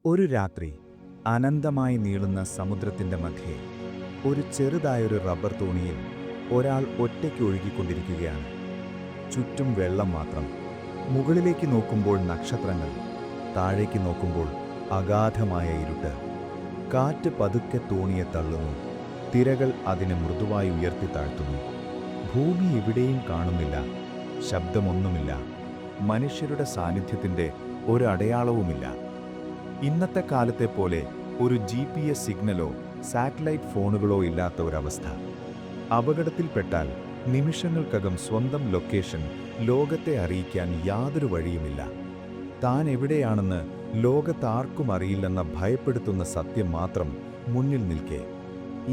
ഒരു രാത്രി അനന്തമായി നീളുന്ന സമുദ്രത്തിന്റെ മധ്യേ ഒരു ചെറുതായൊരു റബ്ബർ തോണിയിൽ ഒരാൾ ഒറ്റയ്ക്ക് ഒഴുകിക്കൊണ്ടിരിക്കുകയാണ്. ചുറ്റും വെള്ളം മാത്രം. മുകളിലേക്ക് നോക്കുമ്പോൾ നക്ഷത്രങ്ങൾ, താഴേക്ക് നോക്കുമ്പോൾ അഗാധമായ ഇരുട്ട്. കാറ്റ് പതുക്കെ തോണിയെ തള്ളുന്നു. തിരകൾ അതിനെ മൃദുവായി ഉയർത്തിത്താഴ്ത്തുന്നു. ഭൂമി എവിടെയും കാണുന്നില്ല. ശബ്ദമൊന്നുമില്ല. മനുഷ്യരുടെ സാന്നിധ്യത്തിന്റെ ഒരടയാളവുമില്ല. ഇന്നത്തെ കാലത്തെ പോലെ ഒരു GPS സിഗ്നലോ സാറ്റലൈറ്റ് ഫോണുകളോ ഇല്ലാത്ത ഒരവസ്ഥ. അപകടത്തിൽപ്പെട്ടാൽ നിമിഷങ്ങൾക്കകം സ്വന്തം ലൊക്കേഷൻ ലോകത്തെ അറിയിക്കാൻ യാതൊരു വഴിയുമില്ല. താൻ എവിടെയാണെന്ന് ലോകത്താർക്കും അറിയില്ലെന്ന ഭയപ്പെടുത്തുന്ന സത്യം മാത്രം മുന്നിൽ നിൽക്കെ,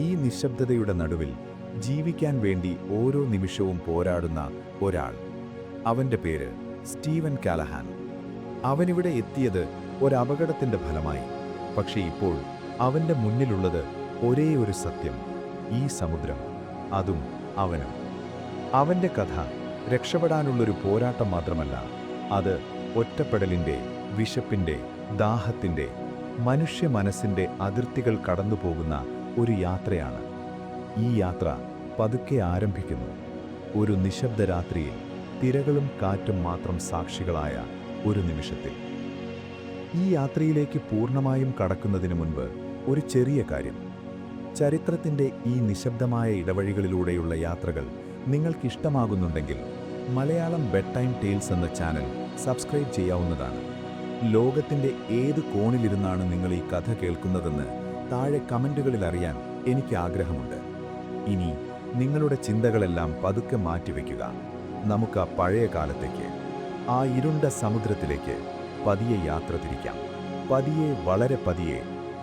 ഈ നിശബ്ദതയുടെ നടുവിൽ ജീവിക്കാൻ വേണ്ടി ഓരോ നിമിഷവും പോരാടുന്ന ഒരാൾ. അവന്റെ പേര് സ്റ്റീവൻ കാലഹാൻ. അവനിവിടെ എത്തിയത് ഒരപകടത്തിന്റെ ഫലമായി. പക്ഷേ ഇപ്പോൾ അവന്റെ മുന്നിലുള്ളത് ഒരേ ഒരു സത്യം: ഈ സമുദ്രം, അതും അവനും. അവന്റെ കഥ രക്ഷപ്പെടാനുള്ളൊരു പോരാട്ടം മാത്രമല്ല, അത് ഒറ്റപ്പെടലിന്റെ, വിശപ്പിന്റെ, ദാഹത്തിന്റെ, മനുഷ്യ മനസ്സിന്റെ അതിർത്തികൾ കടന്നുപോകുന്ന ഒരു യാത്രയാണ്. ഈ യാത്ര പതുക്കെ ആരംഭിക്കുന്നു. ഒരു നിശബ്ദ രാത്രിയിൽ തിരകളും കാറ്റും മാത്രം സാക്ഷികളായ ഒരു നിമിഷത്തിൽ. ഈ യാത്രയിലേക്ക് പൂർണ്ണമായും കടക്കുന്നതിന് മുൻപ് ഒരു ചെറിയ കാര്യം. ചരിത്രത്തിന്റെ ഈ നിശബ്ദമായ ഇടവഴികളിലൂടെയുള്ള യാത്രകൾ നിങ്ങൾക്കിഷ്ടമാകുന്നുണ്ടെങ്കിൽ മലയാളം ബെഡ് ടൈം ടെയിൽസ് എന്ന ചാനൽ സബ്സ്ക്രൈബ് ചെയ്യാവുന്നതാണ്. ലോകത്തിന്റെ ഏത് കോണിലിരുന്നാണ് നിങ്ങൾ ഈ കഥ കേൾക്കുന്നതെന്ന് താഴെ കമന്റുകളിൽ അറിയാൻ എനിക്ക് ആഗ്രഹമുണ്ട്. ഇനി നിങ്ങളുടെ ചിന്തകളെല്ലാം പതുക്കെ മാറ്റിവെക്കുക. നമുക്ക് ആ പഴയ കാലത്തേക്ക്, ആ ഇരുണ്ട സമുദ്രത്തിലേക്ക് പതിയെ യാത്ര തിരിക്കാം. പതിയെ, വളരെ പതിയെ,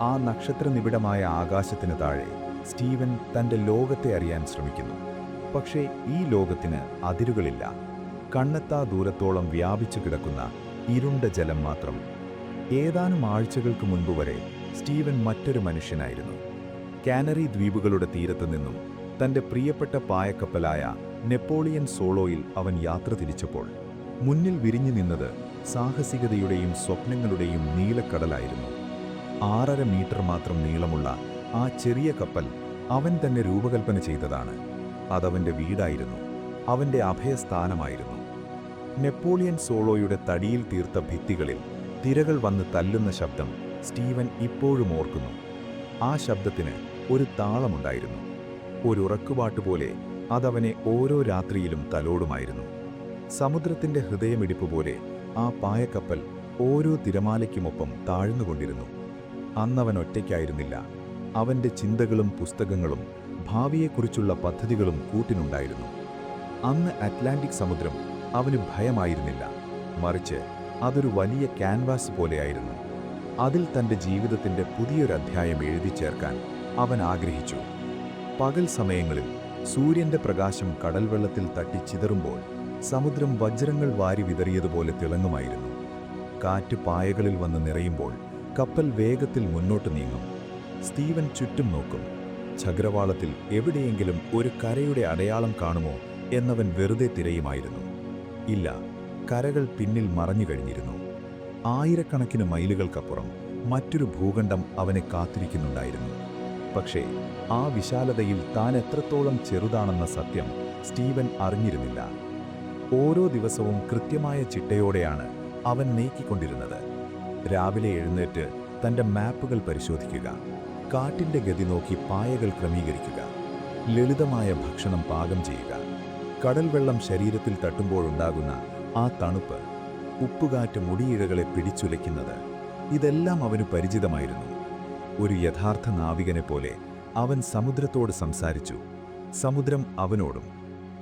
ആ നക്ഷത്രനിബിഡമായ ആകാശത്തിന് താഴെ സ്റ്റീവൻ തൻ്റെ ലോകത്തെ അറിയാൻ ശ്രമിക്കുന്നു. പക്ഷേ ഈ ലോകത്തിന് അതിരുകളില്ല. കണ്ണെത്താ ദൂരത്തോളം വ്യാപിച്ചു കിടക്കുന്ന ഇരുണ്ട ജലം മാത്രം. ഏതാനും ആഴ്ചകൾക്ക് മുൻപ് വരെ സ്റ്റീവൻ മറ്റൊരു മനുഷ്യനായിരുന്നു. കാനറി ദ്വീപുകളുടെ തീരത്തു നിന്നും തൻ്റെ പ്രിയപ്പെട്ട പായക്കപ്പലായ നെപ്പോളിയൻ സോളോയിൽ അവൻ യാത്ര തിരിച്ചപ്പോൾ മുന്നിൽ വിരിഞ്ഞു നിന്നത് സാഹസികതയുടെയും സ്വപ്നങ്ങളുടെയും നീലക്കടലായിരുന്നു. 6.5 മീറ്റർ മാത്രം നീളമുള്ള ആ ചെറിയ കപ്പൽ അവൻ തന്നെ രൂപകൽപ്പന ചെയ്തതാണ്. അതവൻ്റെ വീടായിരുന്നു, അവൻ്റെ അഭയസ്ഥാനമായിരുന്നു. നെപ്പോളിയൻ സോളോയുടെ തടിയിൽ തീർത്ത ഭിത്തികളിൽ തിരകൾ വന്ന് തല്ലുന്ന ശബ്ദം സ്റ്റീവൻ ഇപ്പോഴും ഓർക്കുന്നു. ആ ശബ്ദത്തിന് ഒരു താളമുണ്ടായിരുന്നു. ഒരു ഉറക്കുപാട്ടുപോലെ അതവനെ ഓരോ രാത്രിയിലും തലോടുമായിരുന്നു. സമുദ്രത്തിന്റെ ഹൃദയമിടിപ്പ് പോലെ ആ പായക്കപ്പൽ ഓരോ തിരമാലയ്ക്കുമൊപ്പം താഴ്ന്നുകൊണ്ടിരുന്നു. അന്നവൻ ഒറ്റയ്ക്കായിരുന്നില്ല. അവന്റെ ചിന്തകളും പുസ്തകങ്ങളും ഭാവിയെക്കുറിച്ചുള്ള പദ്ധതികളും കൂട്ടിനുണ്ടായിരുന്നു. അന്ന് അറ്റ്ലാന്റിക് സമുദ്രം അവന് ഭയമായിരുന്നില്ല. മറിച്ച് അതൊരു വലിയ ക്യാൻവാസ് പോലെയായിരുന്നു. അതിൽ തന്റെ ജീവിതത്തിന്റെ പുതിയൊരധ്യായം എഴുതി ചേർക്കാൻ അവൻ ആഗ്രഹിച്ചു. പകൽ സമയങ്ങളിൽ സൂര്യന്റെ പ്രകാശം കടൽവെള്ളത്തിൽ തട്ടി ചിതറുമ്പോൾ സമുദ്രം വജ്രങ്ങൾ വാരി വിതറിയതുപോലെ തിളങ്ങുമായിരുന്നു. കാറ്റ് പായകളിൽ വന്ന് നിറയുമ്പോൾ കപ്പൽ വേഗത്തിൽ മുന്നോട്ട് നീങ്ങും. സ്റ്റീവൻ ചുറ്റും നോക്കും. ചക്രവാളത്തിൽ എവിടെയെങ്കിലും ഒരു കരയുടെ അടയാളം കാണുമോ എന്നവൻ വെറുതെ തിരയുമായിരുന്നു. ഇല്ല, കരകൾ പിന്നിൽ മറഞ്ഞു കഴിഞ്ഞിരുന്നു. ആയിരക്കണക്കിന് മൈലുകൾക്കപ്പുറം മറ്റൊരു ഭൂഖണ്ഡം അവനെ കാത്തിരിക്കുന്നുണ്ടായിരുന്നു. പക്ഷേ ആ വിശാലതയിൽ താൻ എത്രത്തോളം ചെറുതാണെന്ന സത്യം സ്റ്റീവൻ അറിഞ്ഞിരുന്നില്ല. ഓരോ ദിവസവും കൃത്യമായ ചിട്ടയോടെയാണ് അവൻ നീക്കിക്കൊണ്ടിരുന്നത്. രാവിലെ എഴുന്നേറ്റ് തൻ്റെ മാപ്പുകൾ പരിശോധിക്കുക, കാറ്റിൻ്റെ ഗതി നോക്കി പായകൾ ക്രമീകരിക്കുക, ലളിതമായ ഭക്ഷണം പാകം ചെയ്യുക, കടൽവെള്ളം ശരീരത്തിൽ തട്ടുമ്പോഴുണ്ടാകുന്ന ആ തണുപ്പ്, ഉപ്പുകാറ്റ് മുടിയിഴകളെ പിടിച്ചുലയ്ക്കുന്നത്, ഇതെല്ലാം അവന് പരിചിതമായിരുന്നു. ഒരു യഥാർത്ഥ നാവികനെ പോലെ അവൻ സമുദ്രത്തോട് സംസാരിച്ചു, സമുദ്രം അവനോടും.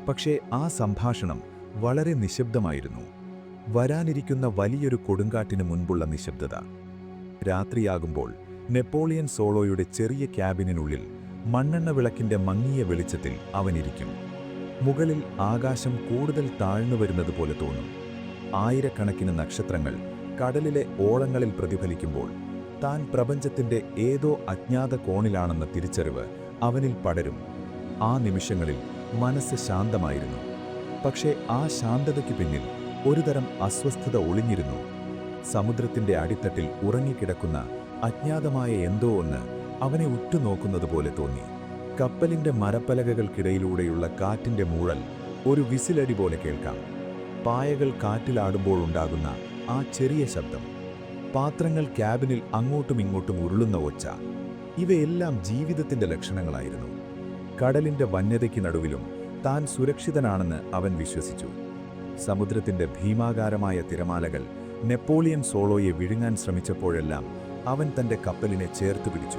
പക്ഷേ ആ സംഭാഷണം വളരെ നിശബ്ദമായിരുന്നു. വരാനിരിക്കുന്ന വലിയൊരു കൊടുങ്കാറ്റിന് മുൻപുള്ള നിശബ്ദത. രാത്രിയാകുമ്പോൾ നെപ്പോളിയൻ സോളോയുടെ ചെറിയ ക്യാബിനുള്ളിൽ മണ്ണെണ്ണ വിളക്കിന്റെ മങ്ങിയ വെളിച്ചത്തിൽ അവനിരിക്കും. മുകളിൽ ആകാശം കൂടുതൽ താഴ്ന്നു വരുന്നത് പോലെ തോന്നും. ആയിരക്കണക്കിന് നക്ഷത്രങ്ങൾ കടലിലെ ഓളങ്ങളിൽ പ്രതിഫലിക്കുമ്പോൾ താൻ പ്രപഞ്ചത്തിന്റെ ഏതോ അജ്ഞാത കോണിലാണെന്ന തിരിച്ചറിവ് അവനിൽ പടരും. ആ നിമിഷങ്ങളിൽ മനസ്സ് ശാന്തമായിരുന്നു. പക്ഷേ ആ ശാന്തതയ്ക്ക് പിന്നിൽ ഒരുതരം അസ്വസ്ഥത ഒളിഞ്ഞിരുന്നു. സമുദ്രത്തിന്റെ അടിത്തട്ടിൽ ഉറങ്ങിക്കിടക്കുന്ന അജ്ഞാതമായ എന്തോ ഒന്ന് അവനെ ഉറ്റുനോക്കുന്നതുപോലെ തോന്നി. കപ്പലിന്റെ മരപ്പലകകൾക്കിടയിലൂടെയുള്ള കാറ്റിന്റെ മൂഴൽ ഒരു വിസിലടി പോലെ കേൾക്കാം. പായകൾ കാറ്റിലാടുമ്പോൾ ഉണ്ടാകുന്ന ആ ചെറിയ ശബ്ദം, പാത്രങ്ങൾ ക്യാബിനിൽ അങ്ങോട്ടും ഇങ്ങോട്ടും ഉരുളുന്ന ഒച്ച, ഇവയെല്ലാം ജീവിതത്തിന്റെ ലക്ഷണങ്ങളായിരുന്നു. കടലിന്റെ വന്യതയ്ക്ക് നടുവിലും താൻ സുരക്ഷിതനാണെന്ന് അവൻ വിശ്വസിച്ചു. സമുദ്രത്തിന്റെ ഭീമാകാരമായ തിരമാലകൾ നെപ്പോളിയൻ സോളോയെ വിഴുങ്ങാൻ ശ്രമിച്ചപ്പോഴെല്ലാം അവൻ തന്റെ കപ്പലിനെ ചേർത്തു പിടിച്ചു.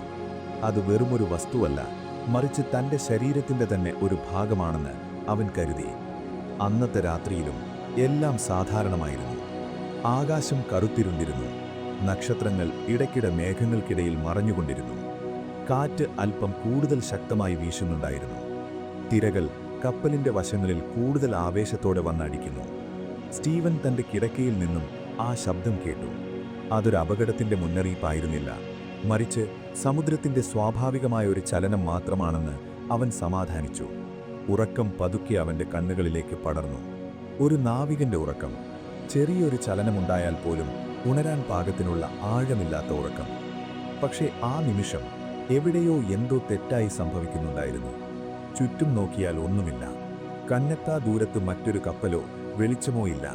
അത് വെറുമൊരു വസ്തുവല്ല, മറിച്ച് തന്റെ ശരീരത്തിന്റെ തന്നെ ഒരു ഭാഗമാണെന്ന് അവൻ കരുതി. അന്നത്തെ രാത്രിയിലും എല്ലാം സാധാരണമായിരുന്നു. ആകാശം കറുത്തിരുണ്ടിരുന്നു. നക്ഷത്രങ്ങൾ ഇടയ്ക്കിടെ മേഘങ്ങൾക്കിടയിൽ മറഞ്ഞുകൊണ്ടിരുന്നു. കാറ്റ് അല്പം കൂടുതൽ ശക്തമായി വീശുന്നുണ്ടായിരുന്നു. തിരകൾ കപ്പലിന്റെ വശങ്ങളിൽ കൂടുതൽ ആവേശത്തോടെ വന്നടിക്കുന്നു. സ്റ്റീവൻ തന്റെ കിടക്കയിൽ നിന്നും ആ ശബ്ദം കേട്ടു. അതൊരു അപകടത്തിന്റെ മുന്നറിയിപ്പായിരുന്നില്ല, മറിച്ച് സമുദ്രത്തിന്റെ സ്വാഭാവികമായ ഒരു ചലനം മാത്രമാണെന്ന് അവൻ സമാധാനിച്ചു. ഉറക്കം പതുക്കെ അവന്റെ കണ്ണുകളിലേക്ക് പടർന്നു. ഒരു നാവികന്റെ ഉറക്കം. ചെറിയൊരു ചലനമുണ്ടായാൽ പോലും ഉണരാൻ പാകത്തിനുള്ള ആഴമില്ലാത്ത ഉറക്കം. പക്ഷേ ആ നിമിഷം എവിടെയോ എന്തോ തെറ്റായി സംഭവിക്കുന്നുണ്ടായിരുന്നു. ചുറ്റും നോക്കിയാൽ ഒന്നുമില്ല. കണ്ണെത്താ ദൂരത്ത് മറ്റൊരു കപ്പലോ വെളിച്ചമോ ഇല്ല.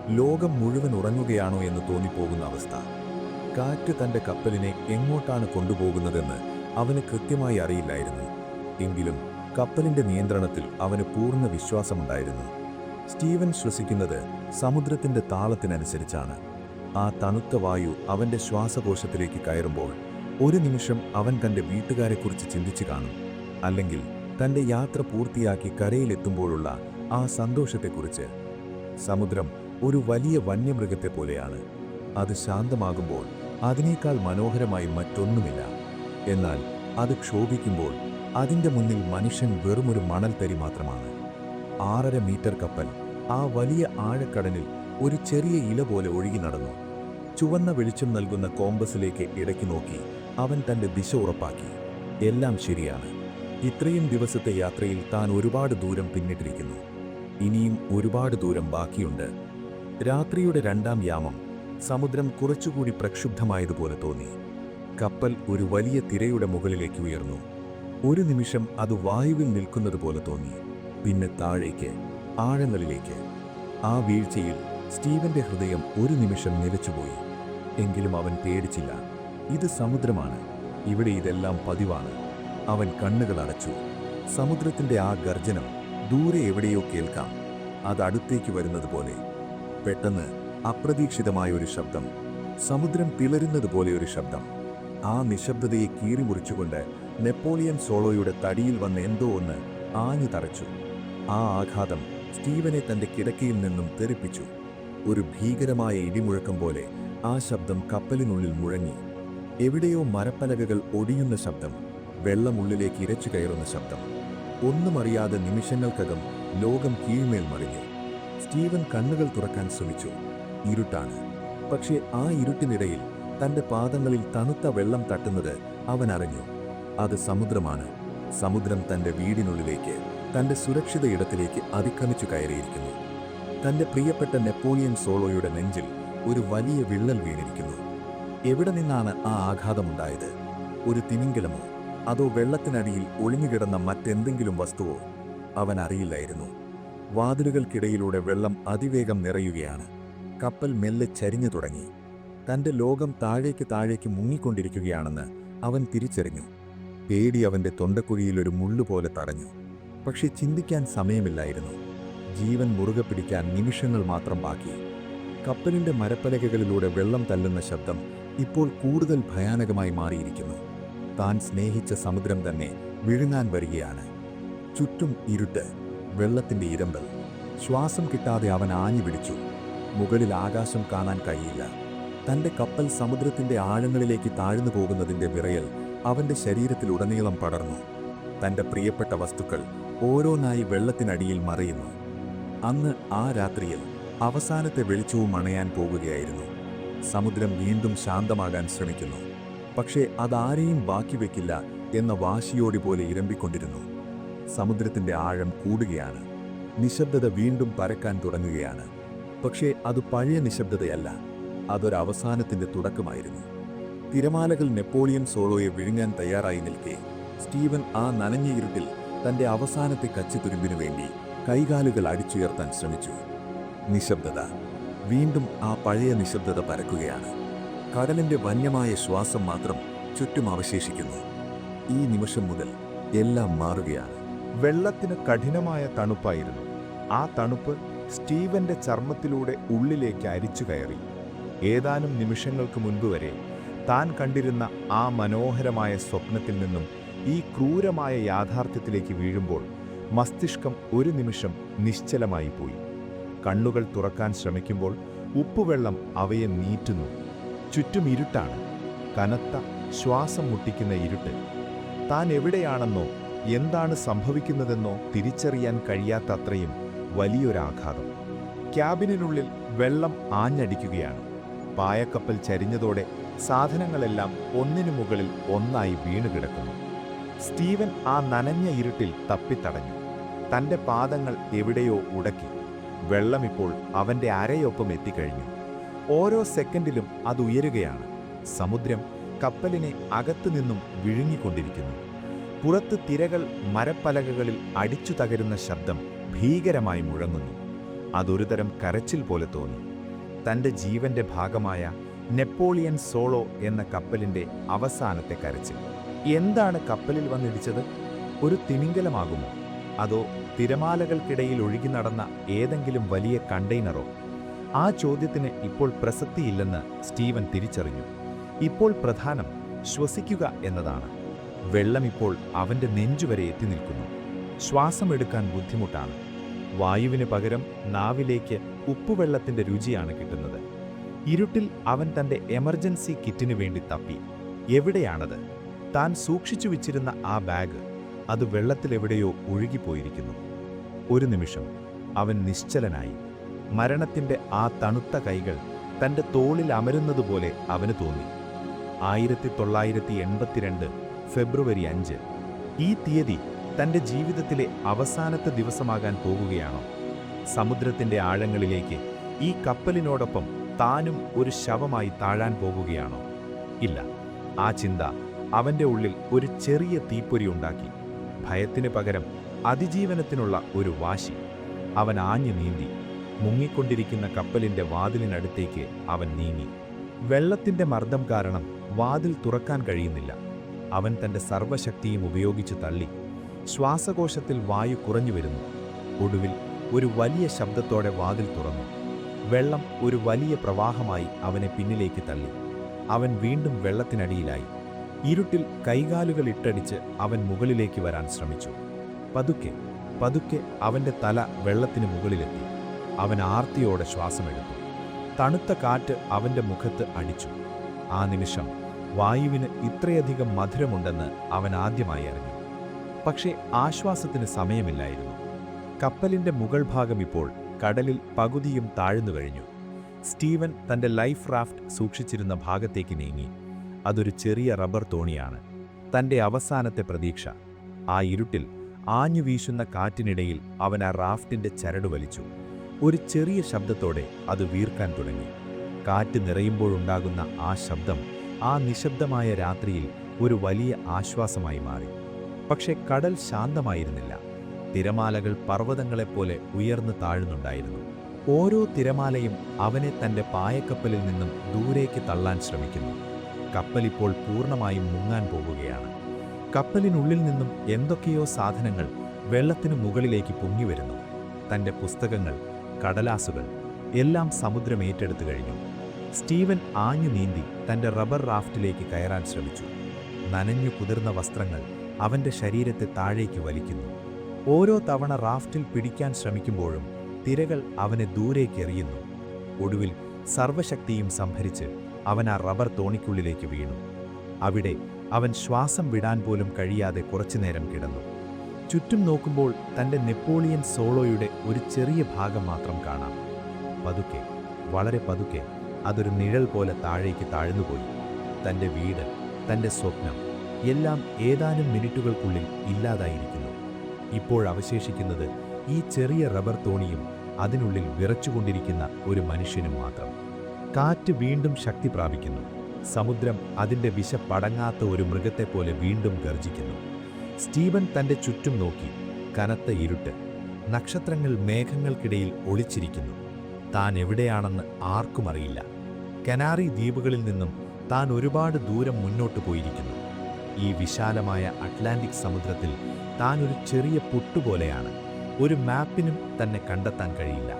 ലോകം മുഴുവൻ ഉറങ്ങുകയാണോ എന്ന് തോന്നിപ്പോകുന്ന അവസ്ഥ. കാറ്റ് തന്റെ കപ്പലിനെ എങ്ങോട്ടാണ് കൊണ്ടുപോകുന്നതെന്ന് അവന് കൃത്യമായി അറിയില്ലായിരുന്നു. എങ്കിലും കപ്പലിന്റെ നിയന്ത്രണത്തിൽ അവന് പൂർണ്ണ വിശ്വാസമുണ്ടായിരുന്നു. സ്റ്റീവൻ ശ്വസിക്കുന്നത് സമുദ്രത്തിന്റെ താളത്തിനനുസരിച്ചാണ്. ആ തണുത്ത വായു അവന്റെ ശ്വാസകോശത്തിലേക്ക് കയറുമ്പോൾ ഒരു നിമിഷം അവൻ തന്റെ വീട്ടുകാരെക്കുറിച്ച് ചിന്തിച്ചു കാണും. അല്ലെങ്കിൽ തന്റെ യാത്ര പൂർത്തിയാക്കി കരയിലെത്തുമ്പോഴുള്ള ആ സന്തോഷത്തെക്കുറിച്ച്. സമുദ്രം ഒരു വലിയ വന്യമൃഗത്തെ പോലെയാണ്. അത് ശാന്തമാകുമ്പോൾ അതിനേക്കാൾ മനോഹരമായി മറ്റൊന്നുമില്ല. എന്നാൽ അത് ക്ഷോഭിക്കുമ്പോൾ അതിന്റെ മുന്നിൽ മനുഷ്യൻ വെറുമൊരു മണൽത്തരി മാത്രമാണ്. 6.5 മീറ്റർ കപ്പൽ ആ വലിയ ആഴക്കടലിൽ ഒരു ചെറിയ ഇല പോലെ ഒഴുകി നടന്നു. ചുവന്ന വെളിച്ചം നൽകുന്ന കോമ്പസിലേക്ക് ഇടയ്ക്ക് നോക്കി അവൻ തന്റെ ദിശ ഉറപ്പാക്കി. എല്ലാം ശരിയാണ്. ഇത്രയും ദിവസത്തെ യാത്രയിൽ താൻ ഒരുപാട് ദൂരം പിന്നിട്ടിരിക്കുന്നു. ഇനിയും ഒരുപാട് ദൂരം ബാക്കിയുണ്ട്. രാത്രിയുടെ 2ാം യാമം സമുദ്രം കുറച്ചുകൂടി പ്രക്ഷുബ്ധമായതുപോലെ തോന്നി. കപ്പൽ ഒരു വലിയ തിരയുടെ മുകളിലേക്ക് ഉയർന്നു. ഒരു നിമിഷം അത് വായുവിൽ നിൽക്കുന്നതുപോലെ തോന്നി. പിന്നെ താഴേക്ക്, ആഴങ്ങളിലേക്ക്. ആ വീഴ്ചയിൽ സ്റ്റീവന്റെ ഹൃദയം ഒരു നിമിഷം നിലച്ചുപോയി. എങ്കിലും അവൻ പേടിച്ചില്ല. ഇത് സമുദ്രമാണ്. ഇവിടെ ഇതെല്ലാം പതിവാണ്. അവൻ കണ്ണുകൾ അടച്ചു. സമുദ്രത്തിന്റെ ആ ഗർജനം ദൂരെ എവിടെയോ കേൾക്കാം. അത് അടുത്തേക്ക് വരുന്നത് പോലെ. പെട്ടെന്ന് അപ്രതീക്ഷിതമായ ഒരു ശബ്ദം. സമുദ്രം പിളരുന്നതുപോലെ ഒരു ശബ്ദം. ആ നിശബ്ദതയെ കീറിമുറിച്ചുകൊണ്ട് നെപ്പോളിയൻ സോളോയുടെ തടിയിൽ വന്ന എന്തോ ഒന്ന് ആഞ്ഞു തറച്ചു. ആ ആഘാതം സ്റ്റീവനെ തന്റെ കിടക്കയിൽ നിന്നും തെറിപ്പിച്ചു. ഒരു ഭീകരമായ ഇടിമുഴക്കം പോലെ ആ ശബ്ദം കപ്പലിനുള്ളിൽ മുഴങ്ങി. എവിടെയോ മരപ്പലകകൾ ഒടിയുന്ന ശബ്ദം, വെള്ളമുള്ളിലേക്ക് ഇരച്ചു കയറുന്ന ശബ്ദം. ഒന്നും അറിയാതെ നിമിഷങ്ങൾക്കകം ലോകം കീഴ്മേൽ മറിഞ്ഞു. സ്റ്റീവൻ കണ്ണുകൾ തുറക്കാൻ ശ്രമിച്ചു. ഇരുട്ടാണ്. പക്ഷേ ആ ഇരുട്ടിനിടയിൽ തന്റെ പാദങ്ങളിൽ തണുത്ത വെള്ളം തട്ടുന്നത് അവൻ അറിഞ്ഞു. അത് സമുദ്രമാണ്. സമുദ്രം തന്റെ വീടിനുള്ളിലേക്ക്, തന്റെ സുരക്ഷിത ഇടത്തിലേക്ക് അതിക്രമിച്ചു കയറിയിരിക്കുന്നു. തന്റെ പ്രിയപ്പെട്ട നെപ്പോളിയൻ സോളോയുടെ നെഞ്ചിൽ ഒരു വലിയ വിള്ളൽ വീണിരിക്കുന്നു. എവിടെ നിന്നാണ് ആ ആഘാതമുണ്ടായത്? ഒരു തിമിംഗലമോ അതോ വെള്ളത്തിനടിയിൽ ഒളിഞ്ഞുകിടന്ന മറ്റെന്തെങ്കിലും വസ്തുവോ? അവൻ അറിയില്ലായിരുന്നു. വാതിലുകൾക്കിടയിലൂടെ വെള്ളം അതിവേഗം നിറയുകയാണ്. കപ്പൽ മെല്ലെ ചരിഞ്ഞു തുടങ്ങി. തന്റെ ലോകം താഴേക്ക് താഴേക്ക് മുങ്ങിക്കൊണ്ടിരിക്കുകയാണെന്ന് അവൻ തിരിച്ചറിഞ്ഞു. പേടി അവന്റെ തൊണ്ടക്കുഴിയിൽ ഒരു മുള്ളുപോലെ തടഞ്ഞു. പക്ഷെ ചിന്തിക്കാൻ സമയമില്ലായിരുന്നു. ജീവൻ മുറുകെ പിടിക്കാൻ നിമിഷങ്ങൾ മാത്രം ബാക്കി. കപ്പലിന്റെ മരപ്പലകകളിലൂടെ വെള്ളം തല്ലുന്ന ശബ്ദം ഇപ്പോൾ കൂടുതൽ ഭയാനകമായി മാറിയിരിക്കുന്നു. താൻ സ്നേഹിച്ച സമുദ്രം തന്നെ വിഴുങ്ങാൻ വരികയാണ്. ചുറ്റും ഇരുട്ട്, വെള്ളത്തിന്റെ ഇരമ്പൽ. ശ്വാസം കിട്ടാതെ അവൻ ആഞ്ഞു പിടിച്ചു. മുകളിൽ ആകാശം കാണാൻ കഴിയില്ല. തന്റെ കപ്പൽ സമുദ്രത്തിന്റെ ആഴങ്ങളിലേക്ക് താഴ്ന്നു പോകുന്നതിന്റെ വിറയൽ അവന്റെ ശരീരത്തിലുടനീളം പടർന്നു. തന്റെ പ്രിയപ്പെട്ട വസ്തുക്കൾ ഓരോന്നായി വെള്ളത്തിനടിയിൽ മറയുന്നു. അന്ന് ആ രാത്രിയിൽ അവസാനത്തെ വെളിച്ചവും അണയാൻ പോകുകയായിരുന്നു. സമുദ്രം വീണ്ടും ശാന്തമാകാൻ ശ്രമിക്കുന്നു. പക്ഷേ അതാരെയും ബാക്കി വയ്ക്കില്ല എന്ന വാശിയോടി പോലെ ഇരമ്പിക്കൊണ്ടിരുന്നു. സമുദ്രത്തിന്റെ ആഴം കൂടുകയാണ്. നിശബ്ദത വീണ്ടും പരക്കാൻ തുടങ്ങുകയാണ്. പക്ഷേ അത് പഴയ നിശബ്ദതയല്ല. അതൊരവസാനത്തിന്റെ തുടക്കമായിരുന്നു. തിരമാലകൾ നെപ്പോളിയൻ സോളോയെ വിഴുങ്ങാൻ തയ്യാറായി നിൽക്കെ സ്റ്റീവൻ ആ നനഞ്ഞ ഇരുട്ടിൽ തന്റെ അവസാനത്തെ കച്ചിത്തുരുമ്പിനു വേണ്ടി കൈകാലുകൾ അടിച്ചുയർത്താൻ ശ്രമിച്ചു. നിശബ്ദത. വീണ്ടും ആ പഴയ നിശബ്ദത പരക്കുകയാണ്. കടലിന്റെ വന്യമായ ശ്വാസം മാത്രം ചുറ്റും അവശേഷിക്കുന്നു. ഈ നിമിഷം മുതൽ എല്ലാം മാറുകയാണ്. വെള്ളത്തിന് കഠിനമായ തണുപ്പായിരുന്നു. ആ തണുപ്പ് സ്റ്റീവന്റെ ചർമ്മത്തിലൂടെ ഉള്ളിലേക്ക് അരിച്ചു കയറി. ഏതാനും നിമിഷങ്ങൾക്ക് മുൻപ് വരെ താൻ കണ്ടിരുന്ന ആ മനോഹരമായ സ്വപ്നത്തിൽ നിന്നും ഈ ക്രൂരമായ യാഥാർത്ഥ്യത്തിലേക്ക് വീഴുമ്പോൾ മസ്തിഷ്കം ഒരു നിമിഷം നിശ്ചലമായി പോയി. കണ്ണുകൾ തുറക്കാൻ ശ്രമിക്കുമ്പോൾ ഉപ്പുവെള്ളം അവയെ നീറ്റുന്നു. ചുറ്റും ഇരുട്ടാണ്, കനത്ത ശ്വാസം മുട്ടിക്കുന്ന ഇരുട്ട്. താൻ എവിടെയാണെന്നോ എന്താണ് സംഭവിക്കുന്നതെന്നോ തിരിച്ചറിയാൻ കഴിയാത്തത്രയും വലിയൊരാഘാതം. ക്യാബിനുള്ളിൽ വെള്ളം ആഞ്ഞടിക്കുകയാണ്. പായക്കപ്പൽ ചരിഞ്ഞതോടെ സാധനങ്ങളെല്ലാം ഒന്നിനു മുകളിൽ ഒന്നായി വീണുകിടക്കുന്നു. സ്റ്റീവൻ ആ നനഞ്ഞ ഇരുട്ടിൽ തപ്പിത്തടഞ്ഞു. തന്റെ പാദങ്ങൾ എവിടെയോ ഉടക്കി. വെള്ളമിപ്പോൾ അവന്റെ അരയൊപ്പം എത്തിക്കഴിഞ്ഞു. ഓരോ സെക്കൻഡിലും അത് ഉയരുകയാണ്. സമുദ്രം കപ്പലിനെ അകത്തുനിന്നും വിഴുങ്ങിക്കൊണ്ടിരിക്കുന്നു. പുറത്ത് തിരകൾ മരപ്പലകകളിൽ അടിച്ചു തകരുന്ന ശബ്ദം ഭീകരമായി മുഴങ്ങുന്നു. അതൊരുതരം കരച്ചിൽ പോലെ തോന്നി. തന്റെ ജീവന്റെ ഭാഗമായ നെപ്പോളിയൻ സോളോ എന്ന കപ്പലിന്റെ അവസാനത്തെ കരച്ചിൽ. എന്താണ് കപ്പലിൽ വന്നിടിച്ചത്? ഒരു തിമിംഗലമാകുമോ? അതോ തിരമാലകൾക്കിടയിൽ ഒഴുകി നടന്ന ഏതെങ്കിലും വലിയ കണ്ടെയ്നറോ? ആ ചോദ്യത്തിന് ഇപ്പോൾ പ്രസക്തിയില്ലെന്ന് സ്റ്റീവൻ തിരിച്ചറിഞ്ഞു. ഇപ്പോൾ പ്രധാനം ശ്വസിക്കുക എന്നതാണ്. വെള്ളമിപ്പോൾ അവന്റെ നെഞ്ചുവരെ എത്തി നിൽക്കുന്നു. ശ്വാസമെടുക്കാൻ ബുദ്ധിമുട്ടാണ്. വായുവിന് പകരം നാവിലേക്ക് ഉപ്പുവെള്ളത്തിന്റെ രുചിയാണ് കിട്ടുന്നത്. ഇരുട്ടിൽ അവൻ തന്റെ എമർജൻസി കിറ്റിനു വേണ്ടി തപ്പി. എവിടെയാണത്? താൻ സൂക്ഷിച്ചു വച്ചിരുന്ന ആ ബാഗ്. അത് വെള്ളത്തിലെവിടെയോ ഒഴുകിപ്പോയിരിക്കുന്നു. ഒരു നിമിഷം അവൻ നിശ്ചലനായി. മരണത്തിന്റെ ആ തണുത്ത കൈകൾ തന്റെ തോളിൽ അമരുന്നതുപോലെ അവന് തോന്നി. 1982 ഫെബ്രുവരി 5. ഈ തീയതി തന്റെ ജീവിതത്തിലെ അവസാനത്തെ ദിവസമാകാൻ പോകുകയാണോ? സമുദ്രത്തിന്റെ ആഴങ്ങളിലേക്ക് ഈ കപ്പലിനോടൊപ്പം താനും ഒരു ശവമായി താഴാൻ പോകുകയാണോ? ഇല്ല. ആ ചിന്ത അവന്റെ ഉള്ളിൽ ഒരു ചെറിയ തീപ്പൊരി ഉണ്ടാക്കി. ഭയത്തിന് പകരം അതിജീവനത്തിനുള്ള ഒരു വാശി. അവൻ ആഞ്ഞു നീന്തി. മുങ്ങിക്കൊണ്ടിരിക്കുന്ന കപ്പലിന്റെ വാതിലിനടുത്തേക്ക് അവൻ നീങ്ങി. വെള്ളത്തിന്റെ മർദ്ദം കാരണം വാതിൽ തുറക്കാൻ കഴിയുന്നില്ല. അവൻ തന്റെ സർവ്വശക്തിയും ഉപയോഗിച്ച് തള്ളി. ശ്വാസകോശത്തിൽ വായു കുറഞ്ഞു വരുന്നു. ഒടുവിൽ ഒരു വലിയ ശബ്ദത്തോടെ വാതിൽ തുറന്നു. വെള്ളം ഒരു വലിയ പ്രവാഹമായി അവനെ പിന്നിലേക്ക് തള്ളി. അവൻ വീണ്ടും വെള്ളത്തിനടിയിലായി. ഇരുട്ടിൽ കൈകാലുകൾ ഇട്ടടിച്ച് അവൻ മുകളിലേക്ക് വരാൻ ശ്രമിച്ചു. പതുക്കെ പതുക്കെ അവന്റെ തല വെള്ളത്തിന് മുകളിലെത്തി. അവൻ ആർത്തിയോടെ ശ്വാസമെടുത്തു. തണുത്ത കാറ്റ് അവന്റെ മുഖത്ത് അടിച്ചു. ആ നിമിഷം വായുവിന് ഇത്രയധികം മധുരമുണ്ടെന്ന് അവൻ ആദ്യമായി അറിഞ്ഞു. പക്ഷേ ആശ്വാസത്തിന് സമയമില്ലായിരുന്നു. കപ്പലിന്റെ മുകൾ ഭാഗം ഇപ്പോൾ കടലിൽ പകുതിയും താഴ്ന്നു കഴിഞ്ഞു. സ്റ്റീവൻ തന്റെ ലൈഫ് റാഫ്റ്റ് സൂക്ഷിച്ചിരുന്ന ഭാഗത്തേക്ക് നീങ്ങി. അതൊരു ചെറിയ റബ്ബർ തോണിയാണ്. തന്റെ അവസാനത്തെ പ്രതീക്ഷ. ആ ഇരുട്ടിൽ ആഞ്ഞു വീശുന്ന കാറ്റിനിടയിൽ അവൻ ആ റാഫ്റ്റിന്റെ ചരട് വലിച്ചു. ഒരു ചെറിയ ശബ്ദത്തോടെ അത് വീർക്കാൻ തുടങ്ങി. കാറ്റ് നിറയുമ്പോഴുണ്ടാകുന്ന ആ ശബ്ദം ആ നിശബ്ദമായ രാത്രിയിൽ ഒരു വലിയ ആശ്വാസമായി മാറി. പക്ഷെ കടൽ ശാന്തമായിരുന്നില്ല. തിരമാലകൾ പർവ്വതങ്ങളെപ്പോലെ ഉയർന്നു താഴുന്നുണ്ടായിരുന്നു. ഓരോ തിരമാലയും അവനെ തന്റെ പായക്കപ്പലിൽ നിന്നും ദൂരേക്ക് തള്ളാൻ ശ്രമിക്കുന്നു. കപ്പലിപ്പോൾ പൂർണ്ണമായും മുങ്ങാൻ പോകുകയാണ്. കപ്പലിനുള്ളിൽ നിന്നും എന്തൊക്കെയോ സാധനങ്ങൾ വെള്ളത്തിനു മുകളിലേക്ക് പൊങ്ങിവരുന്നു. തന്റെ പുസ്തകങ്ങൾ, കടലാസുകൾ എല്ലാം സമുദ്രം ഏറ്റെടുത്തു കഴിഞ്ഞു. സ്റ്റീവൻ ആഞ്ഞു നീന്തി തന്റെ റബ്ബർ റാഫ്റ്റിലേക്ക് കയറാൻ ശ്രമിച്ചു. നനഞ്ഞു കുതിർന്ന വസ്ത്രങ്ങൾ അവന്റെ ശരീരത്തെ താഴേക്ക് വലിക്കുന്നു. ഓരോ തവണ റാഫ്റ്റിൽ പിടിക്കാൻ ശ്രമിക്കുമ്പോഴും തിരകൾ അവനെ ദൂരേക്ക് എറിയുന്നു. ഒടുവിൽ സർവശക്തിയും സംഭരിച്ച് അവൻ ആ റബ്ബർ തോണിക്കുള്ളിലേക്ക് വീണു. അവിടെ അവൻ ശ്വാസം വിടാൻ പോലും കഴിയാതെ കുറച്ചുനേരം കിടന്നു. ചുറ്റും നോക്കുമ്പോൾ തന്റെ നെപ്പോളിയൻ സോളോയുടെ ഒരു ചെറിയ ഭാഗം മാത്രം കാണാം. പതുക്കെ, വളരെ പതുക്കെ അതൊരു നിഴൽ പോലെ താഴേക്ക് താഴ്ന്നുപോയി. തന്റെ വീട്, തന്റെ സ്വപ്നം എല്ലാം ഏതാനും മിനിറ്റുകൾക്കുള്ളിൽ ഇല്ലാതായിരിക്കുന്നു. ഇപ്പോഴവശേഷിക്കുന്നത് ഈ ചെറിയ റബ്ബർ തോണിയും അതിനുള്ളിൽ വിറച്ചുകൊണ്ടിരിക്കുന്ന ഒരു മനുഷ്യനും മാത്രം. കാറ്റ് വീണ്ടും ശക്തി പ്രാപിക്കുന്നു. സമുദ്രം അതിൻ്റെ വിശപ്പടങ്ങാത്ത ഒരു മൃഗത്തെപ്പോലെ വീണ്ടും ഗർജിക്കുന്നു. സ്റ്റീവൻ തൻ്റെ ചുറ്റും നോക്കി. കനത്ത ഇരുട്ട്. നക്ഷത്രങ്ങൾ മേഘങ്ങൾക്കിടയിൽ ഒളിച്ചിരിക്കുന്നു. താൻ എവിടെയാണെന്ന് ആർക്കും അറിയില്ല. കനാറി ദ്വീപുകളിൽ നിന്നും താൻ ഒരുപാട് ദൂരം മുന്നോട്ട് പോയിരിക്കുന്നു. ഈ വിശാലമായ അറ്റ്ലാന്റിക് സമുദ്രത്തിൽ താൻ ഒരു ചെറിയ പുട്ടുപോലെയാണ്. ഒരു മാപ്പിനും തന്നെ കണ്ടെത്താൻ കഴിയില്ല.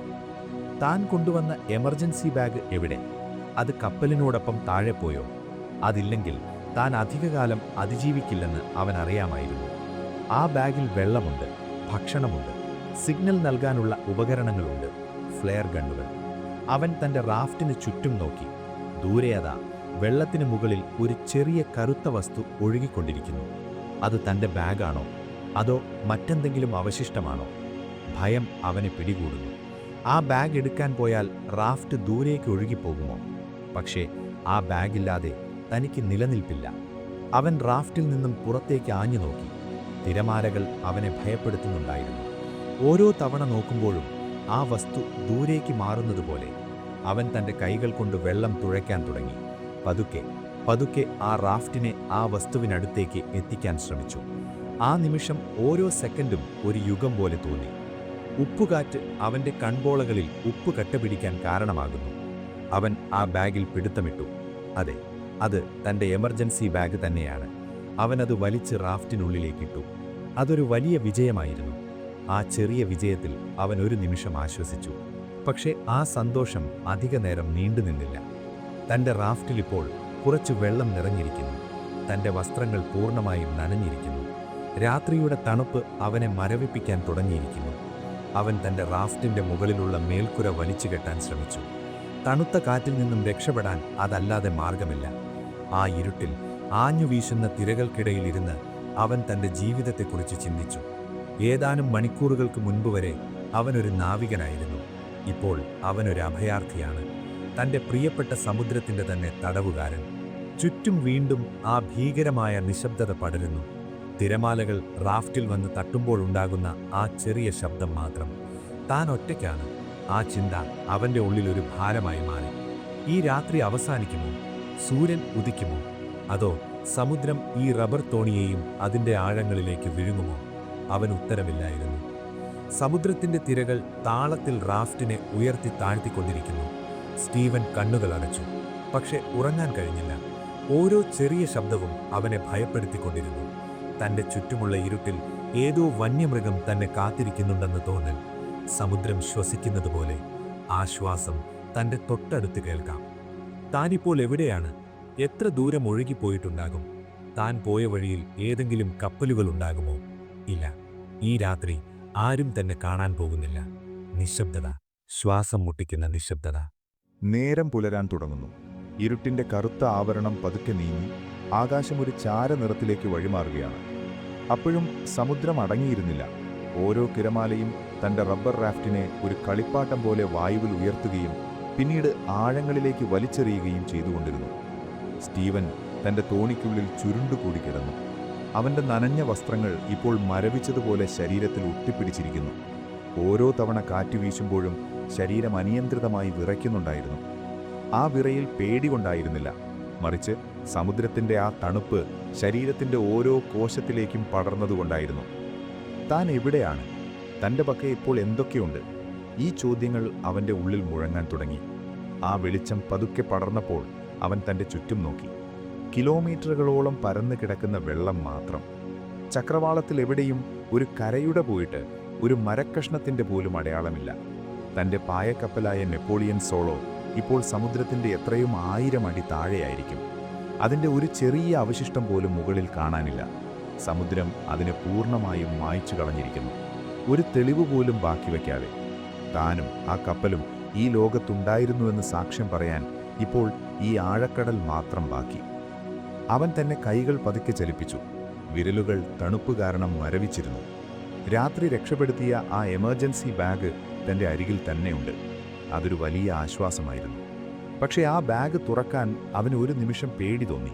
താൻ കൊണ്ടുവന്ന എമർജൻസി ബാഗ് എവിടെ? അത് കപ്പലിനോടൊപ്പം താഴെ പോയോ? അതില്ലെങ്കിൽ താൻ അധികകാലം അതിജീവിക്കില്ലെന്ന് അവൻ അറിയാമായിരുന്നു. ആ ബാഗിൽ വെള്ളമുണ്ട്, ഭക്ഷണമുണ്ട്, സിഗ്നൽ നൽകാനുള്ള ഉപകരണങ്ങളുണ്ട്, ഫ്ലെയർ ഗണ്ണുകൾ. അവൻ തൻ്റെ റാഫ്റ്റിന് ചുറ്റും നോക്കി. ദൂരെയതാ വെള്ളത്തിന് മുകളിൽ ഒരു ചെറിയ കറുത്ത വസ്തു ഒഴുകിക്കൊണ്ടിരിക്കുന്നു. അത് തൻ്റെ ബാഗാണോ അതോ മറ്റെന്തെങ്കിലും അവശിഷ്ടമാണോ? ഭയം അവനെ പിടികൂടുന്നു. ആ ബാഗ് എടുക്കാൻ പോയാൽ റാഫ്റ്റ് ദൂരേക്ക് ഒഴുകിപ്പോകുമോ? പക്ഷേ ആ ബാഗില്ലാതെ തനിക്ക് നിലനിൽപ്പില്ല. അവൻ റാഫ്റ്റിൽ നിന്നും പുറത്തേക്ക് ആഞ്ഞു നോക്കി. തിരമാലകൾ അവനെ ഭയപ്പെടുത്തുന്നുണ്ടായിരുന്നു. ഓരോ തവണ നോക്കുമ്പോഴും ആ വസ്തു ദൂരേക്ക് മാറുന്നതുപോലെ. അവൻ തൻ്റെ കൈകൾ കൊണ്ട് വെള്ളം തുഴയ്ക്കാൻ തുടങ്ങി. പതുക്കെ പതുക്കെ ആ റാഫ്റ്റിനെ ആ വസ്തുവിനടുത്തേക്ക് എത്തിക്കാൻ ശ്രമിച്ചു. ആ നിമിഷം ഓരോ സെക്കൻഡും ഒരു യുഗം പോലെ തോന്നി. ഉപ്പുകാറ്റ് അവൻ്റെ കൺപോളകളിൽ ഉപ്പ് കട്ടപിടിക്കാൻ കാരണമാകുന്നു. അവൻ ആ ബാഗിൽ പിടുത്തമിട്ടു. അതെ, അത് തൻ്റെ എമർജൻസി ബാഗ് തന്നെയാണ്. അവനത് വലിച്ച് റാഫ്റ്റിനുള്ളിലേക്കിട്ടു. അതൊരു വലിയ വിജയമായിരുന്നു. ആ ചെറിയ വിജയത്തിൽ അവൻ ഒരു നിമിഷം ആശ്വസിച്ചു. പക്ഷേ ആ സന്തോഷം അധികനേരം നീണ്ടുനിന്നില്ല. തൻ്റെ റാഫ്റ്റിലിപ്പോൾ കുറച്ച് വെള്ളം നിറഞ്ഞിരിക്കുന്നു. തൻ്റെ വസ്ത്രങ്ങൾ പൂർണ്ണമായും നനഞ്ഞിരിക്കുന്നു. രാത്രിയുടെ തണുപ്പ് അവനെ മരവിപ്പിക്കാൻ തുടങ്ങിയിരിക്കുന്നു. അവൻ തൻ്റെ റാഫ്റ്റിൻ്റെ മുകളിലുള്ള മേൽക്കുര വലിച്ചുകെട്ടാൻ ശ്രമിച്ചു. തണുത്ത കാറ്റിൽ നിന്നും രക്ഷപ്പെടാൻ അതല്ലാതെ മാർഗമില്ല. ആ ഇരുട്ടിൽ ആഞ്ഞു വീശുന്ന തിരകൾക്കിടയിലിരുന്ന് അവൻ തൻ്റെ ജീവിതത്തെക്കുറിച്ച് ചിന്തിച്ചു. ഏതാനും മണിക്കൂറുകൾക്ക് മുൻപ് വരെ അവനൊരു നാവികനായിരുന്നു. ഇപ്പോൾ അവനൊരു അഭയാർത്ഥിയാണ്. തൻ്റെ പ്രിയപ്പെട്ട സമുദ്രത്തിൻ്റെ തന്നെ തടവുകാരൻ. ചുറ്റും വീണ്ടും ആ ഭീകരമായ നിശബ്ദത പടരുന്നു. തിരമാലകൾ റാഫ്റ്റിൽ വന്ന് തട്ടുമ്പോഴുണ്ടാകുന്ന ആ ചെറിയ ശബ്ദം മാത്രം. താൻ ഒറ്റയ്ക്കാണ്. ആ ചിന്ത അവൻ്റെ ഉള്ളിലൊരു ഭാരമായി മാറി. ഈ രാത്രി അവസാനിക്കുമോ? സൂര്യൻ ഉദിക്കുമോ? അതോ സമുദ്രം ഈ റബ്ബർ തോണിയെയും അതിൻ്റെ ആഴങ്ങളിലേക്ക് വിഴുങ്ങുമോ? അവൻ ഉത്തരമില്ലായിരുന്നു. സമുദ്രത്തിൻ്റെ തിരകൾ താളത്തിൽ റാഫ്റ്റിനെ ഉയർത്തി താഴ്ത്തിക്കൊണ്ടിരിക്കുന്നു. സ്റ്റീവൻ കണ്ണുകൾ അടച്ചു. പക്ഷെ ഉറങ്ങാൻ കഴിഞ്ഞില്ല. ഓരോ ചെറിയ ശബ്ദവും അവനെ ഭയപ്പെടുത്തിക്കൊണ്ടിരുന്നു. തൻ്റെ ചുറ്റുമുള്ള ഇരുട്ടിൽ ഏതോ വന്യമൃഗം തന്നെ കാത്തിരിക്കുന്നുണ്ടെന്ന് തോന്നൽ. സമുദ്രം ശ്വസിക്കുന്നതുപോലെ ആ ശ്വാസം തൻ്റെ തൊട്ടടുത്ത് കേൾക്കാം. താനിപ്പോൾ എവിടെയാണ്? എത്ര ദൂരം ഒഴുകിപ്പോയിട്ടുണ്ടാകും? താൻ പോയ വഴിയിൽ ഏതെങ്കിലും കപ്പലുകളുണ്ടാകുമോ? ഇല്ല. ഈ രാത്രി ആരും തന്നെ കാണാൻ പോകുന്നില്ല. നിശബ്ദത, ശ്വാസം മുട്ടിക്കുന്ന നിശബ്ദത. നേരം പുലരാൻ തുടങ്ങുന്നു. ഇരുട്ടിന്റെ കറുത്ത ആവരണം പതുക്കെ നീങ്ങി ആകാശം ഒരു ചാരനിറത്തിലേക്ക് വഴിമാറുകയാണ്. അപ്പോഴും സമുദ്രം അടങ്ങിയിരുന്നില്ല. ഓരോ തിരമാലയും തൻ്റെ റബ്ബർ റാഫ്റ്റിനെ ഒരു കളിപ്പാട്ടം പോലെ വായുവിൽ ഉയർത്തുകയും പിന്നീട് ആഴങ്ങളിലേക്ക് വലിച്ചെറിയുകയും ചെയ്തുകൊണ്ടിരുന്നു. സ്റ്റീവൻ തൻ്റെ തോണിക്കുള്ളിൽ ചുരുണ്ടുകൂടി കിടന്നു. അവൻ്റെ നനഞ്ഞ വസ്ത്രങ്ങൾ ഇപ്പോൾ മരവിച്ചതുപോലെ ശരീരത്തിൽ ഒട്ടിപ്പിടിച്ചിരിക്കുന്നു. ഓരോ തവണ കാറ്റ് വീശുമ്പോഴും ശരീരം അനിയന്ത്രിതമായി വിറയ്ക്കുന്നുണ്ടായിരുന്നു. ആ വിറയിൽ പേടി കൊണ്ടായിരുന്നില്ല, മറിച്ച് സമുദ്രത്തിൻ്റെ ആ തണുപ്പ് ശരീരത്തിൻ്റെ ഓരോ കോശത്തിലേക്കും പടർന്നതുകൊണ്ടായിരുന്നു. താൻ എവിടെയാണ്? തൻ്റെ പക്കൽ ഇപ്പോൾ എന്തൊക്കെയുണ്ട്? ഈ ചോദ്യങ്ങൾ അവൻ്റെ ഉള്ളിൽ മുഴങ്ങാൻ തുടങ്ങി. ആ വെളിച്ചം പതുക്കെ പടർന്നപ്പോൾ അവൻ തൻ്റെ ചുറ്റും നോക്കി. കിലോമീറ്ററുകളോളം പരന്നു കിടക്കുന്ന വെള്ളം മാത്രം. ചക്രവാളത്തിൽ എവിടെയും ഒരു കരയുടെ പോയിട്ട് ഒരു മരക്കഷ്ണത്തിൻ്റെ പോലും അടയാളമില്ല. തൻ്റെ പായക്കപ്പലായ നെപ്പോളിയൻ സോളോ ഇപ്പോൾ സമുദ്രത്തിൻ്റെ എത്രയും 1000 അടി താഴെയായിരിക്കും. അതിൻ്റെ ഒരു ചെറിയ അവശിഷ്ടം പോലും മുകളിൽ കാണാനില്ല. സമുദ്രം അതിനെ പൂർണ്ണമായും മായ്ച്ചു കളഞ്ഞിരിക്കുന്നു. ഒരു തെളിവ് പോലും ബാക്കി വയ്ക്കാതെ. താനും ആ കപ്പലും ഈ ലോകത്തുണ്ടായിരുന്നുവെന്ന് സാക്ഷ്യം പറയാൻ ഇപ്പോൾ ഈ ആഴക്കടൽ മാത്രം ബാക്കി. അവൻ തന്നെ കൈകൾ പതുക്കെ ചലിപ്പിച്ചു. വിരലുകൾ തണുപ്പ് കാരണം മരവിച്ചിരുന്നു. രാത്രി രക്ഷപ്പെടുത്തിയ ആ എമർജൻസി ബാഗ് തൻ്റെ അരികിൽ തന്നെയുണ്ട്. അതൊരു വലിയ ആശ്വാസമായിരുന്നു. പക്ഷേ ആ ബാഗ് തുറക്കാൻ അവന് ഒരു നിമിഷം പേടി തോന്നി.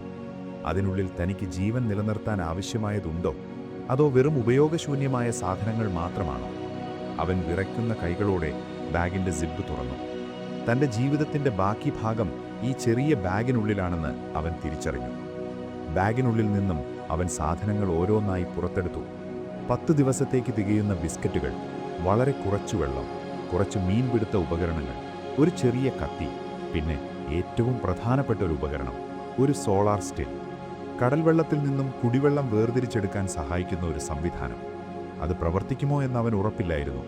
അതിനുള്ളിൽ തനിക്ക് ജീവൻ നിലനിർത്താൻ ആവശ്യമായതുണ്ടോ, അതോ വെറും ഉപയോഗശൂന്യമായ സാധനങ്ങൾ മാത്രമാണോ? അവൻ വിറയ്ക്കുന്ന കൈകളോടെ ബാഗിൻ്റെ സിബ് തുറന്നു. തൻ്റെ ജീവിതത്തിൻ്റെ ബാക്കി ഭാഗം ഈ ചെറിയ ബാഗിനുള്ളിലാണെന്ന് അവൻ തിരിച്ചറിഞ്ഞു. ബാഗിനുള്ളിൽ നിന്നും അവൻ സാധനങ്ങൾ ഓരോന്നായി പുറത്തെടുത്തു. 10 ദിവസത്തേക്ക് തികയുന്ന ബിസ്ക്കറ്റുകൾ, വളരെ കുറച്ചു വെള്ളം, കുറച്ച് മീൻപിടുത്ത ഉപകരണങ്ങൾ, ഒരു ചെറിയ കത്തി, പിന്നെ ഏറ്റവും പ്രധാനപ്പെട്ട ഒരു ഉപകരണം, ഒരു സോളാർ സ്റ്റിൽ. കടൽവെള്ളത്തിൽ നിന്നും കുടിവെള്ളം വേർതിരിച്ചെടുക്കാൻ സഹായിക്കുന്ന ഒരു സംവിധാനം. അത് പ്രവർത്തിക്കുമോ എന്ന് അവൻ ഉറപ്പില്ലായിരുന്നു.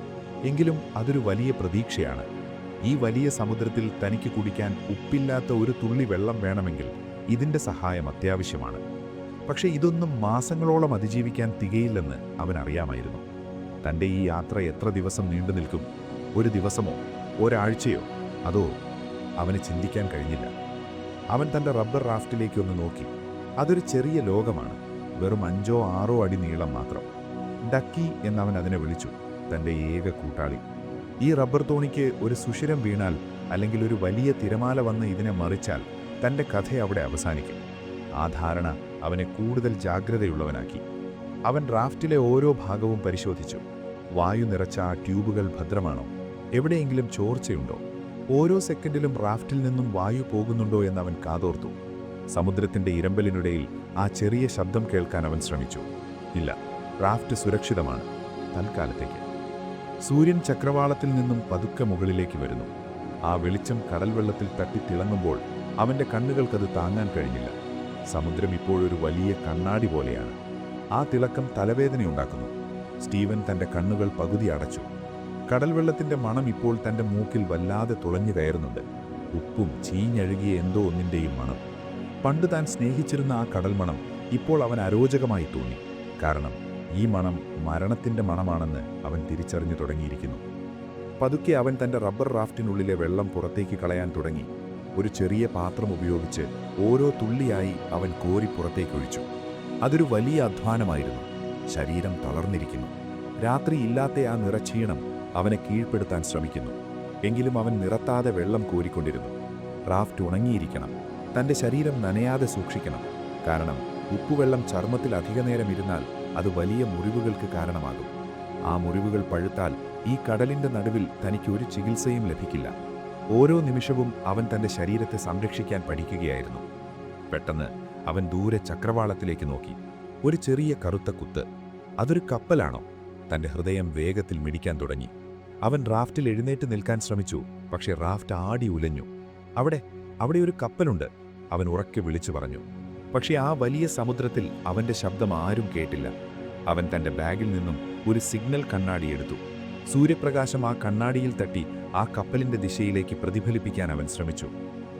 എങ്കിലും അതൊരു വലിയ പ്രതീക്ഷയാണ്. ഈ വലിയ സമുദ്രത്തിൽ തനിക്ക് കുടിക്കാൻ ഉപ്പില്ലാത്ത ഒരു തുള്ളി വെള്ളം വേണമെങ്കിൽ ഇതിൻ്റെ സഹായം അത്യാവശ്യമാണ്. പക്ഷേ ഇതൊന്നും മാസങ്ങളോളം അതിജീവിക്കാൻ തികയില്ലെന്ന് അവൻ അറിയാമായിരുന്നു. തൻ്റെ ഈ യാത്ര എത്ര ദിവസം നീണ്ടു നിൽക്കും? ഒരു ദിവസമോ ഒരാഴ്ചയോ? അതോ? അവന് ചിന്തിക്കാൻ കഴിഞ്ഞില്ല. അവൻ തൻ്റെ റബ്ബർ റാഫ്റ്റിലേക്കൊന്ന് നോക്കി. അതൊരു ചെറിയ ലോകമാണ്. വെറും 5-6 അടി നീളം മാത്രം. ഡക്കി എന്നവൻ അതിനെ വിളിച്ചു, തൻ്റെ ഏക കൂട്ടാളി. ഈ റബ്ബർ തോണിക്ക് ഒരു സുഷിരം വീണാൽ, അല്ലെങ്കിൽ ഒരു വലിയ തിരമാല വന്ന് ഇതിനെ മറിച്ചാൽ, തൻ്റെ കഥ അവിടെ അവസാനിക്കും. ആ ധാരണ അവനെ കൂടുതൽ ജാഗ്രതയുള്ളവനാക്കി. അവൻ റാഫ്റ്റിലെ ഓരോ ഭാഗവും പരിശോധിച്ചു. വായു നിറച്ച ആ ട്യൂബുകൾ ഭദ്രമാണോ? എവിടെയെങ്കിലും ചോർച്ചയുണ്ടോ? ഓരോ സെക്കൻഡിലും റാഫ്റ്റിൽ നിന്നും വായു പോകുന്നുണ്ടോ എന്നവൻ കാതോർത്തു. സമുദ്രത്തിൻ്റെ ഇരമ്പലിനിടയിൽ ആ ചെറിയ ശബ്ദം കേൾക്കാൻ അവൻ ശ്രമിച്ചു. ഇല്ല, റാഫ്റ്റ് സുരക്ഷിതമാണ് തൽക്കാലത്തേക്ക്. സൂര്യൻ ചക്രവാളത്തിൽ നിന്നും പതുക്കെ മുകളിലേക്ക് വരുന്നു. ആ വെളിച്ചം കടൽവെള്ളത്തിൽ തട്ടി തിളങ്ങുമ്പോൾ അവൻ്റെ കണ്ണുകൾക്കത് താങ്ങാൻ കഴിഞ്ഞില്ല. സമുദ്രം ഇപ്പോഴൊരു വലിയ കണ്ണാടി പോലെയാണ്. ആ തിളക്കം തലവേദനയുണ്ടാക്കുന്നു. സ്റ്റീവൻ തൻ്റെ കണ്ണുകൾ പകുതി അടച്ചു. കടൽവെള്ളത്തിൻ്റെ മണം ഇപ്പോൾ തൻ്റെ മൂക്കിൽ വല്ലാതെ തുളഞ്ഞു കയറുന്നുണ്ട്. ഉപ്പും ചീഞ്ഞഴുകിയ എന്തോ ഒന്നിൻ്റെയും മണം. പണ്ട് താൻ സ്നേഹിച്ചിരുന്ന ആ കടൽമണം ഇപ്പോൾ അവൻ അരോചകമായി തോന്നി. കാരണം ഈ മണം മരണത്തിൻ്റെ മണമാണെന്ന് അവൻ തിരിച്ചറിഞ്ഞു തുടങ്ങിയിരിക്കുന്നു. പതുക്കെ അവൻ തൻ്റെ റബ്ബർ റാഫ്റ്റിനുള്ളിലെ വെള്ളം പുറത്തേക്ക് കളയാൻ തുടങ്ങി. ഒരു ചെറിയ പാത്രം ഉപയോഗിച്ച് ഓരോ തുള്ളിയായി അവൻ കോരി പുറത്തേക്കൊഴിച്ചു. അതൊരു വലിയ അധ്വാനമായിരുന്നു. ശരീരം തളർന്നിരിക്കുന്നു. രാത്രിയില്ലാത്ത ആ നിറക്ഷീണം അവനെ കീഴ്പ്പെടുത്താൻ ശ്രമിക്കുന്നു. എങ്കിലും അവൻ നിറത്താതെ വെള്ളം കോരിക്കൊണ്ടിരുന്നു. റാഫ്റ്റ് ഉണങ്ങിയിരിക്കണം. തൻ്റെ ശരീരം നനയാതെ സൂക്ഷിക്കണം. കാരണം ഉപ്പുവെള്ളം ചർമ്മത്തിൽ അധികനേരം ഇരുന്നാൽ അത് വലിയ മുറിവുകൾക്ക് കാരണമാകും. ആ മുറിവുകൾ പഴുത്താൽ ഈ കടലിൻ്റെ നടുവിൽ തനിക്ക് ഒരു ചികിത്സയും ലഭിക്കില്ല. ഓരോ നിമിഷവും അവൻ തൻ്റെ ശരീരത്തെ സംരക്ഷിക്കാൻ പഠിക്കുകയായിരുന്നു. പെട്ടെന്ന് അവൻ ദൂരെ ചക്രവാളത്തിലേക്ക് നോക്കി. ഒരു ചെറിയ കറുത്ത കുത്ത്. അതൊരു കപ്പലാണോ? തൻ്റെ ഹൃദയം വേഗത്തിൽ മിടിക്കാൻ തുടങ്ങി. അവൻ റാഫ്റ്റിൽ എഴുന്നേറ്റ് നിൽക്കാൻ ശ്രമിച്ചു. പക്ഷേ റാഫ്റ്റ് ആടി ഉലഞ്ഞു. അവിടെ ഒരു കപ്പലുണ്ട്, അവൻ ഉറക്കെ വിളിച്ചു പറഞ്ഞു. പക്ഷേ ആ വലിയ സമുദ്രത്തിൽ അവൻ്റെ ശബ്ദം ആരും കേട്ടില്ല. അവൻ തൻ്റെ ബാഗിൽ നിന്നും ഒരു സിഗ്നൽ കണ്ണാടി എടുത്തു. സൂര്യപ്രകാശം ആ കണ്ണാടിയിൽ തട്ടി ആ കപ്പലിൻ്റെ ദിശയിലേക്ക് പ്രതിഫലിപ്പിക്കാൻ അവൻ ശ്രമിച്ചു.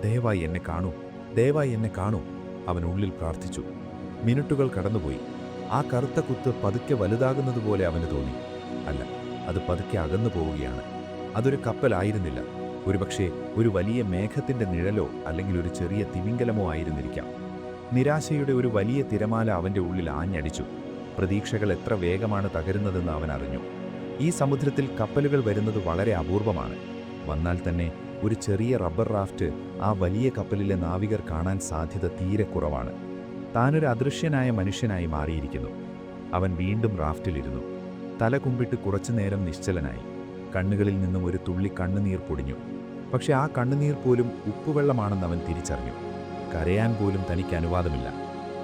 ദയവായി എന്നെ കാണൂ, ദയവായി എന്നെ കാണൂ, അവൻ ഉള്ളിൽ പ്രാർത്ഥിച്ചു. മിനിറ്റുകൾ കടന്നുപോയി. ആ കറുത്ത കുത്ത് പതുക്കെ വലുതാകുന്നതുപോലെ അവന് തോന്നി. അല്ല, അത് പതുക്കെ അകന്നു പോവുകയാണ്. അതൊരു കപ്പലായിരുന്നില്ല. ഒരുപക്ഷെ ഒരു വലിയ മേഘത്തിൻ്റെ നിഴലോ അല്ലെങ്കിൽ ഒരു ചെറിയ തിമിംഗലമോ ആയിരുന്നിരിക്കാം. നിരാശയുടെ ഒരു വലിയ തിരമാല അവൻ്റെ ഉള്ളിൽ ആഞ്ഞടിച്ചു. പ്രതീക്ഷകൾ എത്ര വേഗമാണ് തകരുന്നതെന്ന് അവൻ അറിഞ്ഞു. ഈ സമുദ്രത്തിൽ കപ്പലുകൾ വരുന്നത് വളരെ അപൂർവമാണ്. വന്നാൽ തന്നെ ഒരു ചെറിയ റബ്ബർ റാഫ്റ്റ് ആ വലിയ കപ്പലിലെ നാവികർ കാണാൻ സാധ്യത തീരെ കുറവാണ്. താനൊരു അദൃശ്യനായ മനുഷ്യനായി മാറിയിരിക്കുന്നു. അവൻ വീണ്ടും റാഫ്റ്റിലിരുന്നു. തല കുമ്പിട്ട് കുറച്ചുനേരം നിശ്ചലനായി. കണ്ണുകളിൽ നിന്നും ഒരു തുള്ളി കണ്ണുനീർ പൊടിഞ്ഞു. പക്ഷെ ആ കണ്ണുനീർ പോലും ഉപ്പുവെള്ളമാണെന്ന് അവൻ തിരിച്ചറിഞ്ഞു. കരയാൻ പോലും തനിക്ക് അനുവാദമില്ല.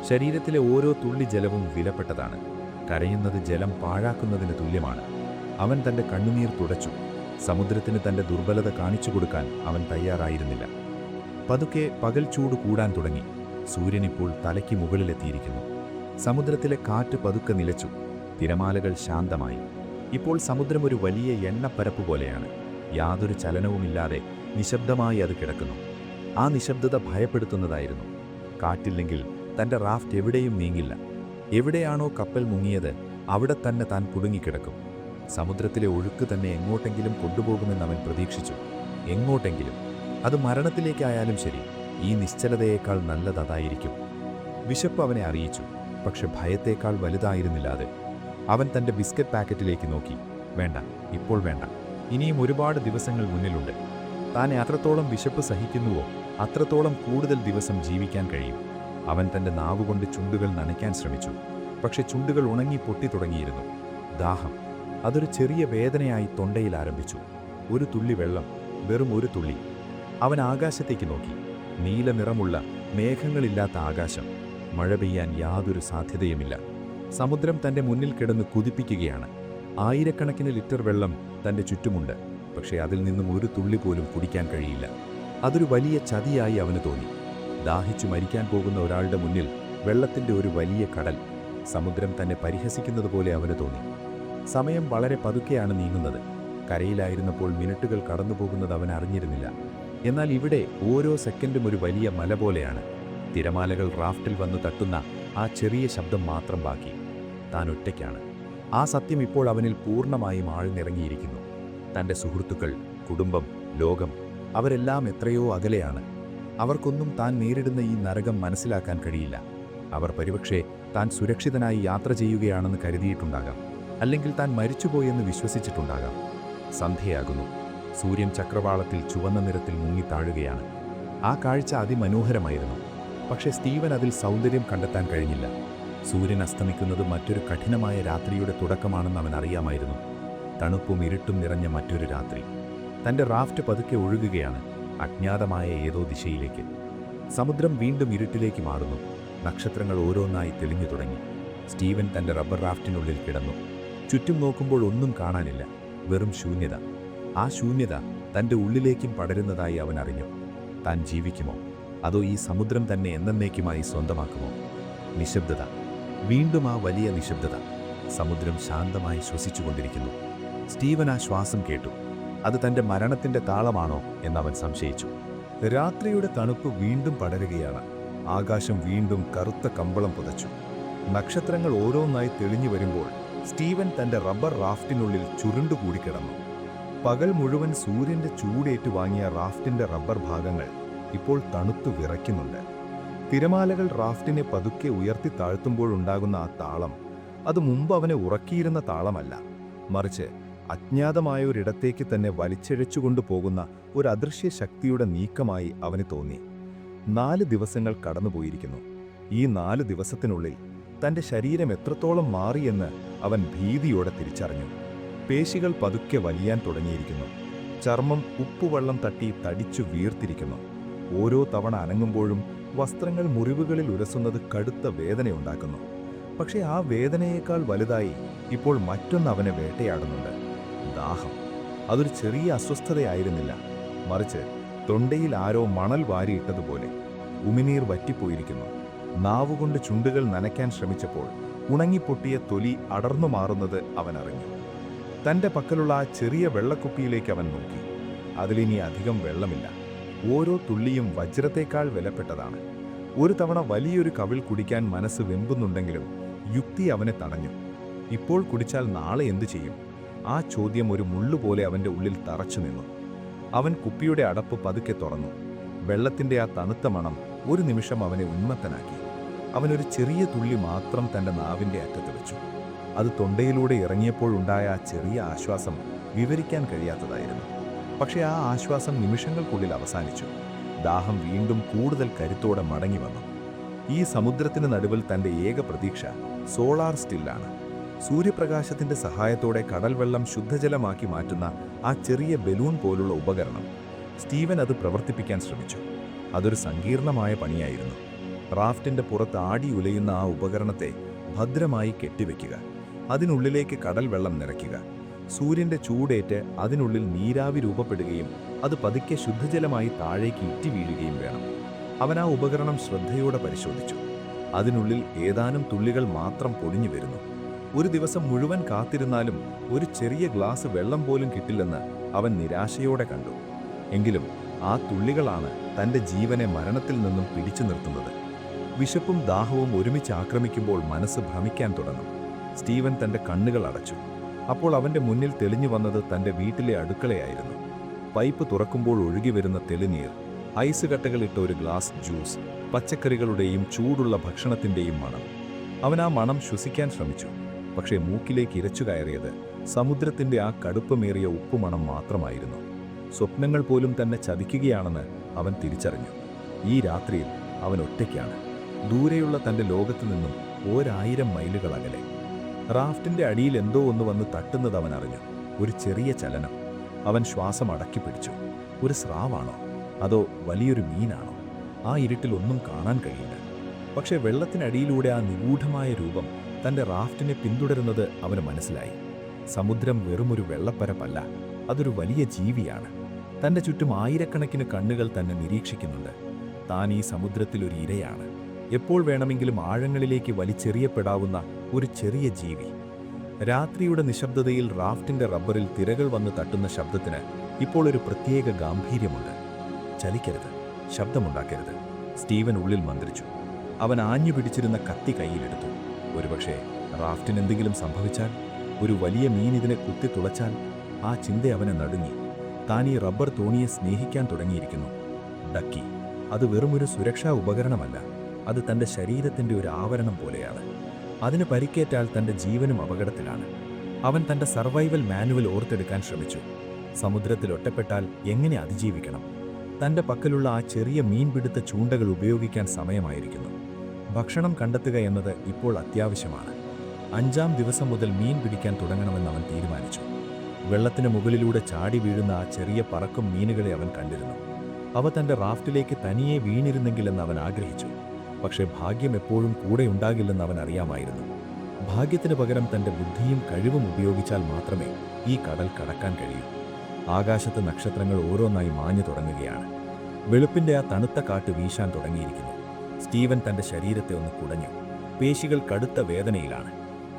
ശരീരത്തിലെ ഓരോ തുള്ളി ജലവും വിലപ്പെട്ടതാണ്. കരയുന്നത് ജലം പാഴാക്കുന്നതിന് തുല്യമാണ്. അവൻ തൻ്റെ കണ്ണുനീർ തുടച്ചു. സമുദ്രത്തിന് തൻ്റെ ദുർബലത കാണിച്ചു കൊടുക്കാൻ അവൻ തയ്യാറായിരുന്നില്ല. പതുക്കെ പകൽ ചൂട് കൂടാൻ തുടങ്ങി. സൂര്യനിപ്പോൾ തലയ്ക്ക് മുകളിലെത്തിയിരിക്കുന്നു. സമുദ്രത്തിലെ കാറ്റ് പതുക്കെ നിലച്ചു. തിരമാലകൾ ശാന്തമായി. ഇപ്പോൾ സമുദ്രം ഒരു വലിയ എണ്ണപ്പരപ്പ് പോലെയാണ്. യാതൊരു ചലനവുമില്ലാതെ നിശബ്ദമായി അത് കിടക്കുന്നു. ആ നിശബ്ദത ഭയപ്പെടുത്തുന്നതായിരുന്നു. കാറ്റില്ലെങ്കിൽ തൻ്റെ റാഫ്റ്റ് എവിടെയും നീങ്ങില്ല. എവിടെയാണോ കപ്പൽ മുങ്ങിയത് അവിടെ തന്നെ താൻ കുടുങ്ങിക്കിടക്കും. സമുദ്രത്തിലെ ഒഴുക്ക് തന്നെ എങ്ങോട്ടെങ്കിലും കൊണ്ടുപോകുമെന്ന് അവൻ പ്രതീക്ഷിച്ചു. എങ്ങോട്ടെങ്കിലും. അത് മരണത്തിലേക്കായാലും ശരി, ഈ നിശ്ചലതയേക്കാൾ നല്ലതായിരിക്കും. വിശപ്പ് അവനെ അറിയിച്ചു. പക്ഷെ ഭയത്തേക്കാൾ വലുതായിരുന്നില്ല അത്. അവൻ തൻ്റെ ബിസ്ക്കറ്റ് പാക്കറ്റിലേക്ക് നോക്കി. വേണ്ട, ഇപ്പോൾ വേണ്ട. ഇനിയും ഒരുപാട് ദിവസങ്ങൾ മുന്നിലുണ്ട്. താൻ എത്രത്തോളം വിശപ്പ് സഹിക്കുന്നുവോ അത്രത്തോളം കൂടുതൽ ദിവസം ജീവിക്കാൻ കഴിയും. അവൻ തൻ്റെ നാവുകൊണ്ട് ചുണ്ടുകൾ നനയ്ക്കാൻ ശ്രമിച്ചു. പക്ഷെ ചുണ്ടുകൾ ഉണങ്ങി പൊട്ടിത്തുടങ്ങിയിരുന്നു. ദാഹം. അതൊരു ചെറിയ വേദനയായി തൊണ്ടയിൽ ആരംഭിച്ചു. ഒരു തുള്ളി വെള്ളം, വെറും ഒരു തുള്ളി. അവൻ ആകാശത്തേക്ക് നോക്കി. നീല നിറമുള്ള മേഘങ്ങളില്ലാത്ത ആകാശം. മഴ പെയ്യാൻ യാതൊരു സാധ്യതയുമില്ല. സമുദ്രം തൻ്റെ മുന്നിൽ കിടന്ന് കുതിപ്പിക്കുകയാണ്. ആയിരക്കണക്കിന് ലിറ്റർ വെള്ളം തൻ്റെ ചുറ്റുമുണ്ട്. പക്ഷേ അതിൽ നിന്നും ഒരു തുള്ളി പോലും കുടിക്കാൻ കഴിയില്ല. അതൊരു വലിയ ചതിയായി അവന് തോന്നി. ദാഹിച്ചു മരിക്കാൻ പോകുന്ന ഒരാളുടെ മുന്നിൽ വെള്ളത്തിൻ്റെ ഒരു വലിയ കടൽ. സമുദ്രം തന്നെ പരിഹസിക്കുന്നത് പോലെ അവന് തോന്നി. സമയം വളരെ പതുക്കെയാണ് നീങ്ങുന്നത്. കരയിലായിരുന്നപ്പോൾ മിനിറ്റുകൾ കടന്നുപോകുന്നത് അവൻ അറിഞ്ഞിരുന്നില്ല. എന്നാൽ ഇവിടെ ഓരോ സെക്കൻഡും ഒരു വലിയ മല പോലെയാണ്. തിരമാലകൾ റാഫ്റ്റിൽ വന്നു തട്ടുന്ന ആ ചെറിയ ശബ്ദം മാത്രം ബാക്കി. താൻ ഒറ്റയ്ക്കാണ്. ആ സത്യം ഇപ്പോൾ അവനിൽ പൂർണ്ണമായും ആഴ്ന്നിറങ്ങിയിരിക്കുന്നു. തൻ്റെ സുഹൃത്തുക്കൾ, കുടുംബം, ലോകം, അവരെല്ലാം എത്രയോ അകലെയാണ്. അവർക്കൊന്നും താൻ നേരിടുന്ന ഈ നരകം മനസ്സിലാക്കാൻ കഴിയില്ല. അവർ പരിപക്ഷേ താൻ സുരക്ഷിതനായി യാത്ര ചെയ്യുകയാണെന്ന് കരുതിയിട്ടുണ്ടാകാം. അല്ലെങ്കിൽ താൻ മരിച്ചുപോയെന്ന് വിശ്വസിച്ചിട്ടുണ്ടാകാം. സന്ധ്യയാകുന്നു. സൂര്യൻ ചക്രവാളത്തിൽ ചുവന്ന നിറത്തിൽ മുങ്ങിത്താഴുകയാണ്. ആ കാഴ്ച അതിമനോഹരമായിരുന്നു. പക്ഷേ സ്റ്റീവൻ അതിൽ സൗന്ദര്യം കണ്ടെത്താൻ കഴിഞ്ഞില്ല. സൂര്യൻ അസ്തമിക്കുന്നത് മറ്റൊരു കഠിനമായ രാത്രിയുടെ തുടക്കമാണെന്ന് അവൻ അറിയാമായിരുന്നു. തണുപ്പും ഇരുട്ടും നിറഞ്ഞ മറ്റൊരു രാത്രി. തൻ്റെ റാഫ്റ്റ് പതുക്കെ ഒഴുകുകയാണ്, അജ്ഞാതമായ ഏതോ ദിശയിലേക്ക്. സമുദ്രം വീണ്ടും ഇരുട്ടിലേക്ക് മാറുന്നു. നക്ഷത്രങ്ങൾ ഓരോന്നായി തെളിഞ്ഞു തുടങ്ങി. സ്റ്റീവൻ തൻ്റെ റബ്ബർ റാഫ്റ്റിനുള്ളിൽ കിടന്നു. ചുറ്റും നോക്കുമ്പോൾ ഒന്നും കാണാനില്ല. വെറും ശൂന്യത. ആ ശൂന്യത തൻ്റെ ഉള്ളിലേക്കും പടരുന്നതായി അവൻ അറിഞ്ഞു. താൻ ജീവിക്കുമോ, അതോ ഈ സമുദ്രം തന്നെ എന്നേക്കുമായി സ്വന്തമാക്കുമോ? നിശബ്ദത. വീണ്ടും ആ വലിയ നിശബ്ദത. സമുദ്രം ശാന്തമായി ശ്വസിച്ചുകൊണ്ടിരിക്കുന്നു. സ്റ്റീവൻ ആ ശ്വാസം കേട്ടു. അത് തൻ്റെ മരണത്തിൻ്റെ താളമാണോ എന്നവൻ സംശയിച്ചു. രാത്രിയുടെ തണുപ്പ് വീണ്ടും പടരുകയാണ്. ആകാശം വീണ്ടും കറുത്ത കമ്പളം പുതച്ചു. നക്ഷത്രങ്ങൾ ഓരോന്നായി തെളിഞ്ഞു വരുമ്പോൾ സ്റ്റീവൻ തൻ്റെ റബ്ബർ റാഫ്റ്റിനുള്ളിൽ ചുരുണ്ടുകൂടിക്കിടന്നു. പകൽ മുഴുവൻ സൂര്യൻ്റെ ചൂടേറ്റു വാങ്ങിയ റാഫ്റ്റിൻ്റെ റബ്ബർ ഭാഗങ്ങൾ ഇപ്പോൾ തണുത്തു വിറയ്ക്കുന്നുണ്ട്. തിരമാലകൾ റാഫ്റ്റിനെ പതുക്കെ ഉയർത്തി താഴ്ത്തുമ്പോഴുണ്ടാകുന്ന ആ താളം, അത് മുമ്പ് അവനെ ഉറക്കിയിരുന്ന താളമല്ല, മറിച്ച് അജ്ഞാതമായ ഒരിടത്തേക്ക് തന്നെ വലിച്ചിഴച്ചുകൊണ്ടു പോകുന്ന ഒരു അദൃശ്യ ശക്തിയുടെ നീക്കമായി അവന് തോന്നി. 4 ദിവസങ്ങൾ കടന്നുപോയിരിക്കുന്നു. ഈ 4 ദിവസത്തിനുള്ളിൽ തൻ്റെ ശരീരം എത്രത്തോളം മാറിയെന്ന് അവൻ ഭീതിയോടെ തിരിച്ചറിഞ്ഞു. പേശികൾ പതുക്കെ വലിയാൻ തുടങ്ങിയിരിക്കുന്നു. ചർമ്മം ഉപ്പുവെള്ളം തട്ടി തടിച്ചു വീർത്തിരിക്കുന്നു. ഓരോ തവണ അനങ്ങുമ്പോഴും വസ്ത്രങ്ങൾ മുറിവുകളിൽ ഉരസുന്നത് കടുത്ത വേദനയുണ്ടാക്കുന്നു. പക്ഷേ ആ വേദനയേക്കാൾ വലുതായി ഇപ്പോൾ മറ്റൊന്ന് അവനെ വേട്ടയാടുന്നുണ്ട്. ദാഹം. അതൊരു ചെറിയ അസ്വസ്ഥതയായിരുന്നില്ല, മറിച്ച് തൊണ്ടയിൽ ആരോ മണൽ വാരിയിട്ടതുപോലെ. ഉമിനീർ വറ്റിപ്പോയിരിക്കുന്നു. നാവുകൊണ്ട് ചുണ്ടുകൾ നനയ്ക്കാൻ ശ്രമിച്ചപ്പോൾ ഉണങ്ങിപ്പൊട്ടിയ തൊലി അടർന്നു മാറുന്നത് അവൻ അറിഞ്ഞു. തൻ്റെ പക്കലുള്ള ആ ചെറിയ വെള്ളക്കുപ്പിയിലേക്ക് അവൻ നോക്കി. അതിലിനി അധികം വെള്ളമില്ല. ഓരോ തുള്ളിയും വജ്രത്തേക്കാൾ വിലപ്പെട്ടതാണ്. ഒരു തവണ വലിയൊരു കവിൾ കുടിക്കാൻ മനസ്സ് വെമ്പുന്നുണ്ടെങ്കിലും യുക്തി അവനെ തടഞ്ഞു. ഇപ്പോൾ കുടിച്ചാൽ നാളെ എന്തു ചെയ്യും? ആ ചോദ്യം ഒരു മുള്ളുപോലെ അവൻ്റെ ഉള്ളിൽ തറച്ചു നിന്നു. അവൻ കുപ്പിയുടെ അടപ്പ് പതുക്കെ തുറന്നു. വെള്ളത്തിൻ്റെ ആ തണുത്ത മണം ഒരു നിമിഷം അവനെ ഉന്മത്തനാക്കി. അവനൊരു ചെറിയ തുള്ളി മാത്രം തൻ്റെ നാവിൻ്റെ അറ്റത്ത് വെച്ചു. അത് തൊണ്ടയിലൂടെ ഇറങ്ങിയപ്പോഴുണ്ടായ ആ ചെറിയ ആശ്വാസം വിവരിക്കാൻ കഴിയാത്തതായിരുന്നു. പക്ഷേ ആ ആശ്വാസം നിമിഷങ്ങൾക്കുള്ളിൽ അവസാനിച്ചു. ദാഹം വീണ്ടും കൂടുതൽ കരുത്തോടെ മടങ്ങി വന്നു. ഈ സമുദ്രത്തിന് നടുവിൽ തൻ്റെ ഏക പ്രതീക്ഷ സോളാർ സ്റ്റില്ലാണ്. സൂര്യപ്രകാശത്തിൻ്റെ സഹായത്തോടെ കടൽ വെള്ളം ശുദ്ധജലമാക്കി മാറ്റുന്ന ആ ചെറിയ ബലൂൺ പോലുള്ള ഉപകരണം. സ്റ്റീവൻ അത് പ്രവർത്തിപ്പിക്കാൻ ശ്രമിച്ചു. അതൊരു സങ്കീർണമായ പണിയായിരുന്നു. റാഫ്റ്റിൻ്റെ പുറത്ത് ആടി ഉലയുന്ന ആ ഉപകരണത്തെ ഭദ്രമായി കെട്ടിവെക്കുക. അതിനുള്ളിലേക്ക് കടൽ വെള്ളം നിറയ്ക്കുക. സൂര്യൻ്റെ ചൂടേറ്റ് അതിനുള്ളിൽ നീരാവി രൂപപ്പെടുകയും അത് പതുക്കെ ശുദ്ധജലമായി താഴേക്ക് ഇറ്റി വീഴുകയും വേണം. അവൻ ആ ഉപകരണം ശ്രദ്ധയോടെ പരിശോധിച്ചു. അതിനുള്ളിൽ ഏതാനും തുള്ളികൾ മാത്രം പൊടിഞ്ഞു വരുന്നു. ഒരു ദിവസം മുഴുവൻ കാത്തിരുന്നാലും ഒരു ചെറിയ ഗ്ലാസ് വെള്ളം പോലും കിട്ടില്ലെന്ന് അവൻ നിരാശയോടെ കണ്ടു. എങ്കിലും ആ തുള്ളികളാണ് തൻ്റെ ജീവനെ മരണത്തിൽ നിന്നും പിടിച്ചു നിർത്തുന്നത്. വിശപ്പും ദാഹവും ഒരുമിച്ച് ആക്രമിക്കുമ്പോൾ മനസ്സ് ഭ്രമിക്കാൻ തുടങ്ങും. സ്റ്റീവൻ തൻ്റെ കണ്ണുകൾ അടച്ചു. അപ്പോൾ അവൻ്റെ മുന്നിൽ തെളിഞ്ഞു വന്നത് തൻ്റെ വീട്ടിലെ അടുക്കളയായിരുന്നു. പൈപ്പ് തുറക്കുമ്പോൾ ഒഴുകി വരുന്ന തെളിനീർ, ഐസ് കട്ടകളിട്ട ഒരു ഗ്ലാസ് ജ്യൂസ്, പച്ചക്കറികളുടെയും ചൂടുള്ള ഭക്ഷണത്തിൻ്റെയും മണം. അവൻ ആ മണം ശ്വസിക്കാൻ ശ്രമിച്ചു. പക്ഷേ മൂക്കിലേക്ക് ഇരച്ചു കയറിയത് സമുദ്രത്തിൻ്റെ ആ കടുപ്പമേറിയ ഉപ്പുമണം മാത്രമായിരുന്നു. സ്വപ്നങ്ങൾ പോലും തന്നെ ചതിക്കുകയാണെന്ന് അവൻ തിരിച്ചറിഞ്ഞു. ഈ രാത്രിയിൽ അവൻ ഒറ്റയ്ക്കാണ്, ദൂരെയുള്ള തൻ്റെ ലോകത്തു നിന്നും 1000 മൈലുകൾ അകലെ. റാഫ്റ്റിൻ്റെ അടിയിൽ എന്തോ ഒന്ന് വന്ന് തട്ടുന്നത് അവൻ അറിഞ്ഞു. ഒരു ചെറിയ ചലനം. അവൻ ശ്വാസം അടക്കി പിടിച്ചു. ഒരു സ്രാവാണോ? അതോ വലിയൊരു മീനാണോ? ആ ഇരുട്ടിൽ ഒന്നും കാണാൻ കഴിയില്ല. പക്ഷേ വെള്ളത്തിനടിയിലൂടെ ആ നിഗൂഢമായ രൂപം തന്റെ റാഫ്റ്റിനെ പിന്തുടരുന്നത് അവന് മനസ്സിലായി. സമുദ്രം വെറുമൊരു വെള്ളപ്പരപ്പല്ല, അതൊരു വലിയ ജീവിയാണ്. തന്റെ ചുറ്റും ആയിരക്കണക്കിന് കണ്ണുകൾ തന്നെ നിരീക്ഷിക്കുന്നുണ്ട്. താൻ ഈ സമുദ്രത്തിൽ ഒരു ഇരയാണ്, എപ്പോൾ വേണമെങ്കിലും ആഴങ്ങളിലേക്ക് വലിച്ചെറിയപ്പെടാവുന്ന ഒരു ചെറിയ ജീവി. രാത്രിയുടെ നിശബ്ദതയിൽ റാഫ്റ്റിന്റെ റബ്ബറിൽ തിരകൾ വന്ന് തട്ടുന്ന ശബ്ദത്തിന് ഇപ്പോൾ ഒരു പ്രത്യേക ഗാംഭീര്യമുണ്ട്. ചലിക്കരുത്, ശബ്ദമുണ്ടാക്കരുത്, സ്റ്റീവൻ ഉള്ളിൽ മന്ത്രിച്ചു. അവൻ ആഞ്ഞു പിടിച്ചിരുന്ന കത്തി കയ്യിലെടുത്തു. ഒരുപക്ഷെ റാഫ്റ്റിന് എന്തെങ്കിലും സംഭവിച്ചാൽ, ഒരു വലിയ മീൻ ഇതിനെ കുത്തി തുളച്ചാൽ? ആ ചിന്ത അവനെ നടുങ്ങി. താൻ ഈ റബ്ബർ തോണിയെ സ്നേഹിക്കാൻ തുടങ്ങിയിരിക്കുന്നു. ഡക്കി, അത് വെറുമൊരു സുരക്ഷാ ഉപകരണമല്ല, അത് തന്റെ ശരീരത്തിന്റെ ഒരു ആവരണം പോലെയാണ്. അതിന് പരിക്കേറ്റാൽ തന്റെ ജീവനും അപകടത്തിലാണ്. അവൻ തന്റെ സർവൈവൽ മാനുവൽ ഓർത്തെടുക്കാൻ ശ്രമിച്ചു. സമുദ്രത്തിൽ ഒറ്റപ്പെട്ടാൽ എങ്ങനെ അതിജീവിക്കണം? തന്റെ പക്കലുള്ള ആ ചെറിയ മീൻപിടുത്ത ചൂണ്ടകൾ ഉപയോഗിക്കാൻ സമയമായിരിക്കുന്നു. ഭക്ഷണം കണ്ടെത്തുക എന്നത് ഇപ്പോൾ അത്യാവശ്യമാണ്. 5-ാം ദിവസം മുതൽ മീൻ പിടിക്കാൻ തുടങ്ങണമെന്ന് അവൻ തീരുമാനിച്ചു. വെള്ളത്തിന് മുകളിലൂടെ ചാടി വീഴുന്ന ആ ചെറിയ പറക്കും മീനുകളെ അവൻ കണ്ടിരുന്നു. അവ തന്റെ റാഫ്റ്റിലേക്ക് തനിയെ വീണിരുന്നെങ്കിലെന്ന് അവൻ ആഗ്രഹിച്ചു. പക്ഷേ ഭാഗ്യം എപ്പോഴും കൂടെയുണ്ടാകില്ലെന്ന് അവൻ അറിയാമായിരുന്നു. ഭാഗ്യത്തിന് പകരം തന്റെ ബുദ്ധിയും കഴിവും ഉപയോഗിച്ചാൽ മാത്രമേ ഈ കടൽ കടക്കാൻ കഴിയൂ. ആകാശത്ത് നക്ഷത്രങ്ങൾ ഓരോന്നായി മാഞ്ഞു തുടങ്ങുകയാണ്. വെളുപ്പിന്റെ ആ തണുത്ത കാറ്റ് വീശാൻ തുടങ്ങിയിരിക്കുന്നു. സ്റ്റീവൻ തന്റെ ശരീരത്തെ ഒന്ന് കുടഞ്ഞു. പേശികൾ കടുത്ത വേദനയിലാണ്.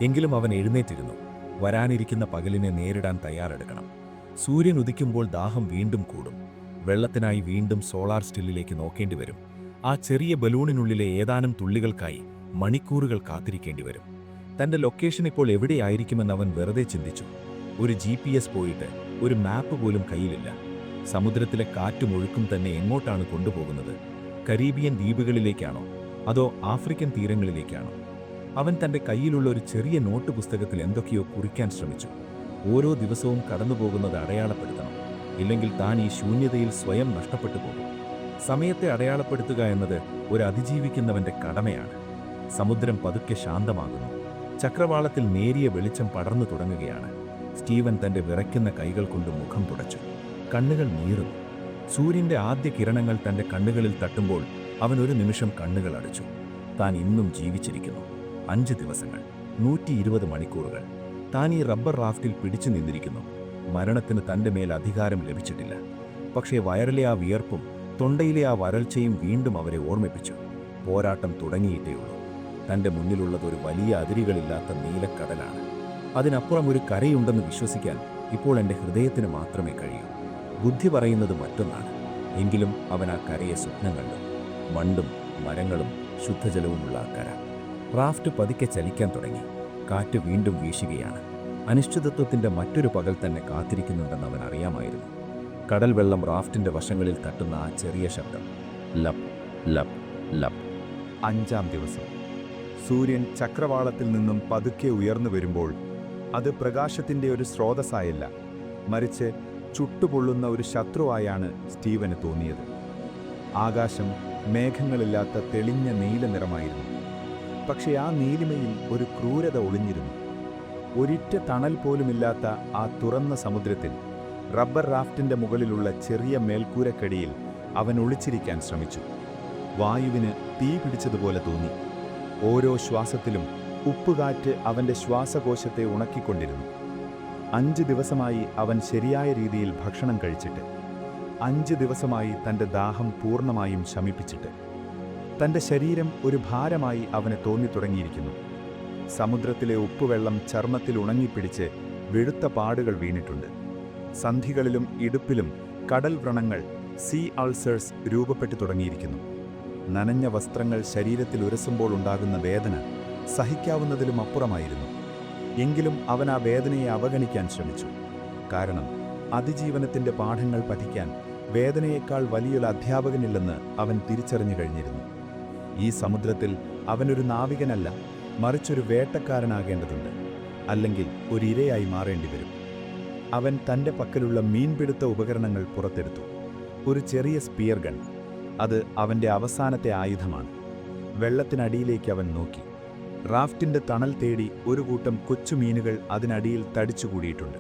എങ്കിലും അവൻ എഴുന്നേറ്റിരുന്നു. വരാനിരിക്കുന്ന പകലിനെ നേരിടാൻ തയ്യാറെടുക്കണം. സൂര്യൻ ഉദിക്കുമ്പോൾ ദാഹം വീണ്ടും കൂടും. വെള്ളത്തിനായി വീണ്ടും സോളാർ സ്റ്റില്ലിലേക്ക് നോക്കേണ്ടി വരും. ആ ചെറിയ ബലൂണിനുള്ളിലെ ഏതാനും തുള്ളികൾക്കായി മണിക്കൂറുകൾ കാത്തിരിക്കേണ്ടി വരും. തന്റെ ലൊക്കേഷൻ ഇപ്പോൾ എവിടെയായിരിക്കുമെന്ന് അവൻ വെറുതെ ചിന്തിച്ചു. ഒരു GPS പോയിട്ട് ഒരു മാപ്പ് പോലും കയ്യിലില്ല. സമുദ്രത്തിലെ കാറ്റും ഒഴുക്കും തന്നെ എങ്ങോട്ടാണ് കൊണ്ടുപോകുന്നത്? കരീബിയൻ ദ്വീപുകളിലേക്കാണോ അതോ ആഫ്രിക്കൻ തീരങ്ങളിലേക്കാണോ? അവൻ തന്റെ കയ്യിലുള്ള ഒരു ചെറിയ നോട്ട് പുസ്തകത്തിൽ എന്തൊക്കെയോ കുറിക്കാൻ ശ്രമിച്ചു. ഓരോ ദിവസവും കടന്നുപോകുന്നത് അടയാളപ്പെടുത്തണം, ഇല്ലെങ്കിൽ താൻ ഈ ശൂന്യതയിൽ സ്വയം നഷ്ടപ്പെട്ടു പോകും. സമയത്തെ അടയാളപ്പെടുത്തുക എന്നത് ഒരു അതിജീവിക്കുന്നവന്റെ കടമയാണ്. സമുദ്രം പതുക്കെ ശാന്തമാകുന്നു. ചക്രവാളത്തിൽ നേരിയ വെളിച്ചം പടർന്നു തുടങ്ങുകയാണ്. സ്റ്റീവൻ തന്റെ വിറയ്ക്കുന്ന കൈകൾ കൊണ്ട് മുഖം തുടച്ചു. കണ്ണുകൾ നീറുന്നു. സൂര്യന്റെ ആദ്യ കിരണങ്ങൾ തന്റെ കണ്ണുകളിൽ തട്ടുമ്പോൾ അവൻ ഒരു നിമിഷം കണ്ണുകൾ അടച്ചു. താൻ ഇന്നും ജീവിച്ചിരിക്കുന്നു. 5 ദിവസങ്ങൾ, 120 മണിക്കൂറുകൾ. താൻ ഈ റബ്ബർ റാഫ്റ്റിൽ പിടിച്ചു നിന്നിരിക്കുന്നു. മരണത്തിന് തന്റെ മേൽ അധികാരം ലഭിച്ചിട്ടില്ല. പക്ഷേ വയറിലെ ആ വിയർപ്പും തൊണ്ടയിലെ ആ വരൾച്ചയും വീണ്ടും അവരെ ഓർമ്മിപ്പിച്ചു. പോരാട്ടം തുടങ്ങിയിട്ടേയുള്ളൂ. തന്റെ മുന്നിലുള്ളത് ഒരു വലിയ അതിരുകളില്ലാത്ത നീലക്കടലാണ്. അതിനപ്പുറം ഒരു കരയുണ്ടെന്ന് വിശ്വസിക്കാൻ ഇപ്പോൾ എൻ്റെ ഹൃദയത്തിന് മാത്രമേ കഴിയൂ. ബുദ്ധി പറയുന്നത് മറ്റൊന്നാണ്. എങ്കിലും അവൻ ആ കരയെ സ്വപ്നം കണ്ടു. മണ്ണും മരങ്ങളും ശുദ്ധജലവുമുള്ള ആ കര. റാഫ്റ്റ് പതുക്കെ ചലിക്കാൻ തുടങ്ങി. കാറ്റ് വീണ്ടും വീശുകയാണ്. അനിശ്ചിതത്വത്തിന്റെ മറ്റൊരു പകൽ തന്നെ കാത്തിരിക്കുന്നുണ്ടെന്ന് അവൻ അറിയാമായിരുന്നു. കടൽ വെള്ളം റാഫ്റ്റിന്റെ വശങ്ങളിൽ തട്ടുന്ന ആ ചെറിയ ശബ്ദം. Lub lub lub. 5-ാം ദിവസം. സൂര്യൻ ചക്രവാളത്തിൽ നിന്നും പതുക്കെ ഉയർന്നു വരുമ്പോൾ അത് പ്രകാശത്തിന്റെ ഒരു സ്രോതസ്സായല്ല, മറിച്ച് ചുട്ടുപൊള്ളുന്ന ഒരു ശത്രുവായാണ് സ്റ്റീവന് തോന്നിയത്. ആകാശം മേഘങ്ങളില്ലാത്ത തെളിഞ്ഞ നീല നിറമായിരുന്നു. പക്ഷേ ആ നീലിമയിൽ ഒരു ക്രൂരത ഒളിഞ്ഞിരുന്നു. ഒരിറ്റ തണൽ പോലുമില്ലാത്ത ആ തുറന്ന സമുദ്രത്തിൽ റബ്ബർ റാഫ്റ്റിന്റെ മുകളിലുള്ള ചെറിയ മേൽക്കൂരക്കടിയിൽ അവൻ ഒളിച്ചിരിക്കാൻ ശ്രമിച്ചു. വായുവിന് തീ പിടിച്ചതുപോലെ തോന്നി. ഓരോ ശ്വാസത്തിലും ഉപ്പുകാറ്റ് അവന്റെ ശ്വാസകോശത്തെ ഉണക്കിക്കൊണ്ടിരുന്നു. 5 ദിവസമായി അവൻ ശരിയായ രീതിയിൽ ഭക്ഷണം കഴിച്ചിട്ട്, 5 ദിവസമായി തന്റെ ദാഹം പൂർണ്ണമായും ശമിപ്പിച്ചിട്ട്. തന്റെ ശരീരം ഒരു ഭാരമായി അവന് തോന്നിത്തുടങ്ങിയിരിക്കുന്നു. സമുദ്രത്തിലെ ഉപ്പുവെള്ളം ചർമ്മത്തിൽ ഉണങ്ങിപ്പിടിച്ച് വെളുത്ത പാടുകൾ വീണിട്ടുണ്ട്. സന്ധികളിലും ഇടുപ്പിലും കടൽ വ്രണങ്ങൾ, സീ അൾസേഴ്സ് രൂപപ്പെട്ടു തുടങ്ങിയിരിക്കുന്നു. നനഞ്ഞ വസ്ത്രങ്ങൾ ശരീരത്തിൽ ഉരസുമ്പോൾ ഉണ്ടാകുന്ന വേദന സഹിക്കാവുന്നതിലും അപ്പുറമായിരുന്നു. എങ്കിലും അവൻ ആ വേദനയെ അവഗണിക്കാൻ ശ്രമിച്ചു. കാരണം അതിജീവനത്തിന്റെ പാഠങ്ങൾ പഠിക്കാൻ വേദനയേക്കാൾ വലിയൊരു അധ്യാപകനില്ലെന്ന് അവൻ തിരിച്ചറിഞ്ഞു കഴിഞ്ഞിരുന്നു. ഈ സമുദ്രത്തിൽ അവനൊരു നാവികനല്ല, മറിച്ചൊരു വേട്ടക്കാരനാകേണ്ടതുണ്ട്. അല്ലെങ്കിൽ ഒരു ഇരയായി മാറേണ്ടി വരും. അവൻ തന്റെ പക്കലുള്ള മീൻപിടുത്ത ഉപകരണങ്ങൾ പുറത്തെടുത്തു. ഒരു ചെറിയ സ്പിയർ ഗൺ. അത് അവന്റെ അവസാനത്തെ ആയുധമാണ്. വെള്ളത്തിനടിയിലേക്ക് അവൻ നോക്കി. റാഫ്റ്റിന്റെ തണൽ തേടി ഒരു കൂട്ടം കൊച്ചുമീനുകൾ അതിനടിയിൽ തടിച്ചുകൂടിയിട്ടുണ്ട്.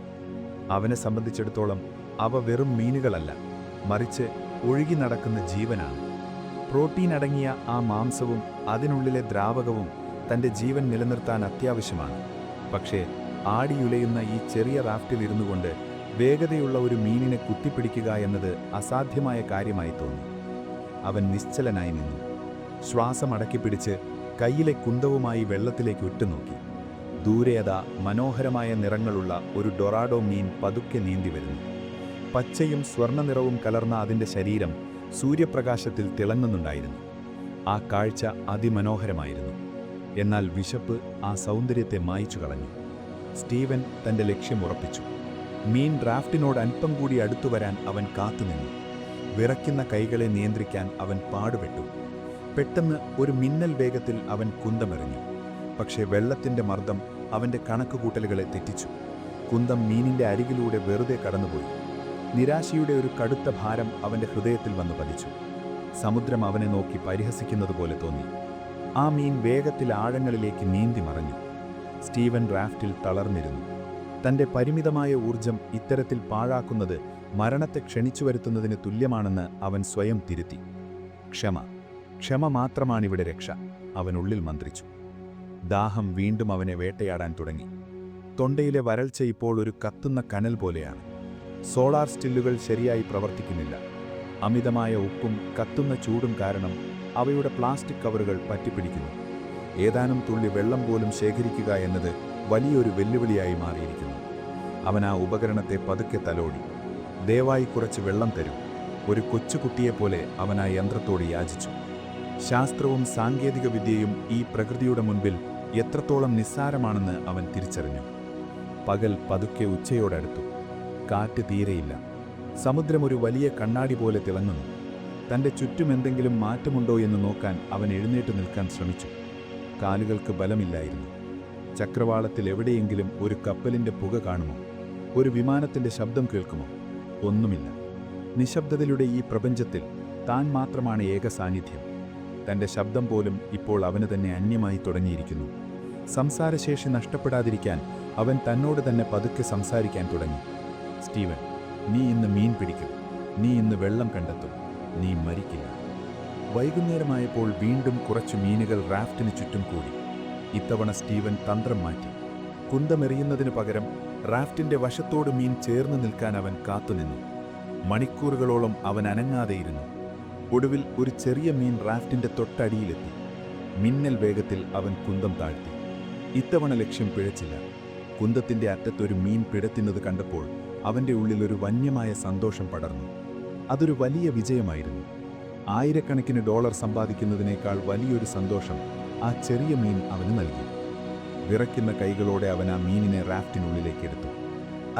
അവനെ സംബന്ധിച്ചിടത്തോളം അവ വെറും മീനുകളല്ല, മറിച്ച് ഒഴുകി നടക്കുന്ന ജീവനാണ്. പ്രോട്ടീൻ അടങ്ങിയ ആ മാംസവും അതിനുള്ളിലെ ദ്രാവകവും തൻ്റെ ജീവൻ നിലനിർത്താൻ അത്യാവശ്യമാണ്. പക്ഷേ ആടിയുലയുന്ന ഈ ചെറിയ റാഫ്റ്റിൽ ഇരുന്നു കൊണ്ട് വേഗതയുള്ള ഒരു മീനിനെ കുത്തിപ്പിടിക്കുക എന്നത് അസാധ്യമായ കാര്യമായി തോന്നി. അവൻ നിശ്ചലനായി നിന്നു. ശ്വാസം അടക്കിപ്പിടിച്ച് കയ്യിലെ കുന്തവുമായി വെള്ളത്തിലേക്ക് ഉറ്റുനോക്കി. ദൂരെയതാ മനോഹരമായ നിറങ്ങളുള്ള ഒരു ഡൊറാഡോ മീൻ പതുക്കെ നീന്തി വരുന്നു. പച്ചയും സ്വർണ്ണനിറവും കലർന്ന അതിൻ്റെ ശരീരം സൂര്യപ്രകാശത്തിൽ തിളങ്ങുന്നുണ്ടായിരുന്നു. ആ കാഴ്ച അതിമനോഹരമായിരുന്നു. എന്നാൽ വിശപ്പ് ആ സൗന്ദര്യത്തെ മായ്ച്ചു കളഞ്ഞു. സ്റ്റീവൻ തൻ്റെ ലക്ഷ്യം ഉറപ്പിച്ചു. മീൻ റാഫ്റ്റിനോട് അല്പം കൂടി അടുത്തുവരാൻ അവൻ കാത്തുനിന്നു. വിറയ്ക്കുന്ന കൈകളെ നിയന്ത്രിക്കാൻ അവൻ പാടുപെട്ടു. പെട്ടെന്ന് ഒരു മിന്നൽ വേഗത്തിൽ അവൻ കുന്തമെറിഞ്ഞു. പക്ഷേ വെള്ളത്തിൻ്റെ മർദ്ദം അവൻ്റെ കണക്കുകൂട്ടലുകളെ തെറ്റിച്ചു. കുന്തം മീനിൻ്റെ അരികിലൂടെ വെറുതെ കടന്നുപോയി. നിരാശയുടെ ഒരു കടുത്ത ഭാരം അവൻ്റെ ഹൃദയത്തിൽ വന്നു പതിച്ചു. സമുദ്രം അവനെ നോക്കി പരിഹസിക്കുന്നതുപോലെ തോന്നി. ആ മീൻ വേഗത്തിൽ ആഴങ്ങളിലേക്ക് നീന്തി മറഞ്ഞു. സ്റ്റീവൻ റാഫ്റ്റിൽ തളർന്നിരുന്നു. തൻ്റെ പരിമിതമായ ഊർജം ഇത്തരത്തിൽ പാഴാക്കുന്നത് മരണത്തെ ക്ഷണിച്ചു വരുത്തുന്നതിന് തുല്യമാണെന്ന് അവൻ സ്വയം തിരുത്തി. ക്ഷമ മാത്രമാണിവിടെ രക്ഷ, അവനുള്ളിൽ മന്ത്രിച്ചു. ദാഹം വീണ്ടും അവനെ വേട്ടയാടാൻ തുടങ്ങി. തൊണ്ടയിലെ വരൾച്ച ഇപ്പോൾ ഒരു കത്തുന്ന കനൽ പോലെയാണ്. സോളാർ സ്റ്റില്ലുകൾ ശരിയായി പ്രവർത്തിക്കുന്നില്ല. അമിതമായ ഉപ്പും കത്തുന്ന ചൂടും കാരണം അവയുടെ പ്ലാസ്റ്റിക് കവറുകൾ പറ്റിപ്പിടിക്കുന്നു. ഏതാനും തുള്ളി വെള്ളം പോലും ശേഖരിക്കുക എന്നത് വലിയൊരു വെല്ലുവിളിയായി മാറിയിരിക്കുന്നു. അവൻ ആ ഉപകരണത്തെ പതുക്കെ തലോടി. ദയവായി കുറച്ച് വെള്ളം തരൂ. ഒരു കൊച്ചുകുട്ടിയെപ്പോലെ അവൻ ആ യന്ത്രത്തോട് യാചിച്ചു. ശാസ്ത്രവും സാങ്കേതിക വിദ്യയും ഈ പ്രകൃതിയുടെ മുൻപിൽ എത്രത്തോളം നിസ്സാരമാണെന്ന് അവൻ തിരിച്ചറിഞ്ഞു. പകൽ പതുക്കെ ഉച്ചയോടടുത്തു. കാറ്റ് തീരെയില്ല. സമുദ്രം ഒരു വലിയ കണ്ണാടി പോലെ തിളങ്ങുന്നു. തൻ്റെ ചുറ്റും എന്തെങ്കിലും മാറ്റമുണ്ടോ എന്ന് നോക്കാൻ അവൻ എഴുന്നേറ്റ് നിൽക്കാൻ ശ്രമിച്ചു. കാലുകൾക്ക് ബലമില്ലായിരുന്നു. ചക്രവാളത്തിൽ എവിടെയെങ്കിലും ഒരു കപ്പലിൻ്റെ പുക കാണുമോ? ഒരു വിമാനത്തിൻ്റെ ശബ്ദം കേൾക്കുമോ? ഒന്നുമില്ല. നിശബ്ദതയുടെ ഈ പ്രപഞ്ചത്തിൽ താൻ മാത്രമാണ് ഏക സാന്നിധ്യം. തൻ്റെ ശബ്ദം പോലും ഇപ്പോൾ അവന് തന്നെ അന്യമായി തുടങ്ങിയിരിക്കുന്നു. സംസാരശേഷി നഷ്ടപ്പെടാതിരിക്കാൻ അവൻ തന്നോട് തന്നെ പതുക്കെ സംസാരിക്കാൻ തുടങ്ങി. സ്റ്റീവൻ, നീ ഇന്ന് മീൻ പിടിക്കും. നീ ഇന്ന് വെള്ളം കണ്ടെത്തും. നീ മരിക്കില്ല. വൈകുന്നേരമായപ്പോൾ വീണ്ടും കുറച്ചു മീനുകൾ റാഫ്റ്റിന് ചുറ്റും കൂടി. ഇത്തവണ സ്റ്റീവൻ തന്ത്രം മാറ്റി. കുന്തമെറിയുന്നതിനു പകരം റാഫ്റ്റിന്റെ വശത്തോട് മീൻ ചേർന്ന് നിൽക്കാൻ അവൻ കാത്തുനിന്നു. മണിക്കൂറുകളോളം അവൻ അനങ്ങാതെയിരുന്നു. ഒടുവിൽ ഒരു ചെറിയ മീൻ റാഫ്റ്റിന്റെ തൊട്ടടിയിലെത്തി. മിന്നൽ വേഗത്തിൽ അവൻ കുന്തം താഴ്ത്തി. ഇത്തവണ ലക്ഷ്യം പിഴച്ചില്ല. കുന്തത്തിന്റെ അറ്റത്തൊരു മീൻ പിടത്തുന്നത് കണ്ടപ്പോൾ അവന്റെ ഉള്ളിൽ ഒരു വന്യമായ സന്തോഷം പടർന്നു. അതൊരു വലിയ വിജയമായിരുന്നു. ആയിരക്കണക്കിന് ഡോളർ സമ്പാദിക്കുന്നതിനേക്കാൾ വലിയൊരു സന്തോഷം ആ ചെറിയ മീൻ അവന് നൽകി. വിറയ്ക്കുന്ന കൈകളോടെ അവൻ ആ മീനിനെ റാഫ്റ്റിനുള്ളിലേക്കെടുത്തു.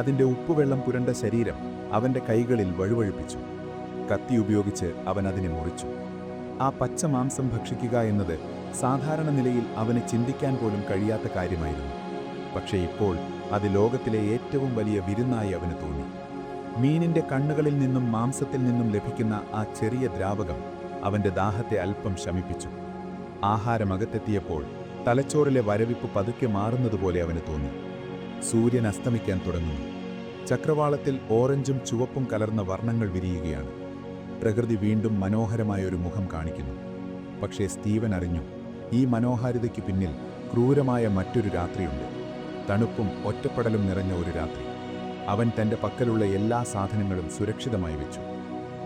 അതിൻ്റെ ഉപ്പുവെള്ളം പുരണ്ട ശരീരം അവൻ്റെ കൈകളിൽ വഴുവഴുപ്പിച്ചു. കത്തി ഉപയോഗിച്ച് അവൻ അതിനെ മുറിച്ചു. ആ പച്ച മാംസം ഭക്ഷിക്കുക എന്നത് സാധാരണ നിലയിൽ അവന് ചിന്തിക്കാൻ പോലും കഴിയാത്ത കാര്യമായിരുന്നു. പക്ഷേ ഇപ്പോൾ അത് ലോകത്തിലെ ഏറ്റവും വലിയ വിരുന്നായി അവന് തോന്നി. മീനിൻ്റെ കണ്ണുകളിൽ നിന്നും മാംസത്തിൽ നിന്നും ലഭിക്കുന്ന ആ ചെറിയ ദ്രാവകം അവൻ്റെ ദാഹത്തെ അല്പം ശമിപ്പിച്ചു. ആഹാരമകത്തെത്തിയപ്പോൾ തലച്ചോറിലെ വരവിപ്പ് പതുക്കെ മാറുന്നതുപോലെ അവന് തോന്നി. സൂര്യൻ അസ്തമിക്കാൻ തുടങ്ങുന്നു. ചക്രവാളത്തിൽ ഓറഞ്ചും ചുവപ്പും കലർന്ന വർണ്ണങ്ങൾ വിരിയുകയാണ്. പ്രകൃതി വീണ്ടും മനോഹരമായൊരു മുഖം കാണിക്കുന്നു. പക്ഷേ സ്റ്റീവൻ അറിഞ്ഞു, ഈ മനോഹാരിതയ്ക്ക് പിന്നിൽ ക്രൂരമായ മറ്റൊരു രാത്രിയുണ്ട്. തണുപ്പും ഒറ്റപ്പെടലും നിറഞ്ഞ ഒരു രാത്രി. അവൻ തൻ്റെ പക്കലുള്ള എല്ലാ സാധനങ്ങളും സുരക്ഷിതമായി വെച്ചു.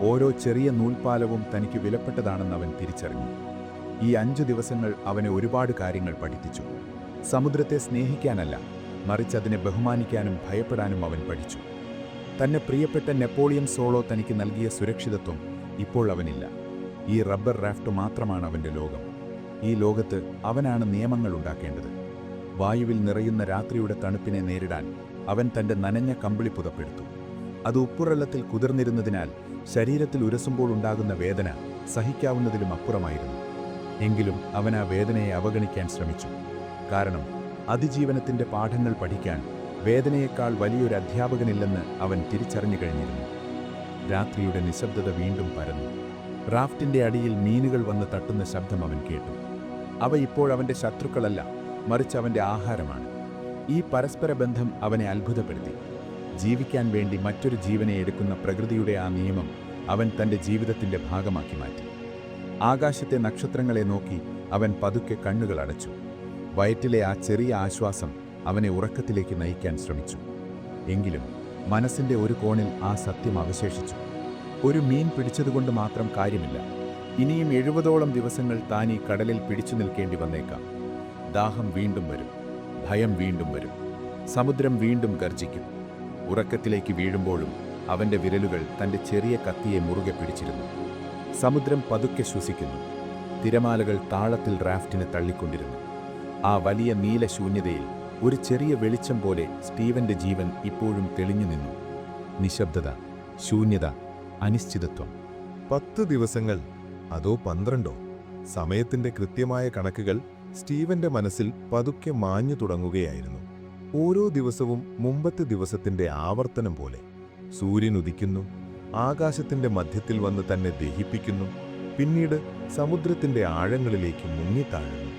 ഓരോ ചെറിയ നൂൽപ്പാലവും തനിക്ക് വിലപ്പെട്ടതാണെന്ന് അവൻ തിരിച്ചറിഞ്ഞു. ഈ 5 ദിവസങ്ങൾ അവനെ ഒരുപാട് കാര്യങ്ങൾ പഠിപ്പിച്ചു. സമുദ്രത്തെ സ്നേഹിക്കാനല്ല, മറിച്ച് അതിനെ ബഹുമാനിക്കാനും ഭയപ്പെടാനും അവൻ പഠിച്ചു. തന്നെ പ്രിയപ്പെട്ട നെപ്പോളിയൻ സോളോ തനിക്ക് നൽകിയ സുരക്ഷിതത്വം ഇപ്പോൾ അവനില്ല. ഈ റബ്ബർ റാഫ്റ്റ് മാത്രമാണ് അവൻ്റെ ലോകം. ഈ ലോകത്ത് അവനാണ് നിയമങ്ങൾ ഉണ്ടാക്കേണ്ടത്. വായുവിൽ നിറയുന്ന രാത്രിയുടെ തണുപ്പിനെ നേരിടാൻ അവൻ തൻ്റെ നനഞ്ഞ കമ്പിളി പുതപ്പെടുത്തു. അത് ഉപ്പുവെള്ളത്തിൽ കുതിർന്നിരുന്നതിനാൽ ശരീരത്തിൽ ഉരസുമ്പോൾ ഉണ്ടാകുന്ന വേദന സഹിക്കാവുന്നതിലും അപ്പുറമായിരുന്നു. എങ്കിലും അവൻ ആ വേദനയെ അവഗണിക്കാൻ ശ്രമിച്ചു. കാരണം അതിജീവനത്തിൻ്റെ പാഠങ്ങൾ പഠിക്കാൻ വേദനയേക്കാൾ വലിയൊരു അധ്യാപകനില്ലെന്ന് അവൻ തിരിച്ചറിഞ്ഞു കഴിഞ്ഞിരുന്നു. രാത്രിയുടെ നിശബ്ദത വീണ്ടും പരന്നു. റാഫ്റ്റിൻ്റെ അടിയിൽ മീനുകൾ വന്ന് തട്ടുന്ന ശബ്ദം അവൻ കേട്ടു. അവ ഇപ്പോൾ അവൻ്റെ ശത്രുക്കളല്ല, മറിച്ച് അവൻ്റെ ആഹാരമാണ്. ഈ പരസ്പര ബന്ധം അവനെ അത്ഭുതപ്പെടുത്തി. ജീവിക്കാൻ വേണ്ടി മറ്റൊരു ജീവനെ എടുക്കുന്ന പ്രകൃതിയുടെ ആ നിയമം അവൻ തൻ്റെ ജീവിതത്തിൻ്റെ ഭാഗമാക്കി മാറ്റി. ആകാശത്തെ നക്ഷത്രങ്ങളെ നോക്കി അവൻ പതുക്കെ കണ്ണുകൾ അടച്ചു. വയറ്റിലെ ആ ചെറിയ ആശ്വാസം അവനെ ഉറക്കത്തിലേക്ക് നയിക്കാൻ ശ്രമിച്ചു. എങ്കിലും മനസ്സിൻ്റെ ഒരു കോണിൽ ആ സത്യം അവശേഷിച്ചു. ഒരു മീൻ പിടിച്ചതുകൊണ്ട് മാത്രം കാര്യമില്ല. ഇനിയും 70ഓളം ദിവസങ്ങൾ താൻ ഈ കടലിൽ പിടിച്ചു നിൽക്കേണ്ടി വന്നേക്കാം. ദാഹം വീണ്ടും വരും, ഭയം വീണ്ടും വരും, സമുദ്രം വീണ്ടും ഗർജിക്കും. ഉറക്കത്തിലേക്ക് വീഴുമ്പോഴും അവൻ്റെ വിരലുകൾ തൻ്റെ ചെറിയ കത്തിയെ മുറുകെ പിടിച്ചിരുന്നു. സമുദ്രം പതുക്കെ ശ്വസിക്കുന്നു. തിരമാലകൾ താളത്തിൽ റാഫ്റ്റിനെ തള്ളിക്കൊണ്ടിരുന്നു. ആ വലിയ നീല ശൂന്യതയിൽ ഒരു ചെറിയ വെളിച്ചം പോലെ സ്റ്റീവന്റെ ജീവൻ ഇപ്പോഴും തെളിഞ്ഞു നിന്നു. നിശബ്ദത, ശൂന്യത, അനിശ്ചിതത്വം. 10 ദിവസങ്ങൾ, അതോ 12? സമയത്തിന്റെ കൃത്യമായ കണക്കുകൾ സ്റ്റീവന്റെ മനസ്സിൽ പതുക്കെ മാഞ്ഞു തുടങ്ങുകയായിരുന്നു. ഓരോ ദിവസവും മുമ്പത്തെ ദിവസത്തിന്റെ ആവർത്തനം പോലെ. സൂര്യൻ ഉദിക്കുന്നു, ആകാശത്തിന്റെ മധ്യത്തിൽ വന്ന് തന്നെ ദഹിപ്പിക്കുന്നു, പിന്നീട് സമുദ്രത്തിന്റെ ആഴങ്ങളിലേക്ക് മുങ്ങിത്താഴുന്നു.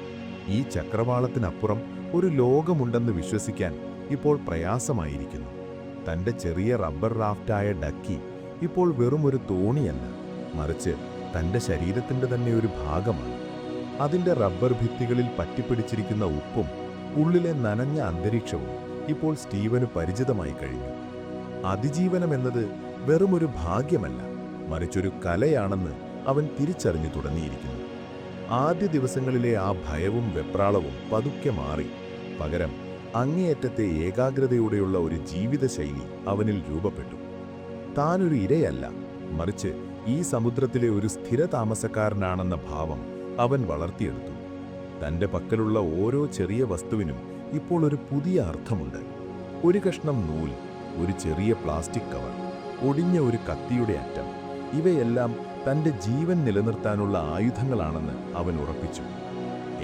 ഈ ചക്രവാളത്തിനപ്പുറം ഒരു ലോകമുണ്ടെന്ന് വിശ്വസിക്കാൻ ഇപ്പോൾ പ്രയാസമായിരിക്കുന്നു. തന്റെ ചെറിയ റബ്ബർ റാഫ്റ്റായ ഡക്കി ഇപ്പോൾ വെറുമൊരു തോണിയല്ല, മറിച്ച് തന്റെ ശരീരത്തിന്റെ തന്നെ ഒരു ഭാഗമാണ്. അതിന്റെ റബ്ബർ ഭിത്തികളിൽ പറ്റിപ്പിടിച്ചിരിക്കുന്ന ഉപ്പും ഉള്ളിലെ നനഞ്ഞ അന്തരീക്ഷവും ഇപ്പോൾ സ്റ്റീവന് പരിചിതമായി കഴിഞ്ഞു. അതിജീവനമെന്നത് വെറുമൊരു ഭാഗ്യമല്ല, മറിച്ചൊരു കലയാണെന്ന് അവൻ തിരിച്ചറിഞ്ഞു തുടങ്ങിയിരിക്കുന്നു. ആദ്യ ദിവസങ്ങളിലെ ആ ഭയവും വെപ്രാളവും പതുക്കെ മാറി. പകരം അങ്ങേയറ്റത്തെ ഏകാഗ്രതയോടെയുള്ള ഒരു ജീവിതശൈലി അവനിൽ രൂപപ്പെട്ടു. താനൊരു ഇരയല്ല, മറിച്ച് ഈ സമുദ്രത്തിലെ ഒരു സ്ഥിരതാമസക്കാരനാണെന്ന ഭാവം അവൻ വളർത്തിയെടുത്തു. തന്റെ പക്കലുള്ള ഓരോ ചെറിയ വസ്തുവിനും ഇപ്പോൾ ഒരു പുതിയ അർത്ഥമുണ്ട്. ഒരു കഷ്ണം നൂൽ, ഒരു ചെറിയ പ്ലാസ്റ്റിക് കവർ, ഒടിഞ്ഞ ഒരു കത്തിയുടെ അറ്റം, ഇവയെല്ലാം തന്റെ ജീവൻ നിലനിർത്താനുള്ള ആയുധങ്ങളാണെന്ന് അവൻ ഉറപ്പിച്ചു.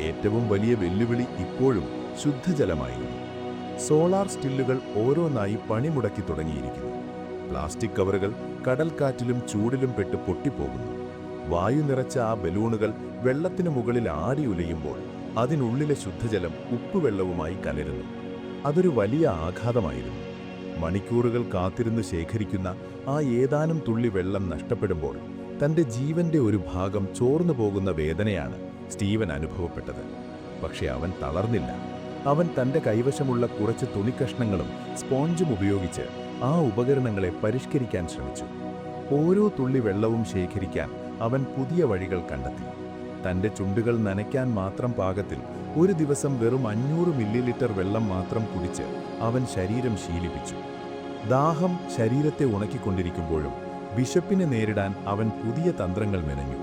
ഏറ്റവും വലിയ വെല്ലുവിളി ഇപ്പോഴും ശുദ്ധജലമായിരുന്നു. സോളാർ സ്റ്റില്ലുകൾ ഓരോന്നായി പണിമുടക്കി തുടങ്ങിയിരിക്കുന്നു. പ്ലാസ്റ്റിക് കവറുകൾ കടൽക്കാറ്റിലും ചൂടിലും പെട്ട് പൊട്ടിപ്പോകുന്നു. വായു നിറച്ച ആ ബലൂണുകൾ വെള്ളത്തിനു മുകളിൽ ആടി ഉലയുമ്പോൾ അതിനുള്ളിലെ ശുദ്ധജലം ഉപ്പുവെള്ളവുമായി കലരുന്നു. അതൊരു വലിയ ആഘാതമായിരുന്നു. മണിക്കൂറുകൾ കാത്തിരുന്ന് ശേഖരിക്കുന്ന ആ ഏതാനും തുള്ളി വെള്ളം നഷ്ടപ്പെടുമ്പോൾ തന്റെ ജീവന്റെ ഒരു ഭാഗം ചോർന്നു പോകുന്ന വേദനയാണ് സ്റ്റീവൻ അനുഭവപ്പെട്ടത്. പക്ഷെ അവൻ തളർന്നില്ല. അവൻ തന്റെ കൈവശമുള്ള കുറച്ച് തുണിക്കഷ്ണങ്ങളും സ്പോഞ്ചും ഉപയോഗിച്ച് ആ ഉപകരണങ്ങളെ പരിഷ്കരിക്കാൻ ശ്രമിച്ചു. ഓരോ തുള്ളി വെള്ളവും ശേഖരിക്കാൻ അവൻ പുതിയ വഴികൾ കണ്ടെത്തി. തന്റെ ചുണ്ടുകൾ നനയ്ക്കാൻ മാത്രം പാകത്തിൽ ഒരു ദിവസം വെറും 500 മില്ലിലിറ്റർ വെള്ളം മാത്രം കുടിച്ച് അവൻ ശരീരം ശീലിപ്പിച്ചു. ദാഹം ശരീരത്തെ ഉണക്കിക്കൊണ്ടിരിക്കുമ്പോഴും വിശപ്പിനെ നേരിടാൻ അവൻ പുതിയ തന്ത്രങ്ങൾ മെനഞ്ഞു.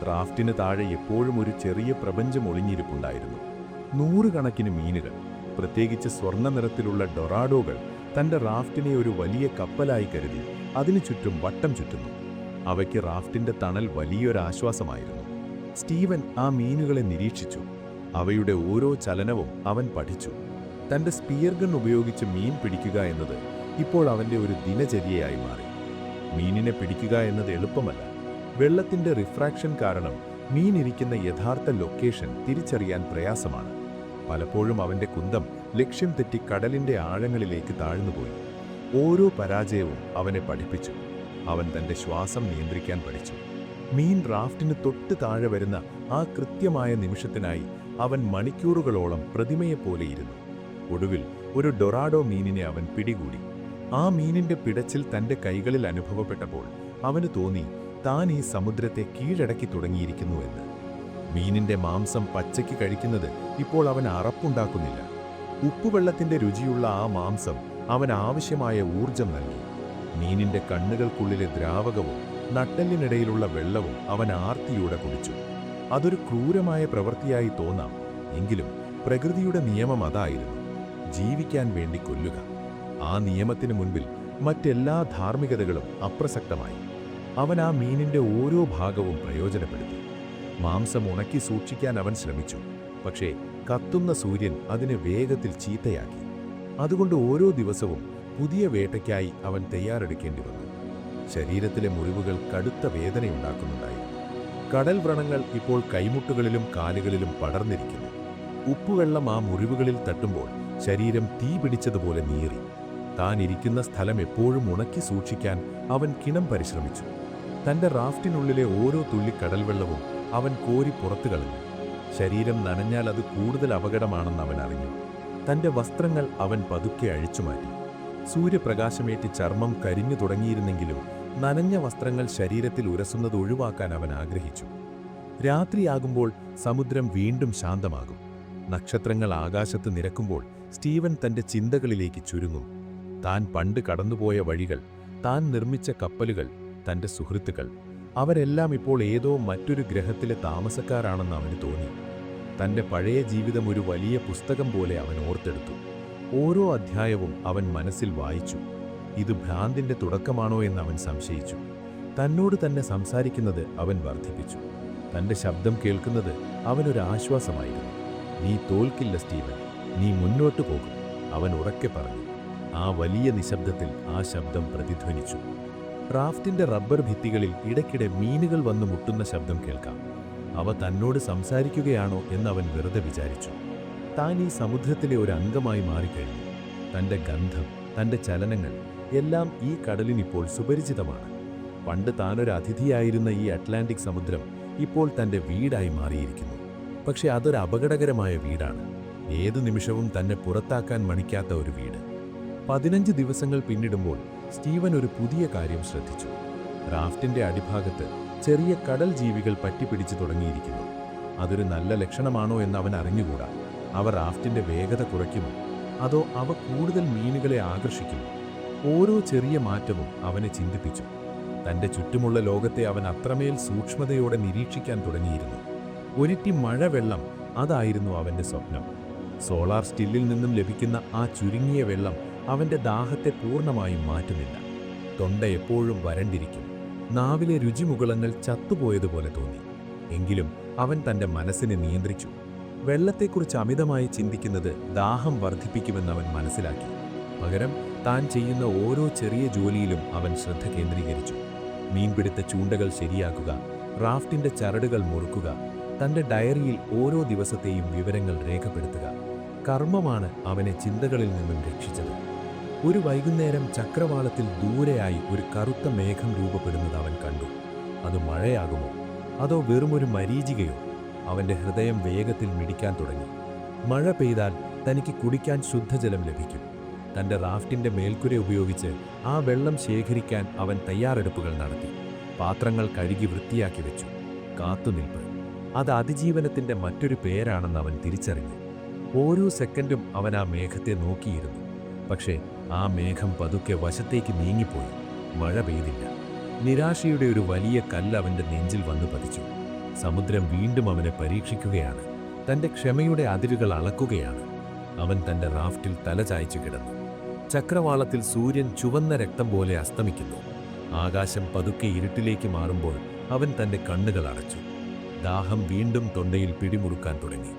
റാഫ്റ്റിന് താഴെ എപ്പോഴും ഒരു ചെറിയ പ്രപഞ്ചം ഒളിഞ്ഞിരിപ്പുണ്ടായിരുന്നു. 100 കണക്കിന് മീനുകൾ, പ്രത്യേകിച്ച് സ്വർണ്ണ നിറത്തിലുള്ള ഡൊറാഡോകൾ, തന്റെ റാഫ്റ്റിനെ ഒരു വലിയ കപ്പലായി കരുതി അതിനു ചുറ്റും വട്ടം ചുറ്റുന്നു. അവയ്ക്ക് റാഫ്റ്റിന്റെ തണൽ വലിയൊരാശ്വാസമായിരുന്നു. സ്റ്റീവൻ ആ മീനുകളെ നിരീക്ഷിച്ചു. അവയുടെ ഓരോ ചലനവും അവൻ പഠിച്ചു. തന്റെ സ്പിയർ ഗൺ ഉപയോഗിച്ച് മീൻ പിടിക്കുക എന്നത് ഇപ്പോൾ അവന്റെ ഒരു ദിനചര്യയായി മാറി. മീനിനെ പിടിക്കുക എന്നത് എളുപ്പമല്ല. വെള്ളത്തിന്റെ റിഫ്രാക്ഷൻ കാരണം മീൻ ഇരിക്കുന്ന യഥാർത്ഥ ലൊക്കേഷൻ തിരിച്ചറിയാൻ പ്രയാസമാണ്. പലപ്പോഴും അവന്റെ കുന്തം ലക്ഷ്യം തെറ്റി കടലിന്റെ ആഴങ്ങളിലേക്ക് താഴ്ന്നുപോയി. ഓരോ പരാജയവും അവനെ പഠിപ്പിച്ചു. അവൻ തന്റെ ശ്വാസം നിയന്ത്രിക്കാൻ പഠിച്ചു. മീൻ റാഫ്റ്റിന് തൊട്ട് താഴെ വരുന്ന ആ കൃത്യമായ നിമിഷത്തിനായി അവൻ മണിക്കൂറുകളോളം പ്രതിമയെപ്പോലെ ഇരുന്നു. ഒടുവിൽ ഒരു ഡൊറാഡോ മീനിനെ അവൻ പിടികൂടി. ആ മീനിന്റെ പിടച്ചിൽ തന്റെ കൈകളിൽ അനുഭവപ്പെട്ടപ്പോൾ അവന് തോന്നി താൻ ഈ സമുദ്രത്തെ കീഴടക്കി തുടങ്ങിയിരിക്കുന്നുവെന്ന്. മീനിന്റെ മാംസം പച്ചയ്ക്ക് കഴിക്കുന്നത് ഇപ്പോൾ അവൻ അറപ്പുണ്ടാക്കുന്നില്ല. ഉപ്പുവെള്ളത്തിന്റെ രുചിയുള്ള ആ മാംസം അവൻ ആവശ്യമായ ഊർജം നൽകി. മീനിന്റെ കണ്ണുകൾക്കുള്ളിലെ ദ്രാവകവും നട്ടെല്ലിനിടയിലുള്ള വെള്ളവും അവൻ ആർത്തിയോടെ കുടിച്ചു. അതൊരു ക്രൂരമായ പ്രവൃത്തിയായി തോന്നാം, എങ്കിലും പ്രകൃതിയുടെ നിയമം അതായിരുന്നു: ജീവിക്കാൻ വേണ്ടി കൊല്ലുക. ആ നിയമത്തിനു മുൻപിൽ മറ്റെല്ലാ ധാർമ്മികതകളും അപ്രസക്തമായി. അവൻ ആ മീനിന്റെ ഓരോ ഭാഗവും പ്രയോജനപ്പെടുത്തി. മാംസം ഉണക്കി സൂക്ഷിക്കാൻ അവൻ ശ്രമിച്ചു. പക്ഷേ കത്തുന്ന സൂര്യൻ അതിനെ വേഗത്തിൽ ചീത്തയാക്കി. അതുകൊണ്ട് ഓരോ ദിവസവും പുതിയ വേട്ടയ്ക്കായി അവൻ തയ്യാറെടുക്കേണ്ടി വന്നു. ശരീരത്തിലെ മുറിവുകൾ കടുത്ത വേദനയുണ്ടാക്കുന്നുണ്ടായിരുന്നു. കടൽ വ്രണങ്ങൾ ഇപ്പോൾ കൈമുട്ടുകളിലും കാലുകളിലും പടർന്നിരിക്കുന്നു. ഉപ്പുവെള്ളം ആ മുറിവുകളിൽ തട്ടുമ്പോൾ ശരീരം തീ പിടിച്ചതുപോലെ നീറി. താൻ ഇരിക്കുന്ന സ്ഥലം എപ്പോഴും ഉണക്കി സൂക്ഷിക്കാൻ അവൻ കിണം പരിശ്രമിച്ചു. തന്റെ റാഫ്റ്റിനുള്ളിലെ ഓരോ തുള്ളി കടൽവെള്ളവും അവൻ കോരി പുറത്തു കളഞ്ഞു. ശരീരം നനഞ്ഞാൽ അത് കൂടുതൽ അപകടമാണെന്ന് അവൻ അറിഞ്ഞു. തന്റെ വസ്ത്രങ്ങൾ അവൻ പതുക്കെ അഴിച്ചുമാറ്റി. സൂര്യപ്രകാശമേറ്റ് ചർമ്മം കരിഞ്ഞു തുടങ്ങിയിരുന്നെങ്കിലും നനഞ്ഞ വസ്ത്രങ്ങൾ ശരീരത്തിൽ ഉരസുന്നത് ഒഴിവാക്കാൻ അവൻ ആഗ്രഹിച്ചു. രാത്രിയാകുമ്പോൾ സമുദ്രം വീണ്ടും ശാന്തമാകും. നക്ഷത്രങ്ങൾ ആകാശത്ത് നിരക്കുമ്പോൾ സ്റ്റീവൻ തന്റെ ചിന്തകളിലേക്ക് ചുരുങ്ങും. താൻ പണ്ട് കടന്നുപോയ വഴികൾ, താൻ നിർമ്മിച്ച കപ്പലുകൾ, തന്റെ സുഹൃത്തുക്കൾ, അവരെല്ലാം ഇപ്പോൾ ഏതോ മറ്റൊരു ഗ്രഹത്തിലെ താമസക്കാരാണെന്ന് അവന് തോന്നി. തന്റെ പഴയ ജീവിതം ഒരു വലിയ പുസ്തകം പോലെ അവൻ ഓർത്തെടുത്തു. ഓരോ അധ്യായവും അവൻ മനസ്സിൽ വായിച്ചു. ഇത് ഭ്രാന്തിന്റെ തുടക്കമാണോ എന്ന് അവൻ സംശയിച്ചു. തന്നോട് തന്നെ സംസാരിക്കുന്നത് അവൻ വർദ്ധിപ്പിച്ചു. തന്റെ ശബ്ദം കേൾക്കുന്നത് അവനൊരു ആശ്വാസമായിരുന്നു. നീ തോൽക്കില്ല സ്റ്റീവൻ, നീ മുന്നോട്ടു പോകും, അവൻ ഉറക്കെ പറഞ്ഞു. ആ വലിയ നിശബ്ദത്തിൽ ആ ശബ്ദം പ്രതിധ്വനിച്ചു. റാഫ്റ്റിന്റെ റബ്ബർ ഭിത്തികളിൽ ഇടയ്ക്കിടെ മീനുകൾ വന്നു മുട്ടുന്ന ശബ്ദം കേൾക്കാം. അവ തന്നോട് സംസാരിക്കുകയാണോ എന്നവൻ വെറുതെ വിചാരിച്ചു. താൻ ഈ സമുദ്രത്തിലെ ഒരു അംഗമായി മാറിക്കഴിഞ്ഞു. തന്റെ ഗന്ധം, തന്റെ ചലനങ്ങൾ എല്ലാം ഈ കടലിനിപ്പോൾ സുപരിചിതമാണ്. പണ്ട് താനൊരു അതിഥിയായിരുന്ന ഈ അറ്റ്ലാന്റിക് സമുദ്രം ഇപ്പോൾ തന്റെ വീടായി മാറിയിരിക്കുന്നു. പക്ഷെ അതൊരു അപകടകരമായ വീടാണ്. ഏതു നിമിഷവും തന്നെ പുറത്താക്കാൻ മണിക്കാത്ത ഒരു വീട്. 15 ദിവസങ്ങൾ പിന്നിടുമ്പോൾ സ്റ്റീവൻ ഒരു പുതിയ കാര്യം ശ്രദ്ധിച്ചു. റാഫ്റ്റിന്റെ അടിഭാഗത്ത് ചെറിയ കടൽ ജീവികൾ പറ്റിപ്പിടിച്ചു തുടങ്ങിയിരിക്കുന്നു. അതൊരു നല്ല ലക്ഷണമാണോ എന്ന് അവൻ അറിഞ്ഞുകൂടാ. അവ റാഫ്റ്റിന്റെ വേഗത കുറയ്ക്കുമോ, അതോ അവ കൂടുതൽ മീനുകളെ ആകർഷിക്കുമോ? ഓരോ ചെറിയ മാറ്റവും അവനെ ചിന്തിപ്പിച്ചു. തന്റെ ചുറ്റുമുള്ള ലോകത്തെ അവൻ അത്രമേൽ സൂക്ഷ്മതയോടെ നിരീക്ഷിക്കാൻ തുടങ്ങിയിരുന്നു. ഒരിറ്റി മഴവെള്ളം, അതായിരുന്നു അവന്റെ സ്വപ്നം. സോളാർ സ്റ്റില്ലിൽ നിന്നും ലഭിക്കുന്ന ആ ചുരുങ്ങിയ വെള്ളം അവന്റെ ദാഹത്തെ പൂർണ്ണമായും മാറ്റുന്നില്ല. തൊണ്ട എപ്പോഴും വരണ്ടിരിക്കും. നാവിലെ രുചിമുകുളങ്ങൾ ചത്തുപോയതുപോലെ തോന്നി. എങ്കിലും അവൻ തന്റെ മനസ്സിനെ നിയന്ത്രിച്ചു. വെള്ളത്തെക്കുറിച്ച് അമിതമായി ചിന്തിക്കുന്നത് ദാഹം വർദ്ധിപ്പിക്കുമെന്ന് അവൻ മനസ്സിലാക്കി. പകരം താൻ ചെയ്യുന്ന ഓരോ ചെറിയ ജോലിയിലും അവൻ ശ്രദ്ധ കേന്ദ്രീകരിച്ചു. മീൻപിടുത്ത ചൂണ്ടകൾ ശരിയാക്കുക, റാഫ്റ്റിന്റെ ചരടുകൾ മുറുക്കുക, തന്റെ ഡയറിയിൽ ഓരോ ദിവസത്തെയും വിവരങ്ങൾ രേഖപ്പെടുത്തുക. കർമ്മമാണ് അവനെ ചിന്തകളിൽ നിന്നും രക്ഷിച്ചത്. ഒരു വൈകുന്നേരം ചക്രവാളത്തിൽ ദൂരെയായി ഒരു കറുത്ത മേഘം രൂപപ്പെടുന്നത് അവൻ കണ്ടു. അത് മഴയാകുമോ, അതോ വെറുമൊരു മരീചികയോ? അവന്റെ ഹൃദയം വേഗത്തിൽ മിടിക്കാൻ തുടങ്ങി. മഴ പെയ്താൽ തനിക്ക് കുടിക്കാൻ ശുദ്ധജലം ലഭിക്കും. തന്റെ റാഫ്റ്റിന്റെ മേൽക്കുര ഉപയോഗിച്ച് ആ വെള്ളം ശേഖരിക്കാൻ അവൻ തയ്യാറെടുപ്പുകൾ നടത്തി. പാത്രങ്ങൾ കഴുകി വൃത്തിയാക്കി വെച്ചു. കാത്തുനിൽപ്പ്, അത് അതിജീവനത്തിന്റെ മറ്റൊരു പേരാണെന്ന് അവൻ തിരിച്ചറിഞ്ഞു. ഓരോ സെക്കൻഡും അവൻ ആ മേഘത്തെ നോക്കിയിരുന്നു. പക്ഷേ ആ മേഘം പതുക്കെ വശത്തേക്ക് നീങ്ങിപ്പോയി. മഴ പെയ്തില്ല. നിരാശയുടെ ഒരു വലിയ കല്ല് അവന്റെ നെഞ്ചിൽ വന്നു പതിച്ചു. സമുദ്രം വീണ്ടും അവനെ പരീക്ഷിക്കുകയാണ്. തന്റെ ക്ഷമയുടെ അതിരുകൾ അളക്കുകയാണ്. അവൻ തന്റെ റാഫ്റ്റിൽ തലചായ്ച്ചു കിടന്നു. ചക്രവാളത്തിൽ സൂര്യൻ ചുവന്ന രക്തം പോലെ അസ്തമിക്കുന്നു. ആകാശം പതുക്കെ ഇരുട്ടിലേക്ക് മാറുമ്പോൾ അവൻ തന്റെ കണ്ണുകൾ അടച്ചു. ദാഹം വീണ്ടും തൊണ്ടയിൽ പിടിമുറുക്കാൻ തുടങ്ങി.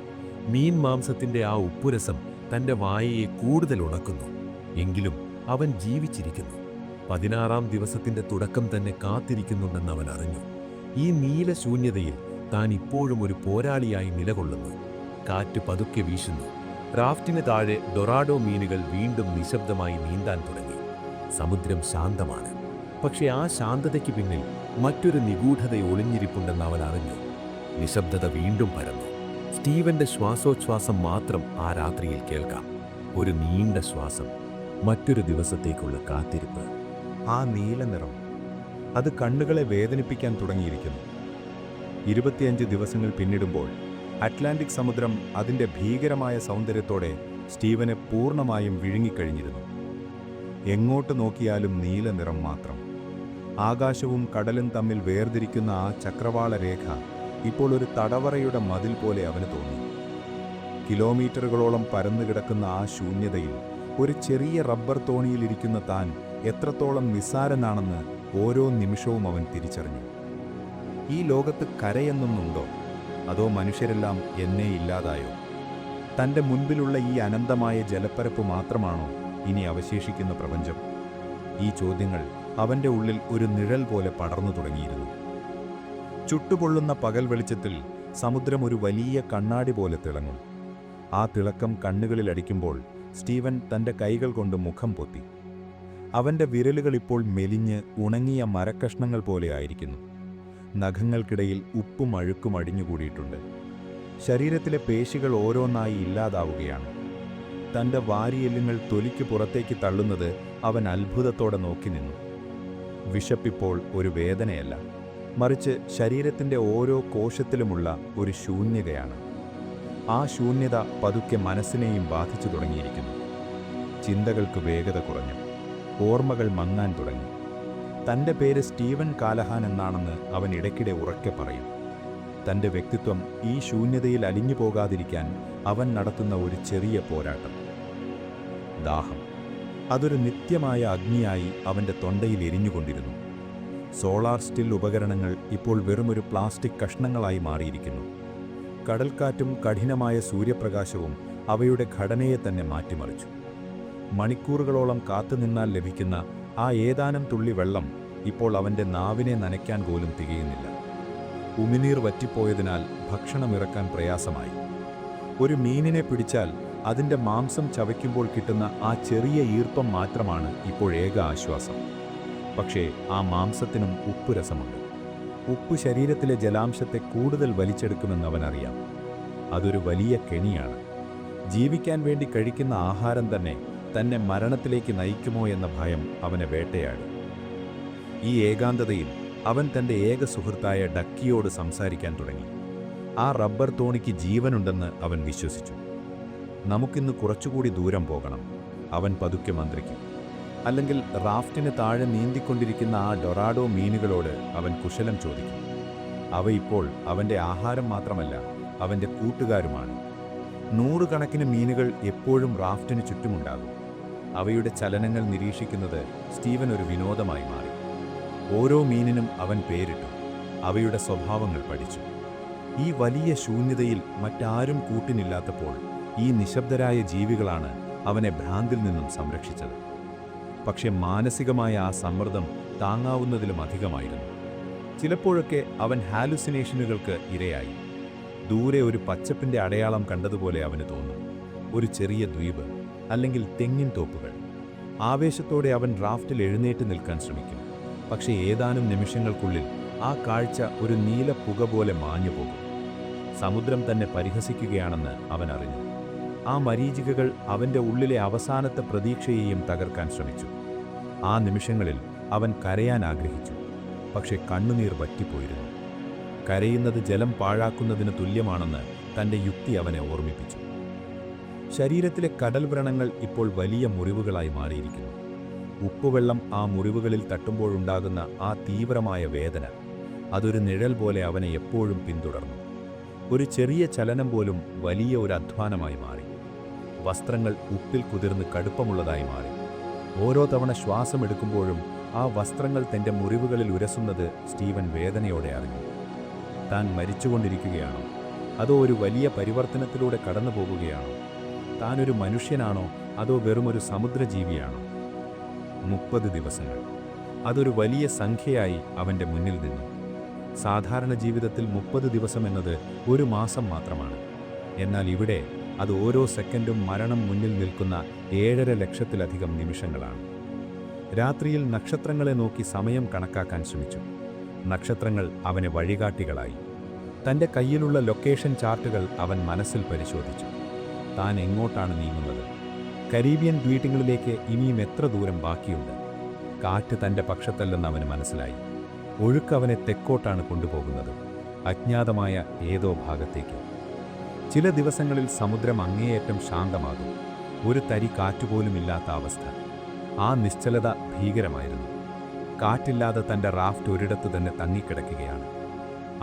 മീൻ മാംസത്തിന്റെ ആ ഉപ്പുരസം തന്റെ വായയെ കൂടുതൽ ഉണക്കുന്നു. എങ്കിലും അവൻ ജീവിച്ചിരിക്കുന്നു. 16-ാം ദിവസത്തിന്റെ തുടക്കം തന്നെ കാത്തിരിക്കുന്നുണ്ടെന്ന് അവൻ അറിഞ്ഞു. ഈ നീല ശൂന്യതയിൽ താൻ ഇപ്പോഴും ഒരു പോരാളിയായി നിലകൊള്ളുന്നു. കാറ്റ് പതുക്കെ വീശുന്നു. റാഫ്റ്റിന് താഴെ ഡൊറാഡോ മീനുകൾ വീണ്ടും നിശബ്ദമായി നീന്താൻ തുടങ്ങി. സമുദ്രം ശാന്തമാണ്. പക്ഷെ ആ ശാന്തതയ്ക്ക് പിന്നിൽ മറ്റൊരു നിഗൂഢത ഒളിഞ്ഞിരിപ്പുണ്ടെന്ന് അവൻ അറിഞ്ഞു. നിശബ്ദത വീണ്ടും പരന്നു. സ്റ്റീവന്റെ ശ്വാസോച്ഛ്വാസം മാത്രം ആ രാത്രിയിൽ കേൾക്കാം. ഒരു നീണ്ട ശ്വാസം, മറ്റൊരു ദിവസത്തേക്കുള്ള കാത്തിരിപ്പ്. ആ നീല നിറം, അത് കണ്ണുകളെ വേദനിപ്പിക്കാൻ തുടങ്ങിയിരിക്കുന്നു. 25 ദിവസങ്ങൾ പിന്നിടുമ്പോൾ അറ്റ്ലാന്റിക് സമുദ്രം അതിൻ്റെ ഭീകരമായ സൗന്ദര്യത്തോടെ സ്റ്റീവനെ പൂർണ്ണമായും വിഴുങ്ങിക്കഴിഞ്ഞിരുന്നു. എങ്ങോട്ട് നോക്കിയാലും നീല നിറം മാത്രം. ആകാശവും കടലും തമ്മിൽ വേർതിരിക്കുന്ന ആ ചക്രവാള രേഖ ഇപ്പോൾ ഒരു തടവറയുടെ മതിൽ പോലെ അവന് തോന്നി. കിലോമീറ്ററുകളോളം പരന്നുകിടക്കുന്ന ആ ശൂന്യതയിൽ ഒരു ചെറിയ റബ്ബർ തോണിയിലിരിക്കുന്ന താൻ എത്രത്തോളം നിസ്സാരനാണെന്ന് ഓരോ നിമിഷവും അവൻ തിരിച്ചറിഞ്ഞു. ഈ ലോകത്ത് കരയെന്നൊന്നുണ്ടോ, അതോ മനുഷ്യരെല്ലാം എന്നേ ഇല്ലാതായോ? തൻ്റെ മുൻപിലുള്ള ഈ അനന്തമായ ജലപ്പരപ്പ് മാത്രമാണോ ഇനി അവശേഷിക്കുന്ന പ്രപഞ്ചം? ഈ ചോദ്യങ്ങൾ അവൻ്റെ ഉള്ളിൽ ഒരു നിഴൽ പോലെ പടർന്നു തുടങ്ങിയിരുന്നു. ചുട്ടുപൊള്ളുന്ന പകൽ വെളിച്ചത്തിൽ സമുദ്രം ഒരു വലിയ കണ്ണാടി പോലെ തിളങ്ങും. ആ തിളക്കം കണ്ണുകളിൽ അടിക്കുമ്പോൾ സ്റ്റീവൻ തൻ്റെ കൈകൾ കൊണ്ട് മുഖം പൊത്തി. അവൻ്റെ വിരലുകൾ ഇപ്പോൾ മെലിഞ്ഞ് ഉണങ്ങിയ മരക്കഷ്ണങ്ങൾ പോലെയായിരിക്കുന്നു. നഖങ്ങൾക്കിടയിൽ ഉപ്പും അഴുക്കും അടിഞ്ഞുകൂടിയിട്ടുണ്ട്. ശരീരത്തിലെ പേശികൾ ഓരോന്നായി ഇല്ലാതാവുകയാണ്. തൻ്റെ വാരിയെല്ലുകൾ തൊലിക്ക് പുറത്തേക്ക് തള്ളുന്നത് അവൻ അത്ഭുതത്തോടെ നോക്കി നിന്നു. വിശപ്പിപ്പോൾ ഒരു വേദനയല്ല, മറിച്ച് ശരീരത്തിൻ്റെ ഓരോ കോശത്തിലുമുള്ള ഒരു ശൂന്യതയാണ്. ആ ശൂന്യത പതുക്കെ മനസ്സിനെയും ബാധിച്ചു തുടങ്ങിയിരിക്കുന്നു. ചിന്തകൾക്ക് വേഗത കുറഞ്ഞു. ഓർമ്മകൾ മങ്ങാൻ തുടങ്ങി. തൻ്റെ പേര് സ്റ്റീവൻ കാലഹാൻ എന്നാണെന്ന് അവൻ ഇടയ്ക്കിടെ ഉറക്കെ പറയും. തൻ്റെ വ്യക്തിത്വം ഈ ശൂന്യതയിൽ അലിഞ്ഞു പോകാതിരിക്കാൻ അവൻ നടത്തുന്ന ഒരു ചെറിയ പോരാട്ടം. ദാഹം. അതൊരു നിത്യമായ അഗ്നിയായി അവൻ്റെ തൊണ്ടയിൽ എരിഞ്ഞുകൊണ്ടിരുന്നു. സോളാർ സ്റ്റിൽ ഉപകരണങ്ങൾ ഇപ്പോൾ വെറുമൊരു പ്ലാസ്റ്റിക് കഷ്ണങ്ങളായി മാറിയിരിക്കുന്നു. കടൽക്കാറ്റും കഠിനമായ സൂര്യപ്രകാശവും അവയുടെ ഘടനയെ തന്നെ മാറ്റിമറിച്ചു. മണിക്കൂറുകളോളം കാത്തുനിന്നാൽ ലഭിക്കുന്ന ആ ഏതാനും തുള്ളി വെള്ളം ഇപ്പോൾ അവൻ്റെ നാവിനെ നനയ്ക്കാൻ പോലും തികയുന്നില്ല. ഉമിനീർ വറ്റിപ്പോയതിനാൽ ഭക്ഷണമിറക്കാൻ പ്രയാസമായി. ഒരു മീനിനെ പിടിച്ചാൽ അതിൻ്റെ മാംസം ചവയ്ക്കുമ്പോൾ കിട്ടുന്ന ആ ചെറിയ ഈർപ്പം മാത്രമാണ് ഇപ്പോൾ ഏക ആശ്വാസം. പക്ഷേ ആ മാംസത്തിനും ഉപ്പുരസമുണ്ട്. ഉപ്പ് ശരീരത്തിലെ ജലാംശത്തെ കൂടുതൽ വലിച്ചെടുക്കുമെന്ന് അവനറിയാം. അതൊരു വലിയ കെണിയാണ്. ജീവിക്കാൻ വേണ്ടി കഴിക്കുന്ന ആഹാരം തന്നെ മരണത്തിലേക്ക് നയിക്കുമോ എന്ന ഭയം അവനെ വേട്ടയാടി. ഈ ഏകാന്തതയിൽ അവൻ തൻ്റെ ഏക സുഹൃത്തായ ഡക്കിയോട് സംസാരിക്കാൻ തുടങ്ങി. ആ റബ്ബർ തോണിക്ക് ജീവനുണ്ടെന്ന് അവൻ വിശ്വസിച്ചു. നമുക്കിന്ന് കുറച്ചുകൂടി ദൂരം പോകണം, അവൻ പതുക്കെ മന്ത്രിക്കും. അല്ലെങ്കിൽ റാഫ്റ്റിന് താഴെ നീന്തിക്കൊണ്ടിരിക്കുന്ന ആ ഡൊറാഡോ മീനുകളോട് അവൻ കുശലം ചോദിക്കും. അവ ഇപ്പോൾ അവൻ്റെ ആഹാരം മാത്രമല്ല, അവൻ്റെ കൂട്ടുകാരുമാണ്. നൂറുകണക്കിന് മീനുകൾ എപ്പോഴും റാഫ്റ്റിന് ചുറ്റുമുണ്ടാകും. അവയുടെ ചലനങ്ങൾ നിരീക്ഷിക്കുന്നത് സ്റ്റീവൻ ഒരു വിനോദമായി മാറി. ഓരോ മീനിനും അവൻ പേരിട്ടു, അവയുടെ സ്വഭാവങ്ങൾ പഠിച്ചു. ഈ വലിയ ശൂന്യതയിൽ മറ്റാരും കൂട്ടിനില്ലാത്തപ്പോൾ ഈ നിശബ്ദരായ ജീവികളാണ് അവനെ ഭ്രാന്തിൽ നിന്നും സംരക്ഷിച്ചത്. പക്ഷെ മാനസികമായ ആ സമ്മർദ്ദം താങ്ങാവുന്നതിലും അധികമായിരുന്നു. ചിലപ്പോഴൊക്കെ അവൻ ഹാലുസിനേഷനുകൾക്ക് ഇരയായി. ദൂരെ ഒരു പച്ചപ്പിൻ്റെ അടയാളം കണ്ടതുപോലെ അവന് തോന്നും. ഒരു ചെറിയ ദ്വീപ്, അല്ലെങ്കിൽ തെങ്ങിൻ തോപ്പുകൾ. ആവേശത്തോടെ അവൻ റാഫ്റ്റിൽ എഴുന്നേറ്റ് നിൽക്കാൻ ശ്രമിക്കും. പക്ഷേ ഏതാനും നിമിഷങ്ങൾക്കുള്ളിൽ ആ കാഴ്ച ഒരു നീല പുക പോലെ മാഞ്ഞു പോകും. സമുദ്രം തന്നെ പരിഹസിക്കുകയാണെന്ന് അവൻ അറിഞ്ഞു. ആ മരീചികകൾ അവൻ്റെ ഉള്ളിലെ അവസാനത്തെ പ്രതീക്ഷയെയും തകർക്കാൻ ശ്രമിച്ചു. ആ നിമിഷങ്ങളിൽ അവൻ കരയാൻ ആഗ്രഹിച്ചു. പക്ഷെ കണ്ണുനീർ വറ്റിപ്പോയിരുന്നു. കരയുന്നത് ജലം പാഴാക്കുന്നതിന് തുല്യമാണെന്ന് തൻ്റെ യുക്തി അവനെ ഓർമ്മിപ്പിച്ചു. ശരീരത്തിലെ കടൽ വ്രണങ്ങൾ ഇപ്പോൾ വലിയ മുറിവുകളായി മാറിയിരിക്കുന്നു. ഉപ്പുവെള്ളം ആ മുറിവുകളിൽ തട്ടുമ്പോഴുണ്ടാകുന്ന ആ തീവ്രമായ വേദന, അതൊരു നിഴൽ പോലെ അവനെ എപ്പോഴും പിന്തുടർന്നു. ഒരു ചെറിയ ചലനം പോലും വലിയ ഒരു അധ്വാനമായി മാറി. വസ്ത്രങ്ങൾ ഉപ്പിൽ കുതിർന്ന് കടുപ്പമുള്ളതായി മാറി. ഓരോ തവണ ശ്വാസമെടുക്കുമ്പോഴും ആ വസ്ത്രങ്ങൾ തൻ്റെ മുറിവുകളിൽ ഉരസുന്നത് സ്റ്റീവൻ വേദനയോടെ അറിഞ്ഞു. താൻ മരിച്ചുകൊണ്ടിരിക്കുകയാണോ, അതോ ഒരു വലിയ പരിവർത്തനത്തിലൂടെ കടന്നു പോകുകയാണോ? താനൊരു മനുഷ്യനാണോ, അതോ വെറുമൊരു സമുദ്രജീവിയാണോ? 30 ദിവസങ്ങൾ. അതൊരു വലിയ സംഖ്യയായി അവൻ്റെ മുന്നിൽ നിന്നു. സാധാരണ ജീവിതത്തിൽ 30 ദിവസം എന്നത് ഒരു മാസം മാത്രമാണ്. എന്നാൽ ഇവിടെ അത് ഓരോ സെക്കൻഡും മരണം മുന്നിൽ നിൽക്കുന്ന 7.5 ലക്ഷത്തിലധികം നിമിഷങ്ങളാണ്. രാത്രിയിൽ നക്ഷത്രങ്ങളെ നോക്കി സമയം കണക്കാക്കാൻ ശ്രമിച്ചു. നക്ഷത്രങ്ങൾ അവനെ വഴികാട്ടികളായി. തൻ്റെ കയ്യിലുള്ള ലൊക്കേഷൻ ചാർട്ടുകൾ അവൻ മനസ്സിൽ പരിശോധിച്ചു. താൻ എങ്ങോട്ടാണ് നീങ്ങുന്നത്? കരീബിയൻ ദ്വീപുകളിലേക്ക് ഇനിയും എത്ര ദൂരം ബാക്കിയുണ്ട്? കാറ്റ് തൻ്റെ പക്ഷത്തല്ലെന്ന് അവന് മനസ്സിലായി. ഒഴുക്കവനെ തെക്കോട്ടാണ് കൊണ്ടുപോകുന്നത്, അജ്ഞാതമായ ഏതോ ഭാഗത്തേക്ക്. ചില ദിവസങ്ങളിൽ സമുദ്രം അങ്ങേയറ്റം ശാന്തമാകും. ഒരു തരി കാറ്റുപോലുമില്ലാത്ത അവസ്ഥ. ആ നിശ്ചലത ഭീകരമായിരുന്നു. കാറ്റില്ലാതെ തൻ്റെ റാഫ്റ്റ് ഒരിടത്തു തന്നെ തങ്ങിക്കിടക്കുകയാണ്.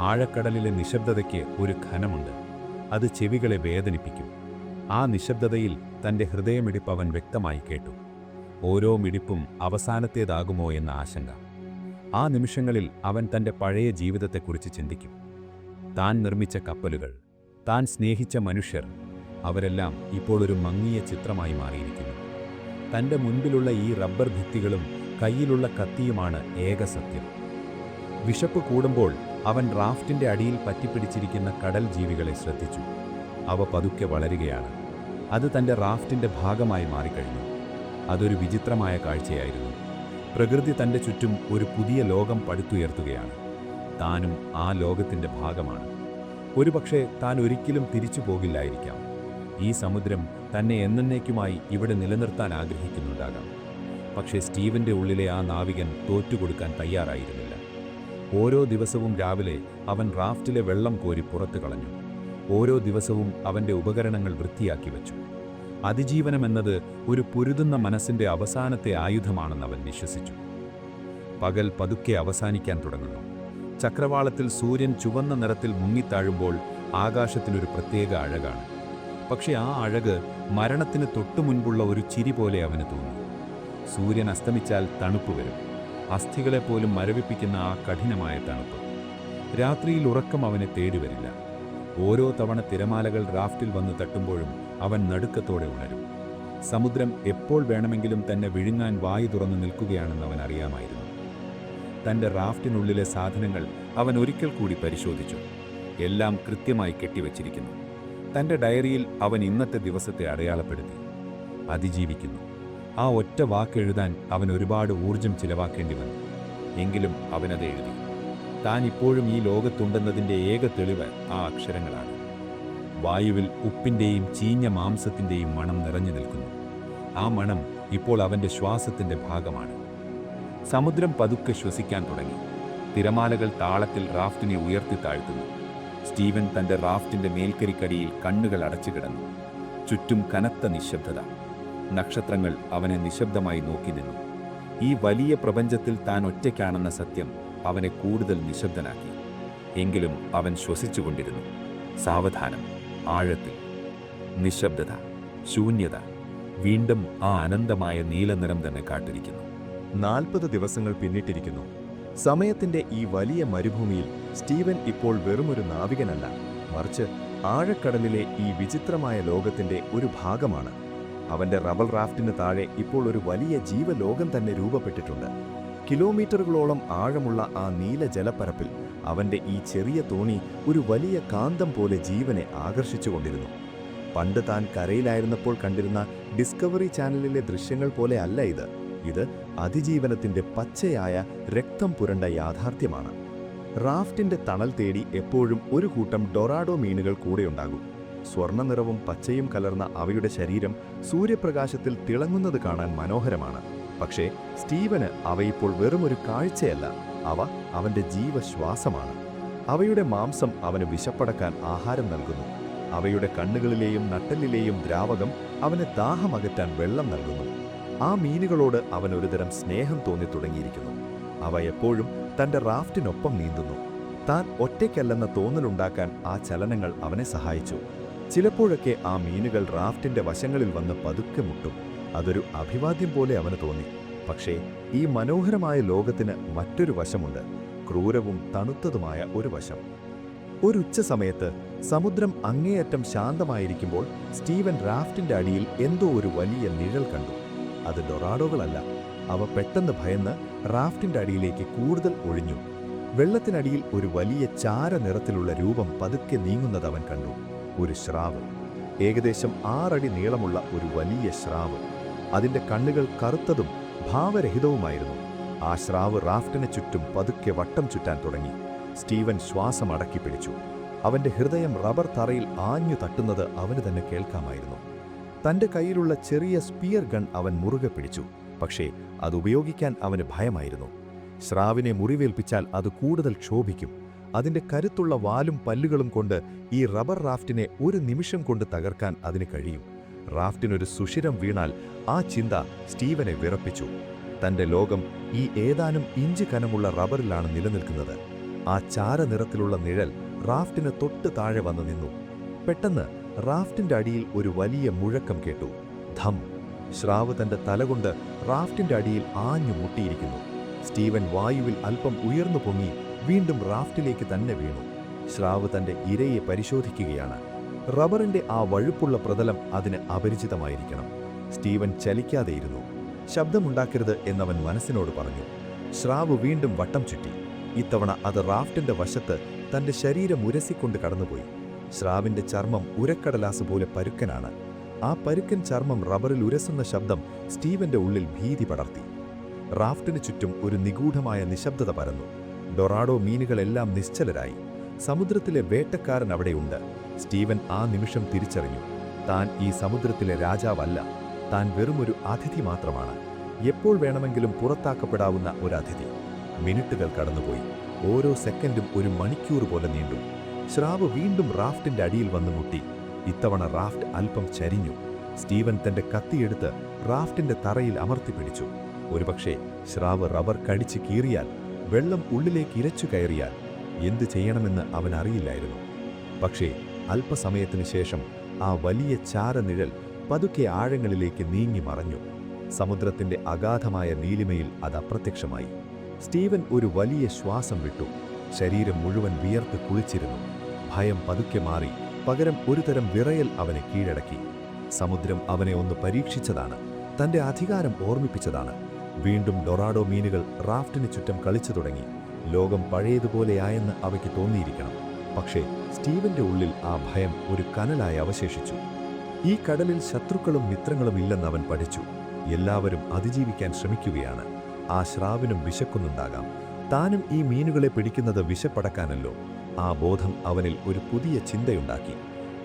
ആഴക്കടലിലെ നിശബ്ദതയ്ക്ക് ഒരു ഘനമുണ്ട്. അത് ചെവികളെ വേദനിപ്പിക്കും. ആ നിശബ്ദതയിൽ തൻ്റെ ഹൃദയമിടിപ്പ് അവൻ വ്യക്തമായി കേട്ടു. ഓരോ മിടിപ്പും അവസാനത്തേതാകുമോ എന്ന ആശങ്ക. ആ നിമിഷങ്ങളിൽ അവൻ തൻ്റെ പഴയ ജീവിതത്തെക്കുറിച്ച് ചിന്തിക്കും. താൻ നിർമ്മിച്ച കപ്പലുകൾ, താൻ സ്നേഹിച്ച മനുഷ്യർ, അവരെല്ലാം ഇപ്പോൾ ഒരു മങ്ങിയ ചിത്രമായി മാറിയിരിക്കുന്നു. തൻ്റെ മുൻപിലുള്ള ഈ റബ്ബർ ഭിത്തികളും കയ്യിലുള്ള കത്തിയുമാണ് ഏക സത്യം. വിശപ്പ് കൂടുമ്പോൾ അവൻ റാഫ്റ്റിൻ്റെ അടിയിൽ പറ്റിപ്പിടിച്ചിരിക്കുന്ന കടൽ ജീവികളെ ശ്രദ്ധിച്ചു. അവ പതുക്കെ വളരുകയാണ്. അത് തൻ്റെ റാഫ്റ്റിൻ്റെ ഭാഗമായി മാറിക്കഴിഞ്ഞു. അതൊരു വിചിത്രമായ കാഴ്ചയായിരുന്നു. പ്രകൃതി തൻ്റെ ചുറ്റും ഒരു പുതിയ ലോകം പടുത്തുയർത്തുകയാണ്. താനും ആ ലോകത്തിൻ്റെ ഭാഗമാണ്. ഒരുപക്ഷെ താൻ ഒരിക്കലും തിരിച്ചു പോകില്ലായിരിക്കാം. ഈ സമുദ്രം തന്നെ എന്നേക്കുമായി ഇവിടെ നിലനിർത്താൻ ആഗ്രഹിക്കുന്നുണ്ടാകാം. പക്ഷേ സ്റ്റീവന്റെ ഉള്ളിലെ ആ നാവികൻ തോറ്റുകൊടുക്കാൻ തയ്യാറായിരുന്നില്ല. ഓരോ ദിവസവും രാവിലെ അവൻ റാഫ്റ്റിലെ വെള്ളം കോരി പുറത്തു കളഞ്ഞു. ഓരോ ദിവസവും അവൻ്റെ ഉപകരണങ്ങൾ വൃത്തിയാക്കി വച്ചു. അതിജീവനമെന്നത് ഒരു പൊരുതുന്ന മനസ്സിൻ്റെ അവസാനത്തെ ആയുധമാണെന്ന് അവൻ വിശ്വസിച്ചു. പകൽ പതുക്കെ അവസാനിക്കാൻ തുടങ്ങുന്നു. ചക്രവാളത്തിൽ സൂര്യൻ ചുവന്ന നിറത്തിൽ മുങ്ങിത്താഴുമ്പോൾ ആകാശത്തിനൊരു പ്രത്യേക അഴകാണ്. പക്ഷെ ആ അഴക് മരണത്തിന് തൊട്ടുമുൻപുള്ള ഒരു ചിരി പോലെ അവന് തോന്നി. സൂര്യൻ അസ്തമിച്ചാൽ തണുപ്പ് വരും. അസ്ഥികളെപ്പോലും മരവിപ്പിക്കുന്ന ആ കഠിനമായ തണുപ്പ്. രാത്രിയിൽ ഉറക്കം അവനെ തേടിവരില്ല. ഓരോ തവണ തിരമാലകൾ റാഫ്റ്റിൽ വന്ന് തട്ടുമ്പോഴും അവൻ നടുക്കത്തോടെ ഉണരും. സമുദ്രം എപ്പോൾ വേണമെങ്കിലും തന്നെ വിഴുങ്ങാൻ വായു തുറന്നു നിൽക്കുകയാണെന്ന് അവൻ അറിയാമായിരുന്നു. തൻ്റെ റാഫ്റ്റിനുള്ളിലെ സാധനങ്ങൾ അവൻ ഒരിക്കൽ കൂടി പരിശോധിച്ചു. എല്ലാം കൃത്യമായി കെട്ടിവച്ചിരിക്കുന്നു. തൻ്റെ ഡയറിയിൽ അവൻ ഇന്നത്തെ ദിവസത്തെ അടയാളപ്പെടുത്തി. അതിജീവിക്കുന്നു. ആ ഒറ്റ വാക്കെഴുതാൻ അവൻ ഒരുപാട് ഊർജം ചിലവാക്കേണ്ടി വന്നു. എങ്കിലും അവനത് എഴുതി. താൻ ഇപ്പോഴും ഈ ലോകത്തുണ്ടെന്നതിൻ്റെ ഏക തെളിവ് ആ അക്ഷരങ്ങളാണ്. വായുവിൽ ഉപ്പിൻ്റെയും ചീഞ്ഞ മാംസത്തിൻ്റെയും മണം നിറഞ്ഞു നിൽക്കുന്നു. ആ മണം ഇപ്പോൾ അവൻ്റെ ശ്വാസത്തിൻ്റെ ഭാഗമാണ്. സമുദ്രം പതുക്കെ ശ്വസിക്കാൻ തുടങ്ങി. തിരമാലകൾ താളത്തിൽ റാഫ്റ്റിനെ ഉയർത്തി താഴ്ത്തുന്നു. സ്റ്റീവൻ തൻ്റെ റാഫ്റ്റിൻ്റെ മേൽക്കരിക്കടിയിൽ കണ്ണുകൾ അടച്ചു കിടന്നു. ചുറ്റും കനത്ത നിശബ്ദത. നക്ഷത്രങ്ങൾ അവനെ നിശബ്ദമായി നോക്കി നിന്നു. ഈ വലിയ പ്രപഞ്ചത്തിൽ താൻ ഒറ്റയ്ക്കാണെന്ന സത്യം അവനെ കൂടുതൽ നിശബ്ദനാക്കി. എങ്കിലും അവൻ ശ്വസിച്ചുകൊണ്ടിരുന്നു. സാവധാനം, ആഴത്തിൽ. നിശബ്ദത, ശൂന്യത, വീണ്ടും ആ അനന്തമായ നീലനിറം തന്നെ കാട്ടിരിക്കുന്നു. 40 ദിവസങ്ങൾ പിന്നിട്ടിരിക്കുന്നു. സമയത്തിന്റെ ഈ വലിയ മരുഭൂമിയിൽ സ്റ്റീവൻ ഇപ്പോൾ വെറുമൊരു നാവികനല്ല, മറിച്ച് ആഴക്കടലിലെ ഈ വിചിത്രമായ ലോകത്തിന്റെ ഒരു ഭാഗമാണ്. അവന്റെ റബ്ബർ റാഫ്റ്റിന് താഴെ ഇപ്പോൾ ഒരു വലിയ ജീവലോകം തന്നെ രൂപപ്പെട്ടിട്ടുണ്ട്. കിലോമീറ്ററുകളോളം ആഴമുള്ള ആ നീല ജലപ്പരപ്പിൽ അവന്റെ ഈ ചെറിയ തോണി ഒരു വലിയ കാന്തം പോലെ ജീവനെ ആകർഷിച്ചുകൊണ്ടിരുന്നു. പണ്ട് താൻ കരയിലായിരുന്നപ്പോൾ കണ്ടിരുന്ന ഡിസ്കവറി ചാനലിലെ ദൃശ്യങ്ങൾ പോലെ അല്ല ഇത്. ഇത് അതിജീവനത്തിന്റെ പച്ചയായ രക്തം പുരണ്ട യാഥാർത്ഥ്യമാണ്. റാഫ്റ്റിന്റെ തണൽ തേടി എപ്പോഴും ഒരു കൂട്ടം ഡൊറാഡോ മീനുകൾ കൂടെയുണ്ടാകും. സ്വർണ്ണ നിറവും പച്ചയും കലർന്ന അവയുടെ ശരീരം സൂര്യപ്രകാശത്തിൽ തിളങ്ങുന്നത് കാണാൻ മനോഹരമാണ്. പക്ഷേ സ്റ്റീവന് അവയിപ്പോൾ വെറുമൊരു കാഴ്ചയല്ല, അവ അവന്റെ ജീവശ്വാസമാണ്. അവയുടെ മാംസം അവന് വിശപ്പടക്കാൻ ആഹാരം നൽകുന്നു. അവയുടെ കണ്ണുകളിലെയും നട്ടെല്ലിലെയും ദ്രാവകം അവന് ദാഹമകറ്റാൻ വെള്ളം നൽകുന്നു. ആ മീനുകളോട് അവൻ ഒരുതരം സ്നേഹം തോന്നി തുടങ്ങിയിരിക്കുന്നു. അവ എപ്പോഴും തന്റെ റാഫ്റ്റിനൊപ്പം നീന്തുന്നു. താൻ ഒറ്റയ്ക്കല്ലെന്ന തോന്നലുണ്ടാക്കാൻ ആ ചലനങ്ങൾ അവനെ സഹായിച്ചു. ചിലപ്പോഴൊക്കെ ആ മീനുകൾ റാഫ്റ്റിന്റെ വശങ്ങളിൽ വന്ന് പതുക്കെ മുട്ടും. അതൊരു അഭിവാദ്യം പോലെ അവന് തോന്നി. പക്ഷേ ഈ മനോഹരമായ ലോകത്തിന് മറ്റൊരു വശമുണ്ട്, ക്രൂരവും തണുത്തതുമായ ഒരു വശം. ഒരു ഉച്ച സമയത്ത് സമുദ്രം അങ്ങേയറ്റം ശാന്തമായിരിക്കുമ്പോൾ സ്റ്റീവൻ റാഫ്റ്റിന്റെ അടിയിൽ എന്തോ ഒരു വലിയ നിഴൽ കണ്ടു. അത് ഡൊറാഡോകളല്ല. അവ പെട്ടെന്ന് ഭയന്ന് റാഫ്റ്റിന്റെ അടിയിലേക്ക് കൂടുതൽ ഒഴിഞ്ഞു. വെള്ളത്തിനടിയിൽ ഒരു വലിയ ചാര നിറത്തിലുള്ള രൂപം പതുക്കെ നീങ്ങുന്നത് അവൻ കണ്ടു. ഒരു സ്രാവ്. ഏകദേശം 6 അടി നീളമുള്ള ഒരു വലിയ സ്രാവ്. അതിന്റെ കണ്ണുകൾ കറുത്തതും ഭാവരഹിതവുമായിരുന്നു. ആ സ്രാവ് റാഫ്റ്റിന് ചുറ്റും പതുക്കെ വട്ടം ചുറ്റാൻ തുടങ്ങി. സ്റ്റീവൻ ശ്വാസം അടക്കി പിടിച്ചു. അവന്റെ ഹൃദയം റബ്ബർ തറയിൽ ആഞ്ഞു തട്ടുന്നത് അവന് തന്നെ കേൾക്കാമായിരുന്നു. തന്റെ കയ്യിലുള്ള ചെറിയ സ്പിയർ ഗൺ അവൻ മുറുകെ പിടിച്ചു. പക്ഷേ അത് ഉപയോഗിക്കാൻ അവന് ഭയമായിരുന്നു. സ്രാവിനെ മുറിവേൽപ്പിച്ചാൽ അത് കൂടുതൽ ക്ഷോഭിക്കും. അതിന്റെ കരുത്തുള്ള വാലും പല്ലുകളും കൊണ്ട് ഈ റബ്ബർ റാഫ്റ്റിനെ ഒരു നിമിഷം കൊണ്ട് തകർക്കാൻ അതിന് കഴിയും. റാഫ്റ്റിനൊരു സുഷിരം വീണാൽ ആ ചിന്ത സ്റ്റീവനെ വിറപ്പിച്ചു. തന്റെ ലോകം ഈ ഏതാനും ഇഞ്ച് കനമുള്ള റബ്ബറിലാണ് നിലനിൽക്കുന്നത്. ആ ചാര നിറത്തിലുള്ള നിഴൽ റാഫ്റ്റിന് തൊട്ട് താഴെ വന്നു നിന്നു. പെട്ടെന്ന് റാഫ്റ്റിന്റെ അടിയിൽ ഒരു വലിയ മുഴക്കം കേട്ടു. ധം! സ്രാവ് തന്റെ തലകൊണ്ട് റാഫ്റ്റിന്റെ അടിയിൽ ആഞ്ഞു മുട്ടിയിരിക്കുന്നു. സ്റ്റീവൻ വായുവിൽ അല്പം ഉയർന്നു പൊങ്ങി വീണ്ടും റാഫ്റ്റിലേക്ക് തന്നെ വീണു. സ്രാവ് തന്റെ ഇരയെ പരിശോധിക്കുകയാണ്. റബ്ബറിന്റെ ആ വഴുപ്പുള്ള പ്രതലം അതിന് അപരിചിതമായിരിക്കണം. സ്റ്റീവൻ ചലിക്കാതെയിരുന്നു. ശബ്ദമുണ്ടാക്കരുത് എന്നവൻ മനസ്സിനോട് പറഞ്ഞു. സ്രാവ് വീണ്ടും വട്ടം ചുറ്റി. ഇത്തവണ അത് റാഫ്റ്റിന്റെ വശത്ത് തന്റെ ശരീരം ഉരസിക്കൊണ്ട് കടന്നുപോയി. സ്രാവിന്റെ ചർമ്മം ഉരക്കടലാസ് പോലെ പരുക്കനാണ്. ആ പരുക്കൻ ചർമ്മം റബ്ബറിൽ ഉരസുന്ന ശബ്ദം സ്റ്റീവന്റെ ഉള്ളിൽ ഭീതി പടർത്തി. റാഫ്റ്റിന് ചുറ്റും ഒരു നിഗൂഢമായ നിശബ്ദത പരന്നു. ഡൊറാഡോ മീനുകളെല്ലാം നിശ്ചലരായി. സമുദ്രത്തിലെ വേട്ടക്കാരൻ അവിടെയുണ്ട്. സ്റ്റീവൻ ആ നിമിഷം തിരിച്ചറിഞ്ഞു. താൻ ഈ സമുദ്രത്തിലെ രാജാവല്ല, താൻ വെറുമൊരു അതിഥി മാത്രമാണ്. എപ്പോൾ വേണമെങ്കിലും പുറത്താക്കപ്പെടാവുന്ന ഒരു അതിഥി. മിനിറ്റുകൾ കടന്നുപോയി. ഓരോ സെക്കൻഡും ഒരു മണിക്കൂർ പോലെ നീണ്ടു. സ്രാവ് വീണ്ടും റാഫ്റ്റിന്റെ അടിയിൽ വന്ന് മുട്ടി. ഇത്തവണ റാഫ്റ്റ് അല്പം ചരിഞ്ഞു. സ്റ്റീവൻ തന്റെ കത്തിയെടുത്ത് റാഫ്റ്റിന്റെ തറയിൽ അമർത്തിപ്പിടിച്ചു. ഒരുപക്ഷെ സ്രാവ് റബ്ബർ കടിച്ച് കീറിയാൽ, വെള്ളം ഉള്ളിലേക്ക് ഇരച്ചു കയറിയാൽ എന്തു ചെയ്യണമെന്ന് അവൻ അറിയില്ലായിരുന്നു. പക്ഷേ അല്പസമയത്തിനു ശേഷം ആ വലിയ ചാരനിഴൽ പതുക്കെ ആഴങ്ങളിലേക്ക് നീങ്ങി മറഞ്ഞു. സമുദ്രത്തിന്റെ അഗാധമായ നീലിമയിൽ അത് അപ്രത്യക്ഷമായി. സ്റ്റീവൻ ഒരു വലിയ ശ്വാസം വിട്ടു. ശരീരം മുഴുവൻ വിയർത്ത് കുളിച്ചിരുന്നു. ഭയം പതുക്കെ മാറി. പകരം ഒരുതരം വിറയൽ അവനെ കീഴടക്കി. സമുദ്രം അവനെ ഒന്ന് പരീക്ഷിച്ചതാണ്. തന്റെ അധികാരം ഓർമ്മിപ്പിച്ചതാണ്. വീണ്ടും ഡൊറാഡോ മീനുകൾ റാഫ്റ്റിന് ചുറ്റും കളിച്ചു തുടങ്ങി. ലോകം പഴയതുപോലെയായെന്ന് അവയ്ക്ക് തോന്നിയിരിക്കണം. പക്ഷേ സ്റ്റീവന്റെ ഉള്ളിൽ ആ ഭയം ഒരു കനലായി അവശേഷിച്ചു. ഈ കടലിൽ ശത്രുക്കളും മിത്രങ്ങളും ഇല്ലെന്ന് അവൻ പഠിച്ചു. എല്ലാവരും അതിജീവിക്കാൻ ശ്രമിക്കുകയാണ്. ആ സ്രാവിനും വിശക്കുന്നുണ്ടാകാം. താനും ഈ മീനുകളെ പിടിക്കുന്നത് വിശപ്പടക്കാനല്ലോ. ആ ബോധം അവനിൽ ഒരു പുതിയ ചിന്തയുണ്ടാക്കി.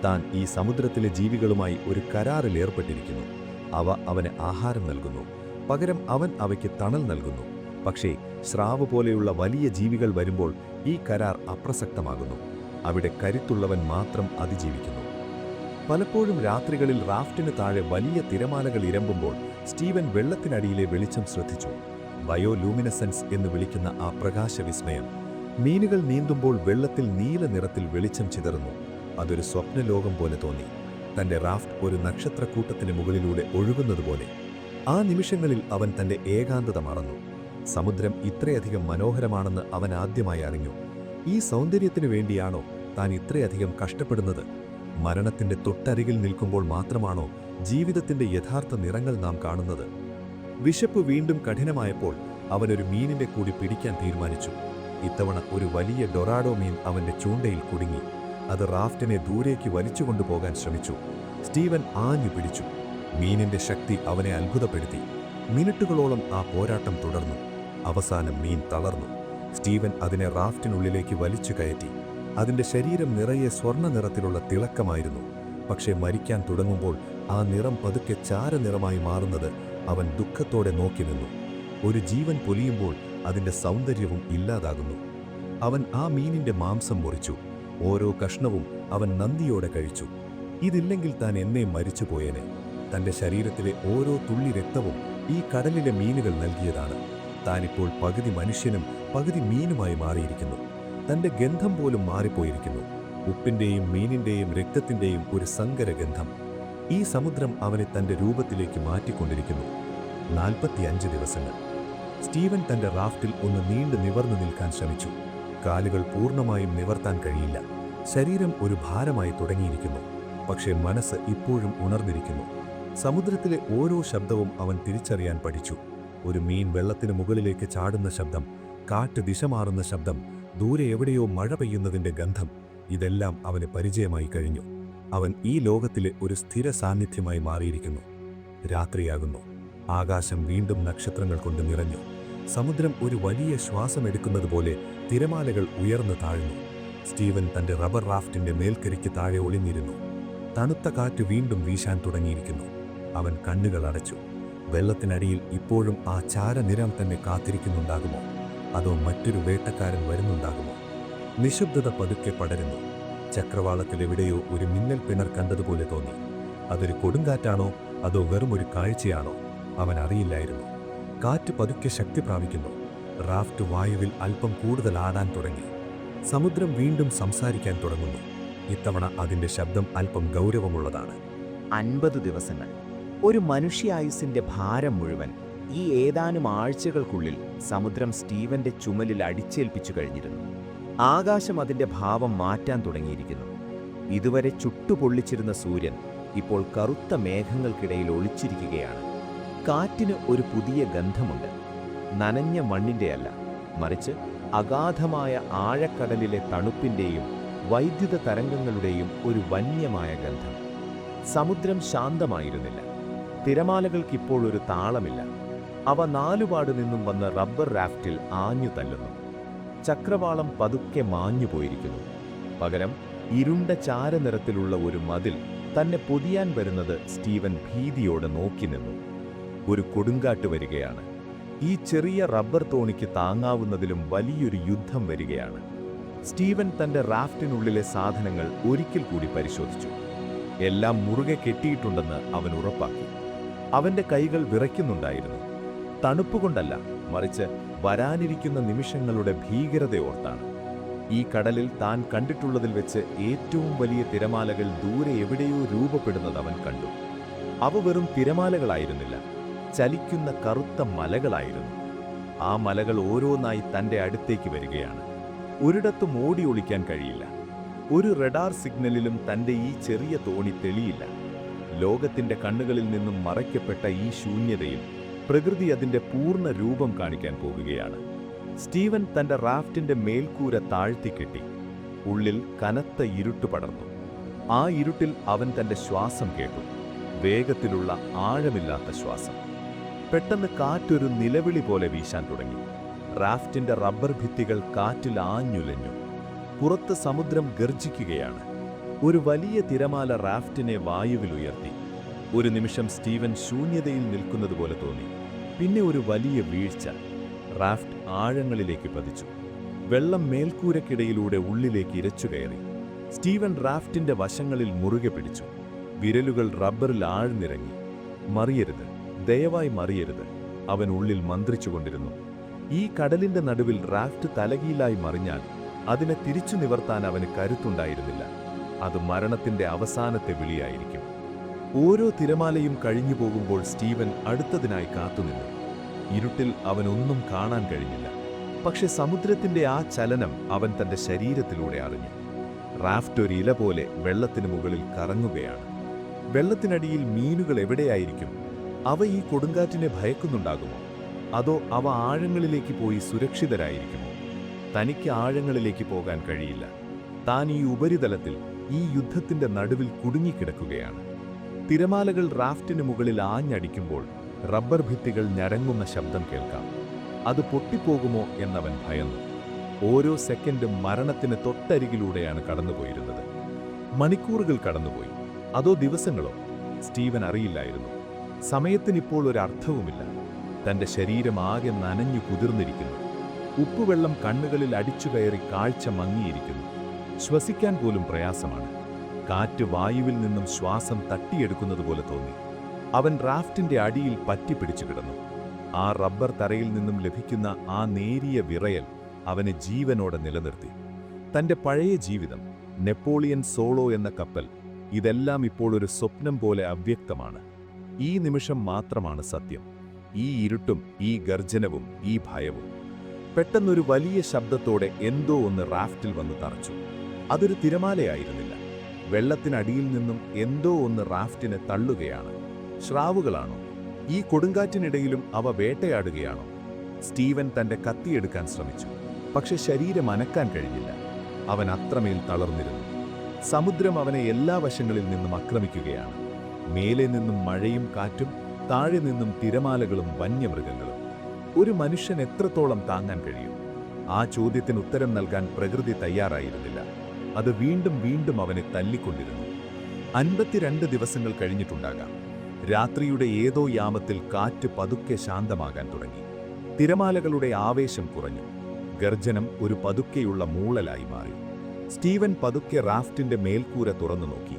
താൻ ഈ സമുദ്രത്തിലെ ജീവികളുമായി ഒരു കരാറിൽ ഏർപ്പെട്ടിരിക്കുന്നു. അവ അവന് ആഹാരം നൽകുന്നു. പകരം അവൻ അവയ്ക്ക് തണൽ നൽകുന്നു. പക്ഷേ സ്രാവ് പോലെയുള്ള വലിയ ജീവികൾ വരുമ്പോൾ ഈ കരാർ അപ്രസക്തമാകുന്നു. അവിടെ കരുത്തുള്ളവൻ മാത്രം അതിജീവിക്കുന്നു. പലപ്പോഴും രാത്രികളിൽ റാഫ്റ്റിന് താഴെ വലിയ തിരമാലകൾ ഇരമ്പുമ്പോൾ സ്റ്റീവൻ വെള്ളത്തിനടിയിലെ വെളിച്ചം ശ്രദ്ധിച്ചു. ബയോലൂമിനസൻസ് എന്ന് വിളിക്കുന്ന ആ പ്രകാശവിസ്മയം. മീനുകൾ നീന്തുമ്പോൾ വെള്ളത്തിൽ നീല നിറത്തിൽ വെളിച്ചം ചിതറുന്നു. അതൊരു സ്വപ്നലോകം പോലെ തോന്നി. തന്റെ റാഫ്റ്റ് ഒരു നക്ഷത്രക്കൂട്ടത്തിന് മുകളിലൂടെ ഒഴുകുന്നതുപോലെ. ആ നിമിഷങ്ങളിൽ അവൻ തന്റെ ഏകാന്തത മറന്നു. സമുദ്രം ഇത്രയധികം മനോഹരമാണെന്ന് അവൻ ആദ്യമായി അറിഞ്ഞു. ഈ സൗന്ദര്യത്തിനു വേണ്ടിയാണോ താൻ ഇത്രയധികം കഷ്ടപ്പെടുന്നത്? മരണത്തിന്റെ തൊട്ടരികിൽ നിൽക്കുമ്പോൾ മാത്രമാണോ ജീവിതത്തിന്റെ യഥാർത്ഥ നിറങ്ങൾ നാം കാണുന്നത്? വിശപ്പ് വീണ്ടും കഠിനമായപ്പോൾ അവനൊരു മീനിന്റെ കൂടി പിടിക്കാൻ തീരുമാനിച്ചു. ഇത്തവണ ഒരു വലിയ ഡൊറാഡോ മീൻ അവന്റെ ചൂണ്ടയിൽ കുടുങ്ങി. അത് റാഫ്റ്റിനെ ദൂരേക്ക് വലിച്ചുകൊണ്ടുപോകാൻ ശ്രമിച്ചു. സ്റ്റീവൻ ആഞ്ഞു പിടിച്ചു. മീനിന്റെ ശക്തി അവനെ അത്ഭുതപ്പെടുത്തി. മിനിറ്റുകളോളം ആ പോരാട്ടം തുടർന്നു. അവസാനം മീൻ തളർന്നു. സ്റ്റീവൻ അതിനെ റാഫ്റ്റിനുള്ളിലേക്ക് വലിച്ചു കയറ്റി. അതിന്റെ ശരീരം നിറയെ സ്വർണ്ണ നിറത്തിലുള്ള തിളക്കമായിരുന്നു. പക്ഷേ മരിക്കാൻ തുടങ്ങുമ്പോൾ ആ നിറം പതുക്കെ ചാരനിറമായി മാറുന്നത് അവൻ ദുഃഖത്തോടെ നോക്കി നിന്നു. ഒരു ജീവൻ പൊലിയുമ്പോൾ അതിന്റെ സൗന്ദര്യവും ഇല്ലാതാകുന്നു. അവൻ ആ മീനിന്റെ മാംസം മുറിച്ചു. ഓരോ കഷ്ണവും അവൻ നന്ദിയോടെ കഴിച്ചു. ഇതില്ലെങ്കിൽ താൻ എന്നേ മരിച്ചുപോയേനെ. തന്റെ ശരീരത്തിലെ ഓരോ തുള്ളി രക്തവും ഈ കടലിലെ മീനുകൾ നൽകിയതാണ്. താനിപ്പോൾ പകുതി മനുഷ്യനും പകുതി മീനുമായി മാറിയിരിക്കുന്നു. തന്റെ ഗന്ധം പോലും മാറിപ്പോയിരിക്കുന്നു. ഉപ്പിന്റെയും മീനിന്റെയും രക്തത്തിന്റെയും ഒരു സങ്കരഗന്ധം. ഈ സമുദ്രം അവനെ തന്റെ രൂപത്തിലേക്ക് മാറ്റിക്കൊണ്ടിരിക്കുന്നു. 45 ദിവസങ്ങൾ. സ്റ്റീവൻ തന്റെ റാഫ്റ്റിൽ ഒന്ന് നീണ്ടു നിവർന്നു നിൽക്കാൻ ശ്രമിച്ചു. കാലുകൾ പൂർണ്ണമായും നിവർത്താൻ കഴിയില്ല. ശരീരം ഒരു ഭാരമായി തുടങ്ങിയിരിക്കുന്നു. പക്ഷേ മനസ്സ് ഇപ്പോഴും ഉണർന്നിരിക്കുന്നു. സമുദ്രത്തിലെ ഓരോ ശബ്ദവും അവൻ തിരിച്ചറിയാൻ പഠിച്ചു. ഒരു മീൻ വെള്ളത്തിന് മുകളിലേക്ക് ചാടുന്ന ശബ്ദം, കാറ്റ് ദിശ മാറുന്ന ശബ്ദം, ദൂരെ എവിടെയോ മഴ പെയ്യുന്നതിന്റെ ഗന്ധം. ഇതെല്ലാം അവന് പരിചയമായി കഴിഞ്ഞു. അവൻ ഈ ലോകത്തിലെ ഒരു സ്ഥിര സാന്നിധ്യമായി മാറിയിരിക്കുന്നു. രാത്രിയാകുന്നു. ആകാശം വീണ്ടും നക്ഷത്രങ്ങൾ കൊണ്ട് നിറഞ്ഞു. സമുദ്രം ഒരു വലിയ ശ്വാസമെടുക്കുന്നതുപോലെ തിരമാലകൾ ഉയർന്നു താഴ്ന്നു. സ്റ്റീവൻ തന്റെ റബ്ബർ റാഫ്റ്റിന്റെ മേൽക്കരിക്ക് താഴെ ഒളിഞ്ഞിരുന്നു. തണുത്ത കാറ്റ് വീണ്ടും വീശാൻ തുടങ്ങിയിരിക്കുന്നു. അവൻ കണ്ണുകൾ അടച്ചു. വെള്ളത്തിനടിയിൽ ഇപ്പോഴും ആ ചാരനിരം തന്നെ കാത്തിരിക്കുന്നുണ്ടാകുമോ? അതോ മറ്റൊരു വേട്ടക്കാരൻ വരുന്നുണ്ടാകുമോ? നിശബ്ദത പതുക്കെ പടരുന്നു. ചക്രവാളത്തിലെവിടെയോ ഒരു മിന്നൽ പിണർ കണ്ടതുപോലെ തോന്നി. അതൊരു കൊടുങ്കാറ്റാണോ അതോ വെറുമൊരു കാഴ്ചയാണോ? അവൻ അറിയില്ലായിരുന്നു. കാറ്റ് പതുക്കെ ശക്തി പ്രാപിക്കുന്നു. റാഫ്റ്റ് വായുവിൽ അല്പം കൂടുതൽ ആടാൻ തുടങ്ങി. സമുദ്രം വീണ്ടും സംസാരിക്കാൻ തുടങ്ങുന്നു. ഇത്തവണ അതിന്റെ ശബ്ദം അല്പം ഗൗരവമുള്ളതാണ്. 50 ദിവസങ്ങൾ. ഒരു മനുഷ്യായുസിന്റെ ഭാരം മുഴുവൻ ഈ ഏതാനും ആഴ്ചകൾക്കുള്ളിൽ സമുദ്രം സ്റ്റീവന്റെ ചുമലിൽ അടിച്ചേൽപ്പിച്ചു കഴിഞ്ഞിരുന്നു. ആകാശം അതിന്റെ ഭാവം മാറ്റാൻ തുടങ്ങിയിരിക്കുന്നു. ഇതുവരെ ചുട്ടുപൊള്ളിച്ചിരുന്ന സൂര്യൻ ഇപ്പോൾ കറുത്ത മേഘങ്ങൾക്കിടയിൽ ഒളിച്ചിരിക്കുകയാണ്. കാറ്റിന് ഒരു പുതിയ ഗന്ധമുണ്ട്. നനഞ്ഞ മണ്ണിൻ്റെയല്ല, മറിച്ച് അഗാധമായ ആഴക്കടലിലെ തണുപ്പിൻ്റെയും വൈദ്യുത തരംഗങ്ങളുടെയും ഒരു വന്യമായ ഗന്ധം. സമുദ്രം ശാന്തമായിരുന്നില്ല. തിരമാലകൾക്കിപ്പോൾ ഒരു താളമില്ല. അവ നാലുപാട് നിന്നും വന്ന് റബ്ബർ റാഫ്റ്റിൽ ആഞ്ഞു തല്ലുന്നു. ചക്രവാളം പതുക്കെ മാഞ്ഞുപോയിരിക്കുന്നു. പകരം ഇരുണ്ട ചാരനിറത്തിലുള്ള ഒരു മതിൽ തന്നെ പൊതിയാൻ വരുന്നത് സ്റ്റീവൻ ഭീതിയോടെ നോക്കി നിന്നു. ഒരു കൊടുങ്കാറ്റ് വരികയാണ്. ഈ ചെറിയ റബ്ബർ തോണിക്ക് താങ്ങാവുന്നതിലും വലിയൊരു യുദ്ധം വരികയാണ്. സ്റ്റീവൻ തന്റെ റാഫ്റ്റിനുള്ളിലെ സാധനങ്ങൾ ഒരിക്കൽ കൂടി പരിശോധിച്ചു. എല്ലാം മുറുകെ കെട്ടിയിട്ടുണ്ടെന്ന് അവൻ ഉറപ്പാക്കി. അവന്റെ കൈകൾ വിറയ്ക്കുന്നുണ്ടായിരുന്നു. തണുപ്പുകൊണ്ടല്ല, മറിച്ച് വരാനിരിക്കുന്ന നിമിഷങ്ങളുടെ ഭീകരതയോർത്താണ്. ഈ കടലിൽ താൻ കണ്ടിട്ടുള്ളതിൽ വെച്ച് ഏറ്റവും വലിയ തിരമാലകൾ ദൂരെ എവിടെയോ രൂപപ്പെടുന്നത് അവൻ കണ്ടു. അവ വെറും തിരമാലകളായിരുന്നില്ല, ചലിക്കുന്ന കറുത്ത മലകളായിരുന്നു. ആ മലകൾ ഓരോന്നായി തന്റെ അടുത്തേക്ക് വരികയാണ്. ഒരിടത്തും ഓടി ഒളിക്കാൻ കഴിയില്ല. ഒരു റഡാർ സിഗ്നലിലും തന്റെ ഈ ചെറിയ തോണി തെളിയില്ല. ലോകത്തിന്റെ കണ്ണുകളിൽ നിന്നും മറയ്ക്കപ്പെട്ട ഈ ശൂന്യതയിൽ പ്രകൃതി അതിന്റെ പൂർണ്ണ രൂപം കാണിക്കാൻ പോകുകയാണ്. സ്റ്റീവൻ തന്റെ റാഫ്റ്റിന്റെ മേൽക്കൂര താഴ്ത്തിക്കെട്ടി. ഉള്ളിൽ കനത്ത ഇരുട്ട് പടർന്നു. ആ ഇരുട്ടിൽ അവൻ തന്റെ ശ്വാസം കേട്ടു. വേഗത്തിലുള്ള ആഴമില്ലാത്ത ശ്വാസം. പെട്ടെന്ന് കാറ്റൊരു നിലവിളി പോലെ വീശാൻ തുടങ്ങി. റാഫ്റ്റിന്റെ റബ്ബർ ഭിത്തികൾ കാറ്റിൽ ആഞ്ഞുലഞ്ഞു. പുറത്ത് സമുദ്രം ഗർജിക്കുകയാണ്. ഒരു വലിയ തിരമാല റാഫ്റ്റിനെ വായുവിൽ ഉയർത്തി. ഒരു നിമിഷം സ്റ്റീവൻ ശൂന്യതയിൽ നിൽക്കുന്നതുപോലെ തോന്നി. പിന്നെ ഒരു വലിയ വീഴ്ച. റാഫ്റ്റ് ആഴങ്ങളിലേക്ക് പതിച്ചു. വെള്ളം മേൽക്കൂരക്കിടയിലൂടെ ഉള്ളിലേക്ക് ഇരച്ചുകയറി. സ്റ്റീവൻ റാഫ്റ്റിന്റെ വശങ്ങളിൽ മുറുകെ പിടിച്ചു. വിരലുകൾ റബ്ബറിൽ ആഴ്ന്നിറങ്ങി. മറിയരുത്, ദയവായി മറിയരുത്, അവൻ ഉള്ളിൽ മന്ത്രിച്ചുകൊണ്ടിരുന്നു. ഈ കടലിന്റെ നടുവിൽ റാഫ്റ്റ് തലകീലായി മറിഞ്ഞാൽ അതിനെ തിരിച്ചു നിവർത്താൻ അവന് കരുത്തുണ്ടായിരുന്നില്ല. അത് മരണത്തിന്റെ അവസാനത്തെ വിളിയായിരിക്കും. ഓരോ തിരമാലയും കഴിഞ്ഞു പോകുമ്പോൾ സ്റ്റീവൻ അടുത്തതിനായി കാത്തുനിന്നു. ഇരുട്ടിൽ അവനൊന്നും കാണാൻ കഴിഞ്ഞില്ല. പക്ഷെ സമുദ്രത്തിന്റെ ആ ചലനം അവൻ തന്റെ ശരീരത്തിലൂടെ അറിഞ്ഞു. റാഫ്റ്റ് ഒരു ഇല പോലെ വെള്ളത്തിന് മുകളിൽ കറങ്ങുകയാണ്. വെള്ളത്തിനടിയിൽ മീനുകൾ എവിടെയായിരിക്കും? അവ ഈ കൊടുങ്കാറ്റിനെ ഭയക്കുന്നുണ്ടാകുമോ? അതോ അവ ആഴങ്ങളിലേക്ക് പോയി സുരക്ഷിതരായിരിക്കുമോ? തനിക്ക് ആഴങ്ങളിലേക്ക് പോകാൻ കഴിയില്ല. താൻ ഈ ഉപരിതലത്തിൽ, ഈ യുദ്ധത്തിന്റെ നടുവിൽ കുടുങ്ങിക്കിടക്കുകയാണ്. തിരമാലകൾ റാഫ്റ്റിന് മുകളിൽ ആഞ്ഞടിക്കുമ്പോൾ റബ്ബർ ഭിത്തികൾ ഞരങ്ങുന്ന ശബ്ദം കേൾക്കാം. അത് പൊട്ടിപ്പോകുമോ എന്നവൻ ഭയന്നു. ഓരോ സെക്കൻഡും മരണത്തിന് തൊട്ടരികിലൂടെയാണ് കടന്നുപോയിരുന്നത്. മണിക്കൂറുകൾ കടന്നുപോയി. അതോ ദിവസങ്ങളോ? സ്റ്റീവൻ അറിയില്ലായിരുന്നു. സമയത്തിനിപ്പോൾ ഒരർത്ഥവുമില്ല. തന്റെ ശരീരം ആകെ നനഞ്ഞു കുതിർന്നിരിക്കുന്നു. ഉപ്പുവെള്ളം കണ്ണുകളിൽ അടിച്ചുകയറി കാഴ്ച മങ്ങിയിരിക്കുന്നു. ശ്വസിക്കാൻ പോലും പ്രയാസമാണ്. കാറ്റ് വായുവിൽ നിന്നും ശ്വാസം തട്ടിയെടുക്കുന്നതുപോലെ തോന്നി. അവൻ റാഫ്റ്റിന്റെ അടിയിൽ പറ്റിപ്പിടിച്ചു കിടന്നു. ആ റബ്ബർ തറയിൽ നിന്നും ലഭിക്കുന്ന ആ നേരിയ വിറയൽ അവനെ ജീവനോടെ നിലനിർത്തി. തന്റെ പഴയ ജീവിതം, നെപ്പോളിയൻ സോളോ എന്ന കപ്പൽ, ഇതെല്ലാം ഇപ്പോൾ ഒരു സ്വപ്നം പോലെ അവ്യക്തമാണ്. ഈ നിമിഷം മാത്രമാണ് സത്യം. ഈ ഇരുട്ടും ഈ ഗർജനവും ഈ ഭയവും. പെട്ടെന്നൊരു വലിയ ശബ്ദത്തോടെ എന്തോ ഒന്ന് റാഫ്റ്റിൽ വന്ന് തറച്ചു. അതൊരു തിരമാലയായിരുന്നില്ല. വെള്ളത്തിനടിയിൽ നിന്നും എന്തോ ഒന്ന് റാഫ്റ്റിനെ തള്ളുകയാണ്. ശ്രാവുകളാണോ? ഈ കൊടുങ്കാറ്റിനിടയിലും അവ വേട്ടയാടുകയാണോ? സ്റ്റീവൻ തന്റെ കത്തിയെടുക്കാൻ ശ്രമിച്ചു. പക്ഷെ ശരീരം അനക്കാൻ കഴിഞ്ഞില്ല. അവൻ അത്രമേൽ തളർന്നിരുന്നു. സമുദ്രം അവനെ എല്ലാ വശങ്ങളിൽ നിന്നും ആക്രമിക്കുകയാണ്. മേലെ നിന്നും മഴയും കാറ്റും, താഴെ നിന്നും തിരമാലകളും വന്യമൃഗങ്ങളും. ഒരു മനുഷ്യൻ എത്രത്തോളം താങ്ങാൻ കഴിയും? ആ ചോദ്യത്തിന് ഉത്തരം നൽകാൻ പ്രകൃതി തയ്യാറായിരുന്നില്ല. അത് വീണ്ടും വീണ്ടും അവനെ തല്ലിക്കൊണ്ടിരുന്നു. 52 ദിവസങ്ങൾ കഴിഞ്ഞിട്ടുണ്ടാകാം. രാത്രിയുടെ ഏതോ യാമത്തിൽ കാറ്റ് പതുക്കെ ശാന്തമാകാൻ തുടങ്ങി. തിരമാലകളുടെ ആവേശം കുറഞ്ഞു. ഗർജനം ഒരു പതുക്കെയുള്ള മൂളലായി മാറി. സ്റ്റീവൻ പതുക്കെ റാഫ്റ്റിന്റെ മേൽക്കൂര തുറന്നു നോക്കി.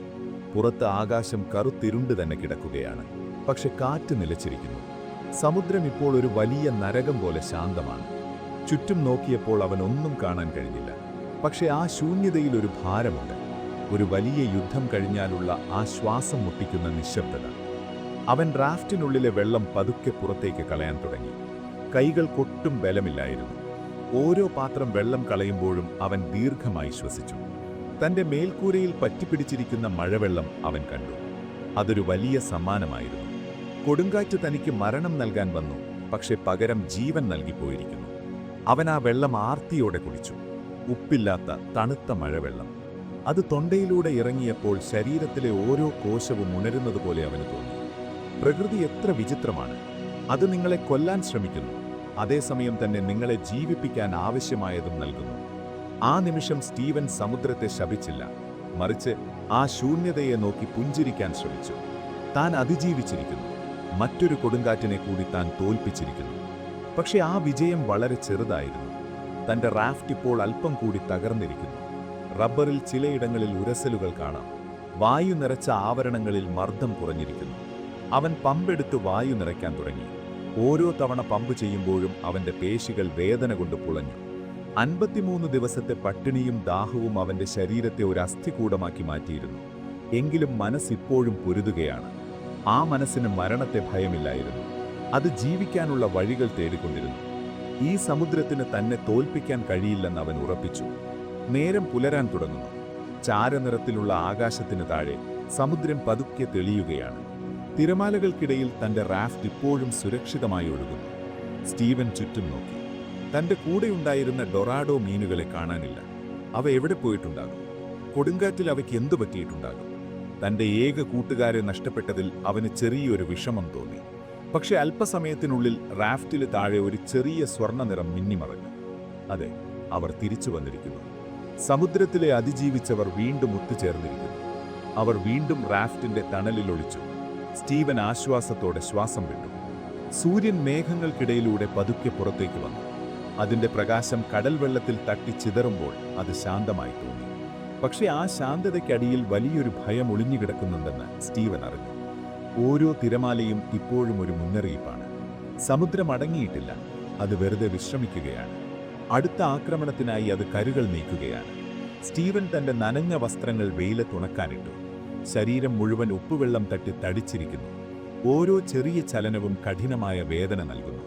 പുറത്ത് ആകാശം കറുത്തിരുണ്ട് തന്നെ കിടക്കുകയാണ്. പക്ഷെ കാറ്റ് നിലച്ചിരിക്കുന്നു. സമുദ്രം ഇപ്പോൾ ഒരു വലിയ നരകം പോലെ ശാന്തമാണ്. ചുറ്റും നോക്കിയപ്പോൾ അവൻ ഒന്നും കാണാൻ കഴിഞ്ഞില്ല. പക്ഷെ ആ ശൂന്യതയിൽ ഒരു ഭാരമുണ്ട്. ഒരു വലിയ യുദ്ധം കഴിഞ്ഞാലുള്ള ആ ശ്വാസം മുട്ടിക്കുന്ന നിശബ്ദത. അവൻ റാഫ്റ്റിനുള്ളിലെ വെള്ളം പതുക്കെ പുറത്തേക്ക് കളയാൻ തുടങ്ങി. കൈകൾക്കൊട്ടും ബലമില്ലായിരുന്നു. ഓരോ പാത്രം വെള്ളം കളയുമ്പോഴും അവൻ ദീർഘമായി ശ്വസിച്ചു. തന്റെ മേൽക്കൂരയിൽ പറ്റിപ്പിടിച്ചിരിക്കുന്ന മഴവെള്ളം അവൻ കണ്ടു. അതൊരു വലിയ സമ്മാനമായിരുന്നു. കൊടുങ്കാറ്റ് തനിക്ക് മരണം നൽകാൻ വന്നു, പക്ഷെ പകരം ജീവൻ നൽകിപ്പോയിരിക്കുന്നു. അവൻ ആ വെള്ളം ആർത്തിയോടെ കുടിച്ചു. ഉപ്പില്ലാത്ത തണുത്ത മഴവെള്ളം. അത് തൊണ്ടയിലൂടെ ഇറങ്ങിയപ്പോൾ ശരീരത്തിലെ ഓരോ കോശവും ഉണരുന്നതുപോലെ അവന് തോന്നി. പ്രകൃതി എത്ര വിചിത്രമാണ്! അത് നിങ്ങളെ കൊല്ലാൻ ശ്രമിക്കുന്നു, അതേസമയം തന്നെ നിങ്ങളെ ജീവിപ്പിക്കാൻ ആവശ്യമായതും നൽകുന്നു. ആ നിമിഷം സ്റ്റീവൻ സമുദ്രത്തെ ശപിച്ചില്ല, മറിച്ച് ആ ശൂന്യതയെ നോക്കി പുഞ്ചിരിക്കാൻ ശ്രമിച്ചു. താൻ അതിജീവിച്ചിരിക്കുന്നു, മറ്റൊരു കൊടുങ്കാറ്റിനെ കൂടി താൻ തോൽപ്പിച്ചിരിക്കുന്നു. പക്ഷെ ആ വിജയം വളരെ ചെറുതായിരുന്നു. തന്റെ റാഫ്റ്റ് ഇപ്പോൾ അല്പം കൂടി തകർന്നിരിക്കുന്നു. റബ്ബറിൽ ചിലയിടങ്ങളിൽ ഉരസലുകൾ കാണാം. വായു നിറച്ച ആവരണങ്ങളിൽ മർദ്ദം കുറഞ്ഞിരിക്കുന്നു. അവൻ പമ്പെടുത്ത് വായു നിറയ്ക്കാൻ തുടങ്ങി. ഓരോ തവണ പമ്പ് ചെയ്യുമ്പോഴും അവന്റെ പേശികൾ വേദന കൊണ്ട് പുളഞ്ഞു. 53 ദിവസത്തെ പട്ടിണിയും ദാഹവും അവന്റെ ശരീരത്തെ ഒരു അസ്ഥികൂടമാക്കി മാറ്റിയിരുന്നു. എങ്കിലും മനസ്സിപ്പോഴും പൊരുതുകയാണ്. ആ മനസ്സിന് മരണത്തെ ഭയമില്ലായിരുന്നു. അത് ജീവിക്കാനുള്ള വഴികൾ തേടിക്കൊണ്ടിരുന്നു. ഈ സമുദ്രത്തിന് തന്നെ തോൽപ്പിക്കാൻ കഴിയില്ലെന്ന് അവൻ ഉറപ്പിച്ചു. നേരം പുലരാൻ തുടങ്ങുന്നു. ചാരനിറത്തിലുള്ള ആകാശത്തിന് താഴെ സമുദ്രം പതുക്കെ തെളിയുകയാണ്. തിരമാലകൾക്കിടയിൽ തന്റെ റാഫ്റ്റ് ഇപ്പോഴും സുരക്ഷിതമായി ഒഴുകുന്നു. സ്റ്റീവൻ ചുറ്റും നോക്കി. തന്റെ കൂടെയുണ്ടായിരുന്ന ഡൊറാഡോ മീനുകളെ കാണാനില്ല. അവ എവിടെ പോയിട്ടുണ്ടാകും? കൊടുങ്കാറ്റിൽ അവയ്ക്ക് എന്തു പറ്റിയിട്ടുണ്ടാകും? തന്റെ ഏക കൂട്ടുകാരെ നഷ്ടപ്പെട്ടതിൽ അവന് ചെറിയൊരു വിഷമം തോന്നി. പക്ഷെ അല്പസമയത്തിനുള്ളിൽ റാഫ്റ്റിന് താഴെ ഒരു ചെറിയ സ്വർണ്ണ നിറം മിന്നിമറഞ്ഞു. അതെ, അവർ തിരിച്ചു വന്നിരിക്കുന്നു. സമുദ്രത്തിലെ അതിജീവിച്ചവർ വീണ്ടും ഒത്തുചേർന്നിരിക്കുന്നു. അവർ വീണ്ടും റാഫ്റ്റിന്റെ തണലിൽ ഒളിച്ചു. സ്റ്റീവൻ ആശ്വാസത്തോടെ ശ്വാസം വിട്ടു. സൂര്യൻ മേഘങ്ങൾക്കിടയിലൂടെ പതുക്കെ പുറത്തേക്ക് വന്നു. അതിന്റെ പ്രകാശം കടൽ വെള്ളത്തിൽ തട്ടി ചിതറുമ്പോൾ അത് ശാന്തമായി തോന്നി. പക്ഷെ ആ ശാന്തതയ്ക്കടിയിൽ വലിയൊരു ഭയം ഒളിഞ്ഞുകിടക്കുന്നുണ്ടെന്ന് സ്റ്റീവൻ അറിഞ്ഞു. ഓരോ തിരമാലയും ഇപ്പോഴും ഒരു മുന്നറിയിപ്പാണ്. സമുദ്രം അടങ്ങിയിട്ടില്ല, അത് വെറുതെ വിശ്രമിക്കുകയാണ്. അടുത്ത ആക്രമണത്തിനായി അത് കരുകൾ നീക്കുകയാണ്. സ്റ്റീവൻ തന്റെ നനഞ്ഞ വസ്ത്രങ്ങൾ വെയിലത്തുണക്കാനിട്ടു. ശരീരം മുഴുവൻ ഉപ്പുവെള്ളം തട്ടി തടിച്ചിരിക്കുന്നു. ഓരോ ചെറിയ ചലനവും കഠിനമായ വേദന നൽകുന്നു.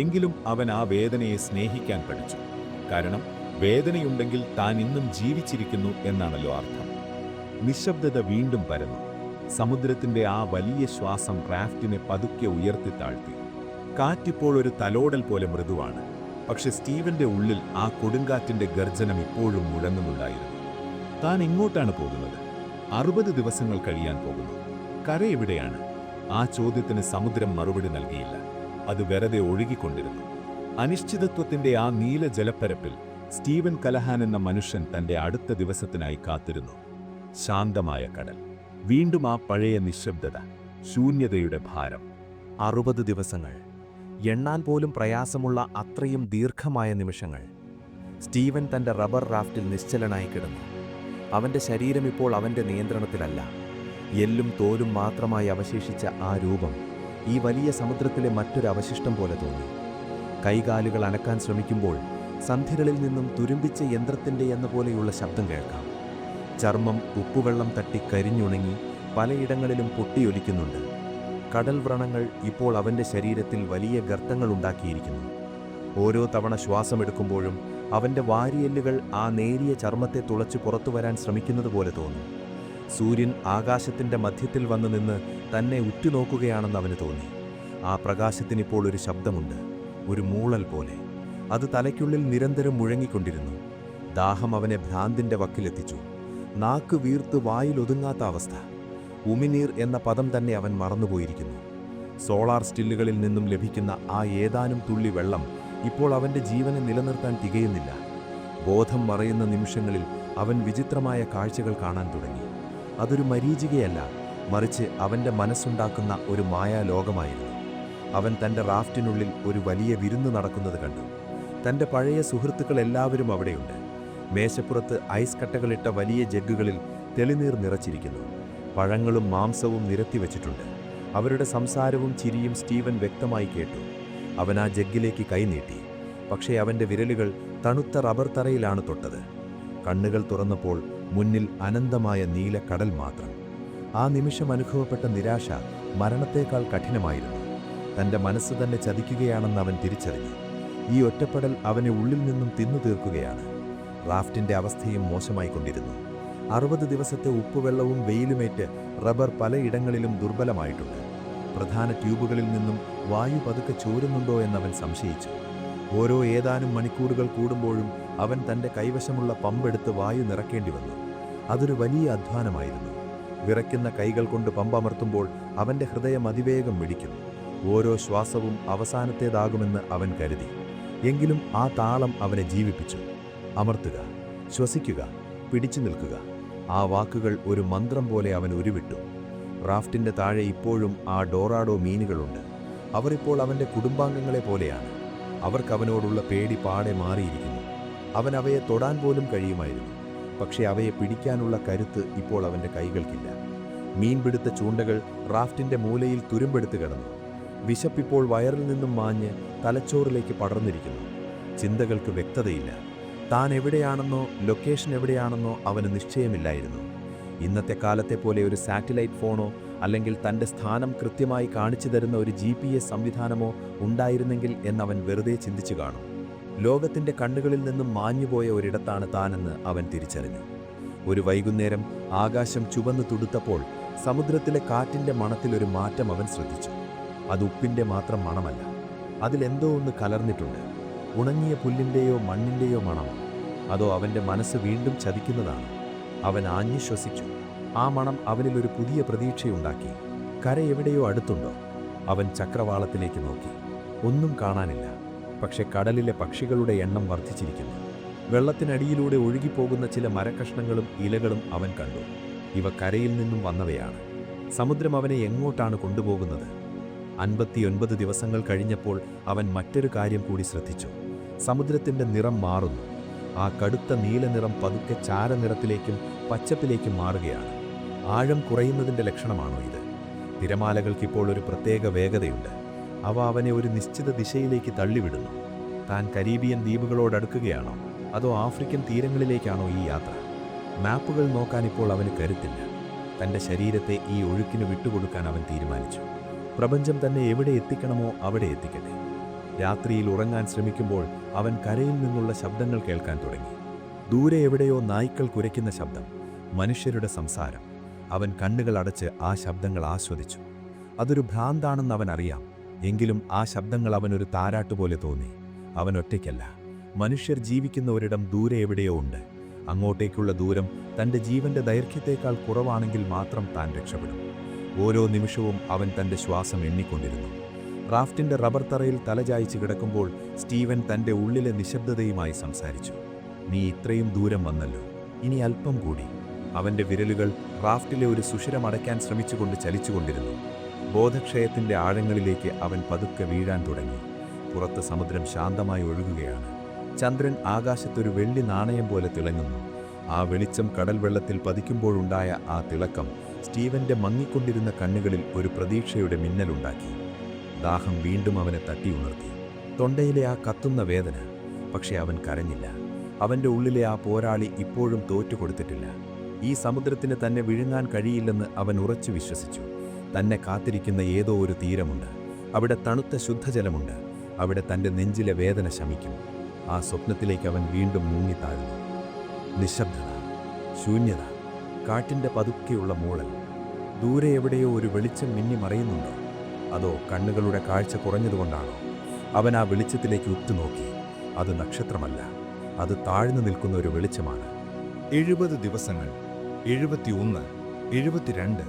എങ്കിലും അവൻ ആ വേദനയെ സ്നേഹിക്കാൻ പഠിച്ചു. കാരണം വേദനയുണ്ടെങ്കിൽ താൻ ഇന്നും ജീവിച്ചിരിക്കുന്നു എന്നാണല്ലോ അർത്ഥം. നിശബ്ദത വീണ്ടും പരന്നു. സമുദ്രത്തിന്റെ ആ വലിയ ശ്വാസം റാഫ്റ്റിനെ പതുക്കെ ഉയർത്തിത്താഴ്ത്തി. കാറ്റിപ്പോൾ ഒരു തലോടൽ പോലെ മൃദുവാണ്. പക്ഷെ സ്റ്റീവന്റെ ഉള്ളിൽ ആ കൊടുങ്കാറ്റിന്റെ ഗർജനം ഇപ്പോഴും മുഴങ്ങുന്നുണ്ടായിരുന്നു. താൻ എങ്ങോട്ടാണ് പോകുന്നത്? 60 ദിവസങ്ങൾ കഴിയാൻ പോകുന്നു. കര എവിടെയാണ്? ആ ചോദ്യത്തിന് സമുദ്രം മറുപടി നൽകിയില്ല. അത് വെറുതെ ഒഴുകിക്കൊണ്ടിരുന്നു. അനിശ്ചിതത്വത്തിന്റെ ആ നീല ജലപ്പരപ്പിൽ സ്റ്റീവൻ കലഹാൻ എന്ന മനുഷ്യൻ തന്റെ അടുത്ത ദിവസത്തിനായി കാത്തിരുന്നു. ശാന്തമായ കടൽ, വീണ്ടും ആ പഴയ നിശബ്ദത, ശൂന്യതയുടെ ഭാരം. 60 ദിവസങ്ങൾ, എണ്ണാൻ പോലും പ്രയാസമുള്ള അത്രയും ദീർഘമായ നിമിഷങ്ങൾ. സ്റ്റീവൻ തന്റെ റബ്ബർ റാഫ്റ്റിൽ നിശ്ചലനായി കിടന്നു. അവന്റെ ശരീരം ഇപ്പോൾ അവന്റെ നിയന്ത്രണത്തിലല്ല. എല്ലും തോലും മാത്രമായി അവശേഷിച്ച ആ രൂപം ഈ വലിയ സമുദ്രത്തിലെ മറ്റൊരു അവശിഷ്ടം പോലെ തോന്നി. കൈകാലുകൾ അനക്കാൻ ശ്രമിക്കുമ്പോൾ സന്ധികളിൽ നിന്നും തുരുമ്പിച്ച യന്ത്രത്തിന്റെ എന്ന പോലെയുള്ള ശബ്ദം കേൾക്കാം. ചർമ്മം ഉപ്പുവെള്ളം തട്ടി കരിഞ്ഞുണങ്ങി പലയിടങ്ങളിലും പൊട്ടിയൊലിക്കുന്നുണ്ട്. കടൽ വ്രണങ്ങൾ ഇപ്പോൾ അവന്റെ ശരീരത്തിൽ വലിയ ഗർത്തങ്ങൾ ഉണ്ടാക്കിയിരിക്കുന്നു. ഓരോ തവണ ശ്വാസമെടുക്കുമ്പോഴും അവന്റെ വാരിയെല്ലുകൾ ആ നേരിയ ചർമ്മത്തെ തുളച്ചു പുറത്തു വരാൻ ശ്രമിക്കുന്നത് പോലെ തോന്നും. സൂര്യൻ ആകാശത്തിന്റെ മധ്യത്തിൽ വന്നു നിന്ന് തന്നെ ഉറ്റുനോക്കുകയാണെന്ന് അവന് തോന്നി. ആ പ്രകാശത്തിനിപ്പോൾ ഒരു ശബ്ദമുണ്ട്, ഒരു മൂളൽ പോലെ. അത് തലയ്ക്കുള്ളിൽ നിരന്തരം മുഴങ്ങിക്കൊണ്ടിരുന്നു. ദാഹം അവനെ ഭ്രാന്തിന്റെ വക്കിലെത്തിച്ചു. നാക്ക് വീർത്ത് വായിലൊതുങ്ങാത്ത അവസ്ഥ. ഉമിനീർ എന്ന പദം തന്നെ അവൻ മറന്നുപോയിരിക്കുന്നു. സോളാർ സ്റ്റില്ലുകളിൽ നിന്നും ലഭിക്കുന്ന ആ ഏതാനും തുള്ളി വെള്ളം ഇപ്പോൾ അവന്റെ ജീവനെ നിലനിർത്താൻ തികയുന്നില്ല. ബോധം മറയുന്ന നിമിഷങ്ങളിൽ അവൻ വിചിത്രമായ കാഴ്ചകൾ കാണാൻ തുടങ്ങി. അതൊരു മരീചികയല്ല, മറിച്ച് അവന്റെ മനസ്സുണ്ടാക്കുന്ന ഒരു മായാലോകമായിരുന്നു. അവൻ തന്റെ റാഫ്റ്റിനുള്ളിൽ ഒരു വലിയ വിരുന്ന് നടക്കുന്നത് കണ്ടു. തന്റെ പഴയ സുഹൃത്തുക്കൾ എല്ലാവരും അവിടെയുണ്ട്. മേശപ്പുറത്ത് ഐസ് കട്ടകളിട്ട വലിയ ജഗ്ഗുകളിൽ തെളിനീർ നിറച്ചിരിക്കുന്നു. പഴങ്ങളും മാംസവും നിരത്തിവെച്ചിട്ടുണ്ട്. അവരുടെ സംസാരവും ചിരിയും സ്റ്റീവൻ വ്യക്തമായി കേട്ടു. അവൻ ആ ജഗ്ഗിലേക്ക് കൈനീട്ടി. പക്ഷേ അവന്റെ വിരലുകൾ തണുത്ത റബ്ബർ തറയിലാണ് തൊട്ടത്. കണ്ണുകൾ തുറന്നപ്പോൾ മുന്നിൽ അനന്തമായ നീല കടൽ മാത്രം. ആ നിമിഷം അനുഭവപ്പെട്ട നിരാശ മരണത്തേക്കാൾ കഠിനമായിരുന്നു. തന്റെ മനസ്സ് തന്നെ ചതിക്കുകയാണെന്ന് അവൻ തിരിച്ചറിഞ്ഞു. ഈ ഒറ്റപ്പെടൽ അവനെ ഉള്ളിൽ നിന്നും തിന്നു തീർക്കുകയാണ്. റാഫ്റ്റിന്റെ അവസ്ഥയും മോശമായിക്കൊണ്ടിരുന്നു. 60 ദിവസത്തെ ഉപ്പുവെള്ളവും വെയിലുമേറ്റ് റബ്ബർ പലയിടങ്ങളിലും ദുർബലമായിട്ടുണ്ട്. പ്രധാന ട്യൂബുകളിൽ നിന്നും വായു പതുക്കെ ചോരുന്നുണ്ടോ എന്നവൻ സംശയിച്ചു. ഓരോ ഏതാനും മണിക്കൂറുകൾ കൂടുമ്പോഴും അവൻ തന്റെ കൈവശമുള്ള പമ്പെടുത്ത് വായു നിറക്കേണ്ടി വന്നു. അതൊരു വലിയ അധ്വാനമായിരുന്നു. വിറയ്ക്കുന്ന കൈകൾ കൊണ്ട് പമ്പമർത്തുമ്പോൾ അവൻ്റെ ഹൃദയം അതിവേഗം മിടിക്കുന്നു. ഓരോ ശ്വാസവും അവസാനത്തേതാകുമെന്ന് അവൻ കരുതി. എങ്കിലും ആ താളം അവനെ ജീവിപ്പിച്ചു. അമർത്തുക, ശ്വസിക്കുക, പിടിച്ചു നിൽക്കുക. ആ വാക്കുകൾ ഒരു മന്ത്രം പോലെ അവൻ ഉരുവിട്ടു. റാഫ്റ്റിൻ്റെ താഴെ ഇപ്പോഴും ആ ഡോറാഡോ മീനുകളുണ്ട്. അവർ ഇപ്പോൾ അവൻ്റെ കുടുംബാംഗങ്ങളെ പോലെയാണ്. അവർക്കവനോടുള്ള പേടി പാടെ മാറിയിരിക്കുന്നു. അവൻ അവയെ തൊടാൻ പോലും കഴിയുമായിരുന്നു. പക്ഷേ അവയെ പിടിക്കാനുള്ള കരുത്ത് ഇപ്പോൾ അവൻ്റെ കൈകൾക്കില്ല. മീൻപിടുത്ത ചൂണ്ടകൾ റാഫ്റ്റിൻ്റെ മൂലയിൽ തുരുമ്പെടുത്ത് കിടന്നു. വിശപ്പിപ്പോൾ വയറിൽ നിന്നും മാഞ്ഞ് തലച്ചോറിലേക്ക് പടർന്നിരിക്കുന്നു. ചിന്തകൾക്ക് വ്യക്തതയില്ല. താൻ എവിടെയാണെന്നോ ലൊക്കേഷൻ എവിടെയാണെന്നോ അവന് നിശ്ചയമില്ലായിരുന്നു. ഇന്നത്തെ കാലത്തെ പോലെ ഒരു സാറ്റലൈറ്റ് ഫോണോ അല്ലെങ്കിൽ തൻ്റെ സ്ഥാനം കൃത്യമായി കാണിച്ചു തരുന്ന ഒരു GPS സംവിധാനമോ ഉണ്ടായിരുന്നെങ്കിൽ എന്നവൻ വെറുതെ ചിന്തിച്ചു കാണും. ലോകത്തിൻ്റെ കണ്ണുകളിൽ നിന്നും മാഞ്ഞുപോയ ഒരിടത്താണ് താനെന്ന് അവൻ തിരിച്ചറിഞ്ഞു. ഒരു വൈകുന്നേരം ആകാശം ചുവന്നു തുടുത്തപ്പോൾ സമുദ്രത്തിലെ കാറ്റിൻ്റെ മണത്തിലൊരു മാറ്റം അവൻ ശ്രദ്ധിച്ചു. അത് ഉപ്പിൻ്റെ മാത്രം മണമല്ല, അതിലെന്തോ ഒന്ന് കലർന്നിട്ടുണ്ട്. ഉണങ്ങിയ പുല്ലിൻ്റെയോ മണ്ണിൻ്റെയോ മണമോ? അതോ അവൻ്റെ മനസ്സ് വീണ്ടും ചതിക്കുന്നതാണ്? അവൻ ആഞ്ഞു ശ്വസിച്ചു. ആ മണം അവനിലൊരു പുതിയ പ്രതീക്ഷയുണ്ടാക്കി. കര എവിടെയോ അടുത്തുണ്ടോ? അവൻ ചക്രവാളത്തിലേക്ക് നോക്കി. ഒന്നും കാണാനില്ല. പക്ഷെ കടലിലെ പക്ഷികളുടെ എണ്ണം വർദ്ധിച്ചിരിക്കുന്നു. വെള്ളത്തിനടിയിലൂടെ ഒഴുകിപ്പോകുന്ന ചില മരക്കഷ്ണങ്ങളും ഇലകളും അവൻ കണ്ടു. ഇവ കരയിൽ നിന്നും വന്നവയാണ്. സമുദ്രം അവനെ എങ്ങോട്ടാണ് കൊണ്ടുപോകുന്നത്? 59 ദിവസങ്ങൾ കഴിഞ്ഞപ്പോൾ അവൻ മറ്റൊരു കാര്യം കൂടി ശ്രദ്ധിച്ചു. സമുദ്രത്തിൻ്റെ നിറം മാറുന്നു. ആ കടുത്ത നീലനിറം പതുക്കെ ചാരനിറത്തിലേക്കും പച്ചപ്പിലേക്കും മാറുകയാണ്. ആഴം കുറയുന്നതിൻ്റെ ലക്ഷണമാണോ ഇത്? തിരമാലകൾക്കിപ്പോൾ ഒരു പ്രത്യേക വേഗതയുണ്ട്. അവ അവനെ ഒരു നിശ്ചിത ദിശയിലേക്ക് തള്ളിവിടുന്നു. താൻ കരീബിയൻ ദ്വീപുകളോടടുക്കുകയാണോ അതോ ആഫ്രിക്കൻ തീരങ്ങളിലേക്കാണോ ഈ യാത്ര? മാപ്പുകൾ നോക്കാൻ ഇപ്പോൾ അവന് കരുത്തില്ല. തൻ്റെ ശരീരത്തെ ഈ ഒഴുക്കിന് വിട്ടുകൊടുക്കാൻ അവൻ തീരുമാനിച്ചു. പ്രപഞ്ചം തന്നെ എവിടെ എത്തിക്കണമോ അവിടെ എത്തിക്കട്ടെ. രാത്രിയിൽ ഉറങ്ങാൻ ശ്രമിക്കുമ്പോൾ അവൻ കരയിൽ നിന്നുള്ള ശബ്ദങ്ങൾ കേൾക്കാൻ തുടങ്ങി. ദൂരെ എവിടെയോ നായ്ക്കൾ കുരയ്ക്കുന്ന ശബ്ദം, മനുഷ്യരുടെ സംസാരം. അവൻ കണ്ണുകൾ അടച്ച് ആ ശബ്ദങ്ങൾ ആസ്വദിച്ചു. അതൊരു ഭ്രാന്താണെന്ന് അവൻ അറിയാം. എങ്കിലും ആ ശബ്ദങ്ങൾ അവനൊരു താരാട്ടുപോലെ തോന്നി. അവൻ ഒറ്റയ്ക്കല്ല. മനുഷ്യർ ജീവിക്കുന്ന ഒരിടം ദൂരെ എവിടെയോ ഉണ്ട്. അങ്ങോട്ടേക്കുള്ള ദൂരം തൻ്റെ ജീവന്റെ ദൈർഘ്യത്തേക്കാൾ കുറവാണെങ്കിൽ മാത്രം താൻ രക്ഷപ്പെടും. ഓരോ നിമിഷവും അവൻ തൻ്റെ ശ്വാസം എണ്ണിക്കൊണ്ടിരുന്നു. റാഫ്റ്റിൻ്റെ റബ്ബർ തറയിൽ തലചായ്ച്ച് കിടക്കുമ്പോൾ സ്റ്റീവൻ തൻ്റെ ഉള്ളിലെ നിശബ്ദതയുമായി സംസാരിച്ചു. നീ ഇത്രയും ദൂരം വന്നല്ലോ, ഇനി അല്പം കൂടി. അവൻ്റെ വിരലുകൾ റാഫ്റ്റിലെ ഒരു സുഷിരം അടയ്ക്കാൻ ശ്രമിച്ചുകൊണ്ട് ചലിച്ചുകൊണ്ടിരുന്നു. ബോധക്ഷയത്തിൻ്റെ ആഴങ്ങളിലേക്ക് അവൻ പതുക്കെ വീഴാൻ തുടങ്ങി. പുറത്ത് സമുദ്രം ശാന്തമായി ഒഴുകുകയാണ്. ചന്ദ്രൻ ആകാശത്തൊരു വെള്ളി നാണയം പോലെ തിളങ്ങുന്നു. ആ വെളിച്ചം കടൽ വെള്ളത്തിൽ പതിക്കുമ്പോഴുണ്ടായ ആ തിളക്കം സ്റ്റീവന്റെ മങ്ങിക്കൊണ്ടിരുന്ന കണ്ണുകളിൽ ഒരു പ്രതീക്ഷയുടെ മിന്നലുണ്ടാക്കി. ദാഹം വീണ്ടും അവനെ തട്ടിയുണർത്തി. തൊണ്ടയിലെ ആ കത്തുന്ന വേദന. പക്ഷെ അവൻ കരഞ്ഞില്ല. അവൻ്റെ ഉള്ളിലെ ആ പോരാളി ഇപ്പോഴും തോറ്റുകൊടുത്തിട്ടില്ല. ഈ സമുദ്രത്തിന് തന്നെ വിഴുങ്ങാൻ കഴിയില്ലെന്ന് അവൻ ഉറച്ചു വിശ്വസിച്ചു. തന്നെ കാത്തിരിക്കുന്ന ഏതോ ഒരു തീരമുണ്ട്. അവിടെ തണുത്ത ശുദ്ധജലമുണ്ട്. അവിടെ തൻ്റെ നെഞ്ചിലെ വേദന ശമിക്കും. ആ സ്വപ്നത്തിലേക്ക് അവൻ വീണ്ടും മുങ്ങിത്താഴ്ന്നു. നിശബ്ദത, ശൂന്യത, കാറ്റിൻ്റെ പതുക്കെയുള്ള മൂളൽ. ദൂരെ എവിടെയോ ഒരു വെളിച്ചം മിന്നി മറയുന്നുണ്ടോ? അതോ കണ്ണുകളുടെ കാഴ്ച കുറഞ്ഞതുകൊണ്ടാണോ? അവൻ ആ വെളിച്ചത്തിലേക്ക് ഉറ്റുനോക്കി. അത് നക്ഷത്രമല്ല, അത് താഴ്ന്നു നിൽക്കുന്ന ഒരു വെളിച്ചമാണ്. 70 ദിവസങ്ങൾ, 71, 72.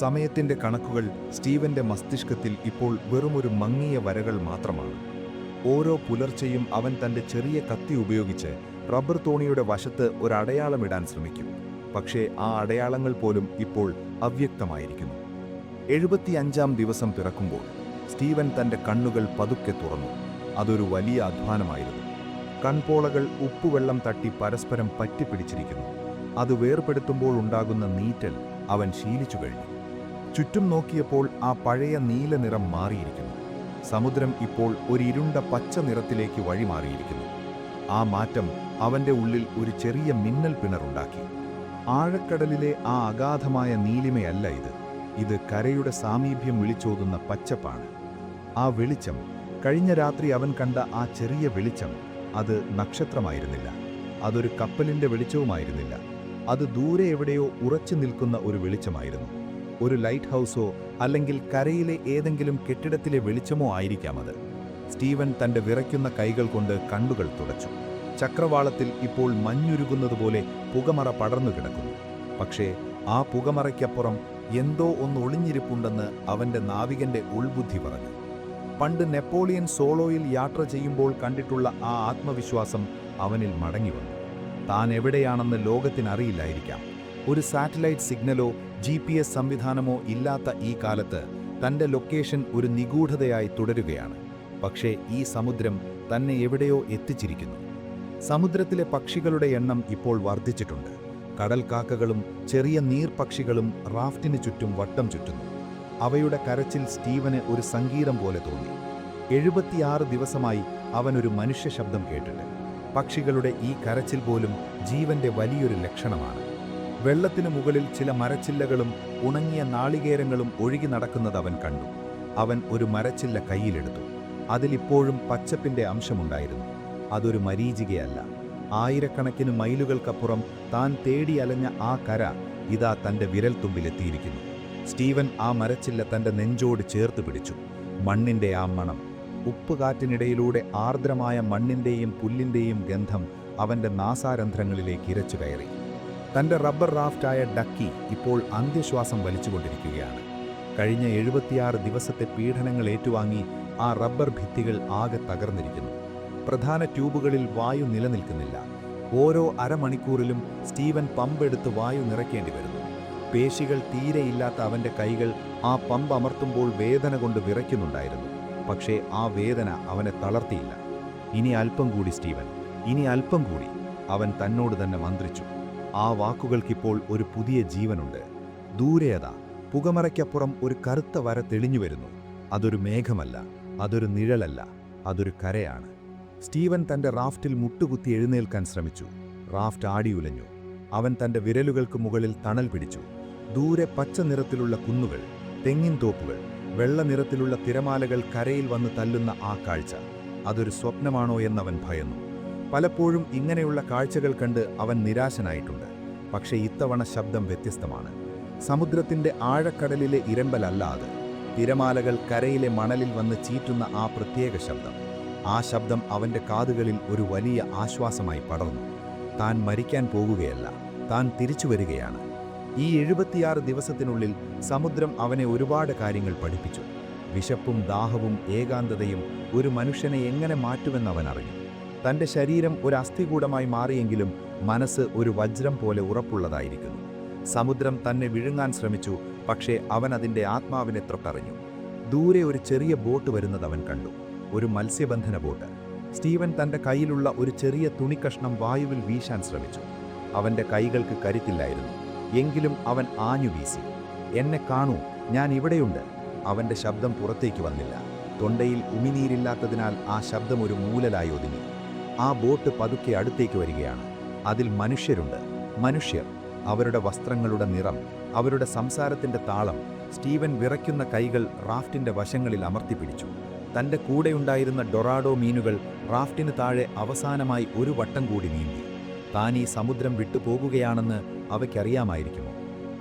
സമയത്തിൻ്റെ കണക്കുകൾ സ്റ്റീവന്റെ മസ്തിഷ്കത്തിൽ ഇപ്പോൾ വെറുമൊരു മങ്ങിയ വരകൾ മാത്രമാണ്. ഓരോ പുലർച്ചെയും അവൻ തൻ്റെ ചെറിയ കത്തി ഉപയോഗിച്ച് റബ്ബർ തോണിയുടെ വശത്ത് ഒരു അടയാളമിടാൻ ശ്രമിക്കും. പക്ഷേ ആ അടയാളങ്ങൾ പോലും ഇപ്പോൾ അവ്യക്തമായിരിക്കുന്നു. 75-ാം ദിവസം പിറക്കുമ്പോൾ സ്റ്റീവൻ തൻ്റെ കണ്ണുകൾ പതുക്കെ തുറന്നു. അതൊരു വലിയ അധ്വാനമായിരുന്നു. കൺപോളകൾ ഉപ്പുവെള്ളം തട്ടി പരസ്പരം പറ്റിപ്പിടിച്ചിരിക്കുന്നു. അത് വേർപെടുത്തുമ്പോൾ ഉണ്ടാകുന്ന നീറ്റൽ അവൻ ശീലിച്ചു കഴിഞ്ഞു. ചുറ്റും നോക്കിയപ്പോൾ ആ പഴയ നീല നിറം മാറിയിരിക്കുന്നു. സമുദ്രം ഇപ്പോൾ ഒരു ഇരുണ്ട പച്ച നിറത്തിലേക്ക് വഴിമാറിയിരിക്കുന്നു. ആ മാറ്റം അവൻ്റെ ഉള്ളിൽ ഒരു ചെറിയ മിന്നൽ പിണറുണ്ടാക്കി. ആഴക്കടലിലെ ആ അഗാധമായ നീലിമയല്ല ഇത്. ഇത് കരയുടെ സാമീപ്യം വിളിച്ചോതുന്ന പച്ചപ്പാണ്. ആ വെളിച്ചം, കഴിഞ്ഞ രാത്രി അവൻ കണ്ട ആ ചെറിയ വെളിച്ചം, അത് നക്ഷത്രമായിരുന്നില്ല. അതൊരു കപ്പലിൻ്റെ വെളിച്ചവുമായിരുന്നില്ല. അത് ദൂരെ എവിടെയോ ഉറച്ചു നിൽക്കുന്ന ഒരു വെളിച്ചമായിരുന്നു. ഒരു ലൈറ്റ് ഹൗസോ അല്ലെങ്കിൽ കരയിലെ ഏതെങ്കിലും കെട്ടിടത്തിലെ വെളിച്ചമോ ആയിരിക്കാം അത്. സ്റ്റീവൻ തൻ്റെ വിറയ്ക്കുന്ന കൈകൾ കൊണ്ട് കണ്ണുകൾ തുടച്ചു. ചക്രവാളത്തിൽ ഇപ്പോൾ മഞ്ഞുരുകുന്നതുപോലെ പുകമറ പടർന്നു കിടക്കുന്നു. പക്ഷേ ആ പുകമറയ്ക്കപ്പുറം എന്തോ ഒന്ന് ഒളിഞ്ഞിരിപ്പുണ്ടെന്ന് അവൻ്റെ നാവികൻ്റെ ഉൾബുദ്ധി പറഞ്ഞു. പണ്ട് നെപ്പോളിയൻ സോളോയിൽ യാത്ര ചെയ്യുമ്പോൾ കണ്ടിട്ടുള്ള ആ ആത്മവിശ്വാസം അവനിൽ മടങ്ങിവന്നു. താൻ എവിടെയാണെന്ന് ലോകത്തിനറിയില്ലായിരിക്കാം. ഒരു സാറ്റലൈറ്റ് സിഗ്നലോ GPS സംവിധാനമോ ഇല്ലാത്ത ഈ കാലത്ത് തൻ്റെ ലൊക്കേഷൻ ഒരു നിഗൂഢതയായി തുടരുകയാണ്. പക്ഷേ ഈ സമുദ്രം തന്നെ എവിടെയോ എത്തിച്ചിരിക്കുന്നു. സമുദ്രത്തിലെ പക്ഷികളുടെ എണ്ണം ഇപ്പോൾ വർദ്ധിച്ചിട്ടുണ്ട്. കടൽക്കാക്കകളും ചെറിയ നീർപക്ഷികളും റാഫ്റ്റിന് ചുറ്റും വട്ടം ചുറ്റുന്നു. അവയുടെ കരച്ചിൽ സ്റ്റീവന് ഒരു സംഗീതം പോലെ തോന്നി. 76 ദിവസമായി അവനൊരു മനുഷ്യ ശബ്ദം കേട്ടിട്ട്. പക്ഷികളുടെ ഈ കരച്ചിൽ പോലും ജീവന്റെ വലിയൊരു ലക്ഷണമാണ്. വെള്ളത്തിനു മുകളിൽ ചില മരച്ചില്ലകളും ഉണങ്ങിയ നാളികേരങ്ങളും ഒഴുകി നടക്കുന്നത് അവൻ കണ്ടു. അവൻ ഒരു മരച്ചില്ല കയ്യിലെടുത്തു. അതിലിപ്പോഴും പച്ചപ്പിന്റെ അംശമുണ്ടായിരുന്നു. അതൊരു മരീചികയല്ല. ആയിരക്കണക്കിന് മൈലുകൾക്കപ്പുറം താൻ തേടി അലഞ്ഞ ആ കര ഇതാ തൻ്റെ വിരൽത്തുമ്പിലെത്തിയിരിക്കുന്നു. സ്റ്റീവൻ ആ മരച്ചില്ല തൻ്റെ നെഞ്ചോട് ചേർത്ത് പിടിച്ചു. മണ്ണിൻ്റെ ആ മണം, ഉപ്പുകാറ്റിനിടയിലൂടെ ആർദ്രമായ മണ്ണിൻ്റെയും പുല്ലിൻ്റെയും ഗന്ധം അവൻ്റെ നാസാരന്ധ്രങ്ങളിലേക്ക് ഇരച്ചു കയറി. തൻ്റെ റബ്ബർ റാഫ്റ്റായ ഡക്കി ഇപ്പോൾ അന്ത്യശ്വാസം വലിച്ചുകൊണ്ടിരിക്കുകയാണ്. കഴിഞ്ഞ 76 ദിവസത്തെ പീഡനങ്ങൾ ഏറ്റുവാങ്ങി ആ റബ്ബർ ഭിത്തികൾ ആകെ തകർന്നിരിക്കുന്നു. പ്രധാന ട്യൂബുകളിൽ വായു നിലനിൽക്കുന്നില്ല. ഓരോ അരമണിക്കൂറിലും സ്റ്റീവൻ പമ്പെടുത്ത് വായു നിറയ്ക്കേണ്ടി വരുന്നു. പേശികൾ തീരെയില്ലാത്ത അവൻ്റെ കൈകൾ ആ പമ്പ് അമർത്തുമ്പോൾ വേദന കൊണ്ട് വിറയ്ക്കുന്നുണ്ടായിരുന്നു. പക്ഷേ ആ വേദന അവനെ തളർത്തിയില്ല. ഇനി അല്പം കൂടി സ്റ്റീവൻ, ഇനി അല്പം കൂടി, അവൻ തന്നോട് തന്നെ മന്ത്രിച്ചു. ആ വാക്കുകൾക്കിപ്പോൾ ഒരു പുതിയ ജീവനുണ്ട്. ദൂരെയതാ പുകമറയ്ക്കപ്പുറം ഒരു കറുത്ത വര തെളിഞ്ഞു വരുന്നു. അതൊരു മേഘമല്ല, അതൊരു നിഴലല്ല, അതൊരു കരയാണ്. സ്റ്റീവൻ തൻ്റെ റാഫ്റ്റിൽ മുട്ടുകുത്തി എഴുന്നേൽക്കാൻ ശ്രമിച്ചു. റാഫ്റ്റ് ആടിയുലഞ്ഞു. അവൻ തൻ്റെ വിരലുകൾക്ക് മുകളിൽ തണൽ പിടിച്ചു. ദൂരെ പച്ച നിറത്തിലുള്ള കുന്നുകൾ, തെങ്ങിൻ തോപ്പുകൾ, വെള്ള നിറത്തിലുള്ള തിരമാലകൾ കരയിൽ വന്ന് തല്ലുന്ന ആ കാഴ്ച, അതൊരു സ്വപ്നമാണോ എന്നവൻ ഭയന്നു. പലപ്പോഴും ഇങ്ങനെയുള്ള കാഴ്ചകൾ കണ്ട് അവൻ നിരാശനായിട്ടുണ്ട്. പക്ഷേ ഇത്തവണ ശബ്ദം വ്യത്യസ്തമാണ്. സമുദ്രത്തിൻ്റെ ആഴക്കടലിലെ ഇരമ്പലല്ല അത്. തിരമാലകൾ കരയിലെ മണലിൽ വന്ന് ചീറ്റുന്ന ആ പ്രത്യേക ശബ്ദം. ആ ശബ്ദം അവൻ്റെ കാതുകളിൽ ഒരു വലിയ ആശ്വാസമായി പടർന്നു. താൻ മരിക്കാൻ പോകുകയല്ല, താൻ തിരിച്ചു വരികയാണ്. ഈ 76 ദിവസത്തിനുള്ളിൽ സമുദ്രം അവനെ ഒരുപാട് കാര്യങ്ങൾ പഠിപ്പിച്ചു. വിശപ്പും ദാഹവും ഏകാന്തതയും ഒരു മനുഷ്യനെ എങ്ങനെ മാറ്റുമെന്ന് അവൻ അറിഞ്ഞു. തൻ്റെ ശരീരം ഒരു അസ്ഥികൂടമായി മാറിയെങ്കിലും മനസ്സ് ഒരു വജ്രം പോലെ ഉറപ്പുള്ളതായിരിക്കുന്നു. സമുദ്രം തന്നെ വിഴുങ്ങാൻ ശ്രമിച്ചു, പക്ഷേ അവൻ അതിൻ്റെ ആത്മാവിനെ തൊട്ടറിഞ്ഞു. ദൂരെ ഒരു ചെറിയ ബോട്ട് വരുന്നത് അവൻ കണ്ടു. ഒരു മത്സ്യബന്ധന ബോട്ട്. സ്റ്റീവൻ തൻ്റെ കയ്യിലുള്ള ഒരു ചെറിയ തുണിക്കഷ്ണം വായുവിൽ വീശാൻ ശ്രമിച്ചു. അവൻ്റെ കൈകൾക്ക് കരുത്തില്ലായിരുന്നു. എങ്കിലും അവൻ ആഞ്ഞു വീശി. എന്നെ കാണൂ, ഞാൻ ഇവിടെയുണ്ട്. അവൻ്റെ ശബ്ദം പുറത്തേക്ക് വന്നില്ല. തൊണ്ടയിൽ ഉമിനീരില്ലാത്തതിനാൽ ആ ശബ്ദം ഒരു മൂലലായി ഒതുങ്ങി. ആ ബോട്ട് പതുക്കെ അടുത്തേക്ക് വരികയാണ്. അതിൽ മനുഷ്യരുണ്ട്. മനുഷ്യർ. അവരുടെ വസ്ത്രങ്ങളുടെ നിറം, അവരുടെ സംസാരത്തിൻ്റെ താളം. സ്റ്റീവൻ വിറയ്ക്കുന്ന കൈകൾ റാഫ്റ്റിൻ്റെ വശങ്ങളിൽ അമർത്തിപ്പിടിച്ചു. തൻ്റെ കൂടെയുണ്ടായിരുന്ന ഡൊറാഡോ മീനുകൾ റാഫ്റ്റിന് താഴെ അവസാനമായി ഒരു വട്ടം കൂടി നീന്തി. താൻ ഈ സമുദ്രം വിട്ടുപോകുകയാണെന്ന് അവയ്ക്കറിയാമായിരിക്കുമോ?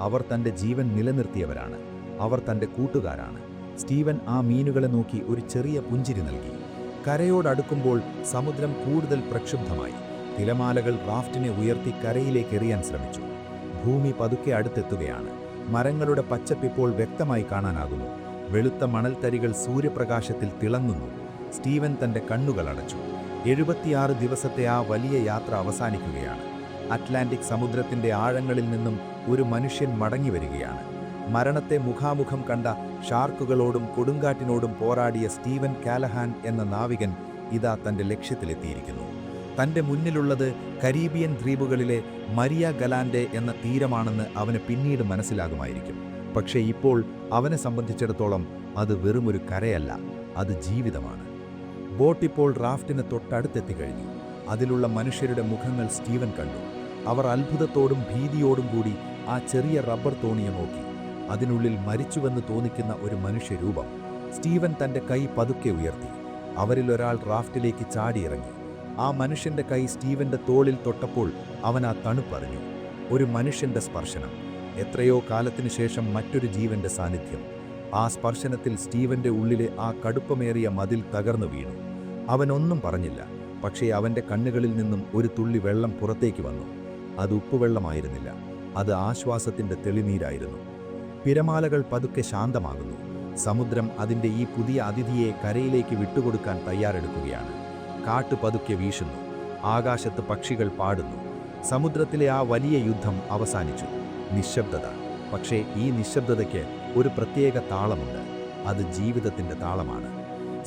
അവർ തൻ്റെ ജീവൻ നിലനിർത്തിയവരാണ്. അവർ തൻ്റെ കൂട്ടുകാരാണ്. സ്റ്റീവൻ ആ മീനുകളെ നോക്കി ഒരു ചെറിയ പുഞ്ചിരി നൽകി. കരയോടടുക്കുമ്പോൾ സമുദ്രം കൂടുതൽ പ്രക്ഷുബ്ധമായി. തിരമാലകൾ റാഫ്റ്റിനെ ഉയർത്തി കരയിലേക്ക് എറിയാൻ ശ്രമിച്ചു. ഭൂമി പതുക്കെ അടുത്തെത്തുകയാണ്. മരങ്ങളുടെ പച്ചപ്പിപ്പോൾ വ്യക്തമായി കാണാനാകുന്നു. വെളുത്ത മണൽത്തരികൾ സൂര്യപ്രകാശത്തിൽ തിളങ്ങുന്നു. സ്റ്റീവൻ തൻ്റെ കണ്ണുകൾ അടച്ചു. 76 ദിവസത്തെ ആ വലിയ യാത്ര അവസാനിക്കുകയാണ്. അറ്റ്ലാന്റിക് സമുദ്രത്തിൻ്റെ ആഴങ്ങളിൽ നിന്നും ഒരു മനുഷ്യൻ മടങ്ങി വരികയാണ്. മരണത്തെ മുഖാമുഖം കണ്ട ഷാർക്കുകളോടും കൊടുങ്കാറ്റിനോടും പോരാടിയ സ്റ്റീവൻ കാലഹാൻ എന്ന നാവികൻ ഇതാ തൻ്റെ ലക്ഷ്യത്തിലെത്തിയിരിക്കുന്നു. തൻ്റെ മുന്നിലുള്ളത് കരീബിയൻ ദ്വീപുകളിലെ മരിയ ഗലാൻഡെ എന്ന തീരമാണെന്ന് അവന് പിന്നീട് മനസ്സിലാകുമായിരിക്കും. പക്ഷേ ഇപ്പോൾ അവനെ സംബന്ധിച്ചിടത്തോളം അത് വെറുമൊരു കരയല്ല, അത് ജീവിതമാണ്. ബോട്ടിപ്പോൾ റാഫ്റ്റിന് തൊട്ടടുത്തെത്തിക്കഴിഞ്ഞു. അതിലുള്ള മനുഷ്യരുടെ മുഖങ്ങൾ സ്റ്റീവൻ കണ്ടു. അവർ അത്ഭുതത്തോടും ഭീതിയോടും കൂടി ആ ചെറിയ റബ്ബർ തോണിയെ നോക്കി. അതിനുള്ളിൽ മരിച്ചുവെന്ന് തോന്നിക്കുന്ന ഒരു മനുഷ്യരൂപം. സ്റ്റീവൻ തൻ്റെ കൈ പതുക്കെ ഉയർത്തി. അവരിലൊരാൾ റാഫ്റ്റിലേക്ക് ചാടിയിറങ്ങി. ആ മനുഷ്യൻ്റെ കൈ സ്റ്റീവൻ്റെ തോളിൽ തൊട്ടപ്പോൾ അവൻ ആ തണുപ്പറിഞ്ഞു. ഒരു മനുഷ്യൻ്റെ സ്പർശനം. എത്രയോ കാലത്തിനു ശേഷം മറ്റൊരു ജീവന്റെ സാന്നിധ്യം. ആ സ്പർശനത്തിൽ സ്റ്റീവന്റെ ഉള്ളിലെ ആ കടുപ്പമേറിയ മതിൽ തകർന്നു വീണു. അവനൊന്നും പറഞ്ഞില്ല. പക്ഷേ അവൻ്റെ കണ്ണുകളിൽ നിന്നും ഒരു തുള്ളി വെള്ളം പുറത്തേക്ക് വന്നു. അത് ഉപ്പുവെള്ളമായിരുന്നില്ല, അത് ആശ്വാസത്തിൻ്റെ തെളിനീരായിരുന്നു. തിരമാലകൾ പതുക്കെ ശാന്തമാകുന്നു. സമുദ്രം അതിൻ്റെ ഈ പുതിയ അതിഥിയെ കരയിലേക്ക് വിട്ടുകൊടുക്കാൻ തയ്യാറെടുക്കുകയാണ്. കാറ്റ് പതുക്കെ വീശുന്നു. ആകാശത്ത് പക്ഷികൾ പാടുന്നു. സമുദ്രത്തിലെ ആ വലിയ യുദ്ധം അവസാനിച്ചു. നിശബ്ദത. പക്ഷേ ഈ നിശബ്ദതയ്ക്ക് ഒരു പ്രത്യേക താളമുണ്ട്. അത് ജീവിതത്തിൻ്റെ താളമാണ്.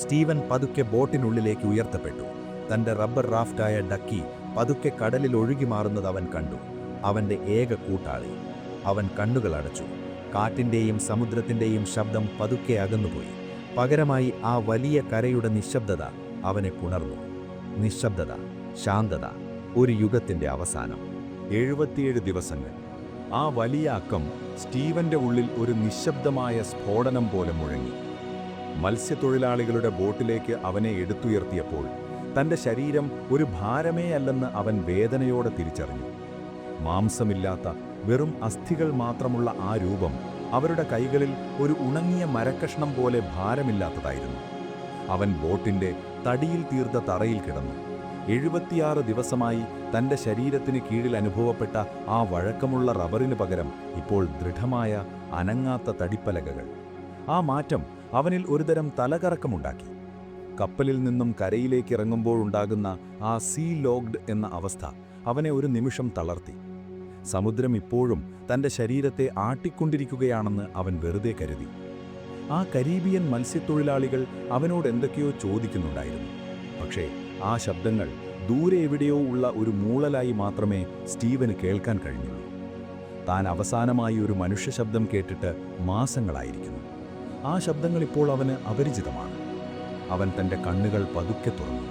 സ്റ്റീവൻ പതുക്കെ ബോട്ടിനുള്ളിലേക്ക് ഉയർത്തപ്പെട്ടു. തൻ്റെ റബ്ബർ റാഫ്റ്റായ ഡക്കി പതുക്കെ കടലിൽ ഒഴുകി മാറുന്നത് അവൻ കണ്ടു. അവൻ്റെ ഏക കൂട്ടാളി. അവൻ കണ്ണുകൾ അടച്ചു. കാറ്റിൻ്റെയും സമുദ്രത്തിൻ്റെയും ശബ്ദം പതുക്കെ അകന്നുപോയി. പകരമായി ആ വലിയ കരയുടെ നിശബ്ദത അവനെ പുണർന്നു. നിശബ്ദത, ശാന്തത, ഒരു യുഗത്തിൻ്റെ അവസാനം. 77 ദിവസങ്ങൾ. ആ വലിയ അക്കം സ്റ്റീവന്റെ ഉള്ളിൽ ഒരു നിശബ്ദമായ സ്ഫോടനം പോലെ മുഴങ്ങി. മത്സ്യത്തൊഴിലാളികളുടെ ബോട്ടിലേക്ക് അവനെ എടുത്തുയർത്തിയപ്പോൾ തന്റെ ശരീരം ഒരു ഭാരമേ അല്ലെന്ന് അവൻ വേദനയോടെ തിരിച്ചറിഞ്ഞു. മാംസമില്ലാത്ത വെറും അസ്ഥികൾ മാത്രമുള്ള ആ രൂപം അവരുടെ കൈകളിൽ ഒരു ഉണങ്ങിയ മരക്കഷ്ണം പോലെ ഭാരമില്ലാത്തതായിരുന്നു. അവൻ ബോട്ടിന്റെ തടിയിൽ തീർത്ത തറയിൽ കിടന്നു. 76 ദിവസമായി തന്റെ ശരീരത്തിന് കീഴിൽ അനുഭവപ്പെട്ട ആ വഴക്കമുള്ള റബ്ബറിന് പകരം ഇപ്പോൾ ദൃഢമായ അനങ്ങാത്ത തടിപ്പലകകൾ. ആ മാറ്റം അവനിൽ ഒരുതരം തലകറക്കമുണ്ടാക്കി. കപ്പലിൽ നിന്നും കരയിലേക്ക് ഇറങ്ങുമ്പോഴുണ്ടാകുന്ന ആ സീ ലോഗ്ഡ് എന്ന അവസ്ഥ അവനെ ഒരു നിമിഷം തളർത്തി. സമുദ്രം ഇപ്പോഴും തന്റെ ശരീരത്തെ ആട്ടിക്കൊണ്ടിരിക്കുകയാണെന്ന് അവൻ വെറുതെ കരുതി. ആ കരീബിയൻ മത്സ്യത്തൊഴിലാളികൾ അവനോട് എന്തൊക്കെയോ ചോദിക്കുന്നുണ്ടായിരുന്നു. പക്ഷേ ആ ശബ്ദങ്ങൾ ദൂരെ എവിടെയോ ഉള്ള ഒരു മൂളലായി മാത്രമേ സ്റ്റീവന് കേൾക്കാൻ കഴിഞ്ഞുള്ളൂ. താൻ അവസാനമായി ഒരു മനുഷ്യ ശബ്ദം കേട്ടിട്ട് മാസങ്ങളായിരിക്കുന്നു. ആ ശബ്ദങ്ങൾ ഇപ്പോൾ അവന് അപരിചിതമാണ്. അവൻ തൻ്റെ കണ്ണുകൾ പതുക്കെ തുറന്നു.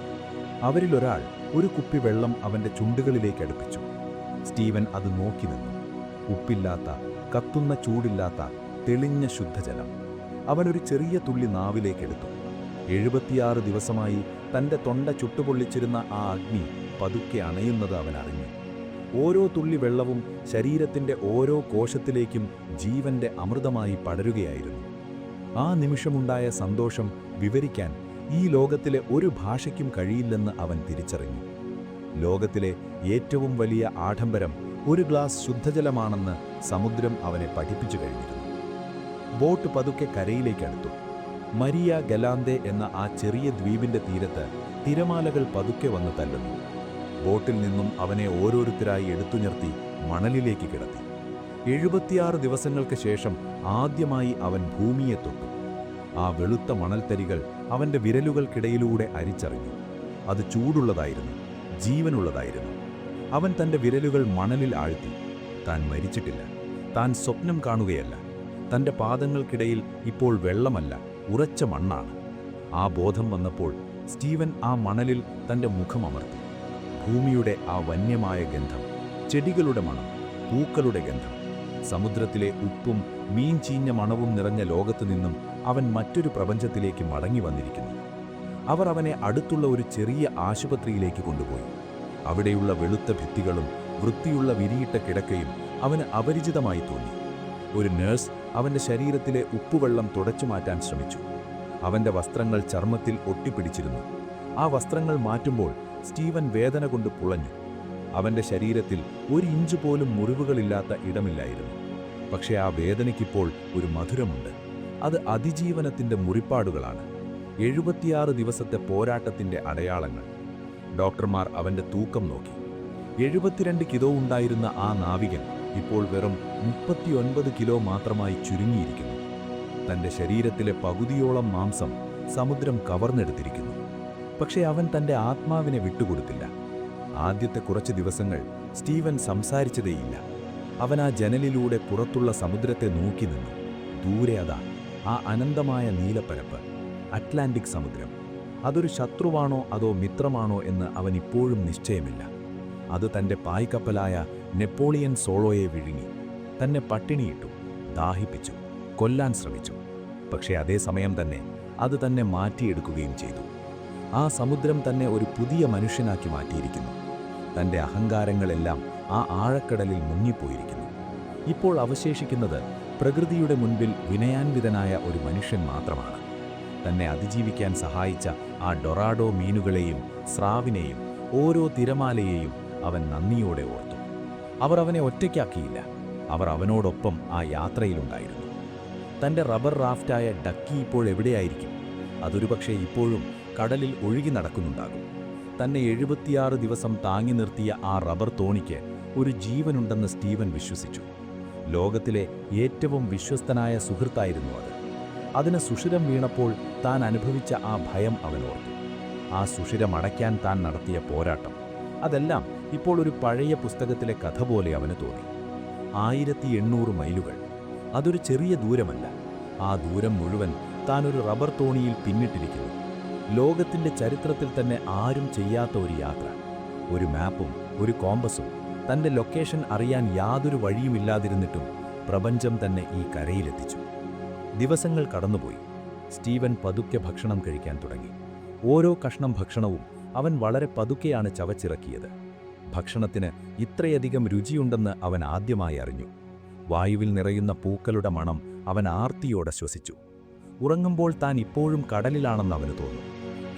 അവരിലൊരാൾ ഒരു കുപ്പി വെള്ളം അവൻ്റെ ചുണ്ടുകളിലേക്ക് അടുപ്പിച്ചു. സ്റ്റീവൻ അത് നോക്കി നിന്നു. ഉപ്പില്ലാത്ത, കത്തുന്ന ചൂടില്ലാത്ത, തെളിഞ്ഞ ശുദ്ധജലം. അവനൊരു ചെറിയ തുള്ളി നാവിലേക്കെടുത്തു. 76 ദിവസമായി തൻ്റെ തൊണ്ട ചുട്ടുപൊള്ളിച്ചിരുന്ന ആ അഗ്നി പതുക്കെ അണയുന്നത് അവൻ അറിഞ്ഞു. ഓരോ തുള്ളി വെള്ളവും ശരീരത്തിൻ്റെ ഓരോ കോശത്തിലേക്കും ജീവന്റെ അമൃതമായി പടരുകയായിരുന്നു. ആ നിമിഷമുണ്ടായ സന്തോഷം വിവരിക്കാൻ ഈ ലോകത്തിലെ ഒരു ഭാഷയ്ക്കും കഴിയില്ലെന്ന് അവൻ തിരിച്ചറിഞ്ഞു. ലോകത്തിലെ ഏറ്റവും വലിയ ആഡംബരം ഒരു ഗ്ലാസ് ശുദ്ധജലമാണെന്ന് സമുദ്രം അവനെ പഠിപ്പിച്ചു കഴിഞ്ഞിരുന്നു. ബോട്ട് പതുക്കെ കരയിലേക്കടുത്തു. മരിയ ഗലാന്തെ എന്ന ആ ചെറിയ ദ്വീപിന്റെ തീരത്ത് തിരമാലകൾ പതുക്കെ വന്ന് തല്ലുന്നു. ബോട്ടിൽ നിന്നും അവനെ ഓരോരുത്തരായി എടുത്തുയർത്തി മണലിലേക്ക് കിടത്തി. 76 ദിവസങ്ങൾക്ക് ശേഷം ആദ്യമായി അവൻ ഭൂമിയെ തൊട്ടു. ആ വെളുത്ത മണൽത്തരികൾ അവന്റെ വിരലുകൾക്കിടയിലൂടെ അരിച്ചറിഞ്ഞു. അത് ചൂടുള്ളതായിരുന്നു, ജീവനുള്ളതായിരുന്നു. അവൻ തന്റെ വിരലുകൾ മണലിൽ ആഴ്ത്തി. താൻ മരിച്ചിട്ടില്ല. താൻ സ്വപ്നം കാണുകയല്ല. തന്റെ പാദങ്ങൾക്കിടയിൽ ഇപ്പോൾ വെള്ളമല്ല, ഉറച്ച മണ്ണാണ്. ആ ബോധം വന്നപ്പോൾ സ്റ്റീവൻ ആ മണലിൽ തന്റെ മുഖമമർത്തി. ഭൂമിയുടെ ആ വന്യമായ ഗന്ധം, ചെടികളുടെ മണം, പൂക്കളുടെ ഗന്ധം, സമുദ്രത്തിലെ ഉപ്പും മീൻ ചീഞ്ഞ മണവും നിറഞ്ഞ ലോകത്തു നിന്നും അവൻ മറ്റൊരു പ്രപഞ്ചത്തിലേക്ക് മടങ്ങി വന്നിരിക്കുന്നു. അവർ അവനെ അടുത്തുള്ള ഒരു ചെറിയ ആശുപത്രിയിലേക്ക് കൊണ്ടുപോയി. അവിടെയുള്ള വെളുത്ത ഭിത്തികളും വൃത്തിയുള്ള വിരിയിട്ട കിടക്കയും അവന് അപരിചിതമായി തോന്നി. ഒരു നഴ്സ് അവന്റെ ശരീരത്തിലെ ഉപ്പുവെള്ളം തുടച്ചു മാറ്റാൻ ശ്രമിച്ചു. അവന്റെ വസ്ത്രങ്ങൾ ചർമ്മത്തിൽ ഒട്ടിപ്പിടിച്ചിരുന്നു. ആ വസ്ത്രങ്ങൾ മാറ്റുമ്പോൾ സ്റ്റീവൻ വേദന കൊണ്ട് പുളഞ്ഞു. അവന്റെ ശരീരത്തിൽ 1 ഇഞ്ച് പോലും മുറിവുകളില്ലാത്ത ഇടമില്ലായിരുന്നു. പക്ഷേ ആ വേദനയ്ക്കിപ്പോൾ ഒരു മധുരമുണ്ട്. അത് അതിജീവനത്തിന്റെ മുറിപ്പാടുകളാണ്. 76 ദിവസത്തെ പോരാട്ടത്തിന്റെ അടയാളങ്ങൾ. ഡോക്ടർമാർ അവന്റെ തൂക്കം നോക്കി. 72 കിലോ ഉണ്ടായിരുന്ന ആ നാവികൻ ഇപ്പോൾ വെറും 39 കിലോ മാത്രമായി ചുരുങ്ങിയിരിക്കുന്നു. തന്റെ ശരീരത്തിലെ പകുതിയോളം മാംസം സമുദ്രം കവർന്നെടുത്തിരിക്കുന്നു. പക്ഷേ അവൻ തന്റെ ആത്മാവിനെ വിട്ടുകൊടുത്തില്ല. ആദ്യത്തെ കുറച്ച് ദിവസങ്ങൾ സ്റ്റീവൻ സംസാരിച്ചതേയില്ല. അവൻ ആ ജനലിലൂടെ പുറത്തുള്ള സമുദ്രത്തെ നോക്കി നിന്നു. ദൂരെ അതാ ആ അനന്തമായ നീലപ്പരപ്പ്, അറ്റ്ലാന്റിക് സമുദ്രം. അതൊരു ശത്രുവാണോ അതോ മിത്രമാണോ എന്ന് അവൻ ഇപ്പോഴും നിശ്ചയമില്ല. അത് തന്റെ പായ്ക്കപ്പലായ നെപ്പോളിയൻ സോളോയെ വിഴുങ്ങി. തന്നെ പട്ടിണിയിട്ടു, ദാഹിപ്പിച്ചു, കൊല്ലാൻ ശ്രമിച്ചു. പക്ഷേ അതേസമയം തന്നെ അത് തന്നെ മാറ്റിയെടുക്കുകയും ചെയ്തു. ആ സമുദ്രം തന്നെ ഒരു പുതിയ മനുഷ്യനാക്കി മാറ്റിയിരിക്കുന്നു. തന്റെ അഹങ്കാരങ്ങളെല്ലാം ആ ആഴക്കടലിൽ മുങ്ങിപ്പോയിരിക്കുന്നു. ഇപ്പോൾ അവശേഷിക്കുന്നത് പ്രകൃതിയുടെ മുൻപിൽ വിനയാൻവിതനായ ഒരു മനുഷ്യൻ മാത്രമാണ്. തന്നെ അതിജീവിക്കാൻ സഹായിച്ച ആ ഡൊറാഡോ മീനുകളെയും സ്രാവിനെയും ഓരോ തിരമാലയെയും അവൻ നന്ദിയോടെ ഓർത്തു. അവർ അവനെ ഒറ്റയ്ക്കാക്കിയില്ല, അവർ അവനോടൊപ്പം ആ യാത്രയിലുണ്ടായിരുന്നു. തൻ്റെ റബ്ബർ റാഫ്റ്റായ ഡക്കി ഇപ്പോൾ എവിടെയായിരിക്കും? അതൊരുപക്ഷെ ഇപ്പോഴും കടലിൽ ഒഴുകി നടക്കുന്നുണ്ടാകും. തന്നെ 76 ദിവസം താങ്ങി നിർത്തിയ ആ റബ്ബർ തോണിക്ക് ഒരു ജീവനുണ്ടെന്ന് സ്റ്റീവൻ വിശ്വസിച്ചു. ലോകത്തിലെ ഏറ്റവും വിശ്വസ്തനായ സുഹൃത്തായിരുന്നു അത്. അതിന് സുഷിരം വീണപ്പോൾ താൻ അനുഭവിച്ച ആ ഭയം അവനോർത്തു. ആ സുഷിരം അടയ്ക്കാൻ താൻ നടത്തിയ പോരാട്ടം, അതെല്ലാം ഇപ്പോൾ ഒരു പഴയ പുസ്തകത്തിലെ കഥ പോലെ അവന് തോന്നി. 1800 മൈലുകൾ, അതൊരു ചെറിയ ദൂരമല്ല. ആ ദൂരം മുഴുവൻ താൻ ഒരു റബ്ബർ തോണിയിൽ പിന്നിട്ടിരിക്കുന്നു. ലോകത്തിൻ്റെ ചരിത്രത്തിൽ തന്നെ ആരും ചെയ്യാത്ത ഒരു യാത്ര. ഒരു മാപ്പും ഒരു കോമ്പസും, തൻ്റെ ലൊക്കേഷൻ അറിയാൻ യാതൊരു വഴിയുമില്ലാതിരുന്നിട്ടും പ്രപഞ്ചം തന്നെ ഈ കരയിലെത്തിച്ചു. ദിവസങ്ങൾ കടന്നുപോയി. സ്റ്റീവൻ പതുക്കെ ഭക്ഷണം കഴിക്കാൻ തുടങ്ങി. ഓരോ കഷ്ണം ഭക്ഷണവും അവൻ വളരെ പതുക്കെയാണ് ചവച്ചിറക്കിയത്. ഭക്ഷണത്തിന് ഇത്രയധികം രുചിയുണ്ടെന്ന് അവൻ ആദ്യമായി അറിഞ്ഞു. വായുവിൽ നിറയുന്ന പൂക്കളുടെ മണം അവൻ ആർത്തിയോടെ ശ്വസിച്ചു. ഉറങ്ങുമ്പോൾ താൻ ഇപ്പോഴും കടലിലാണെന്ന് അവന് തോന്നും.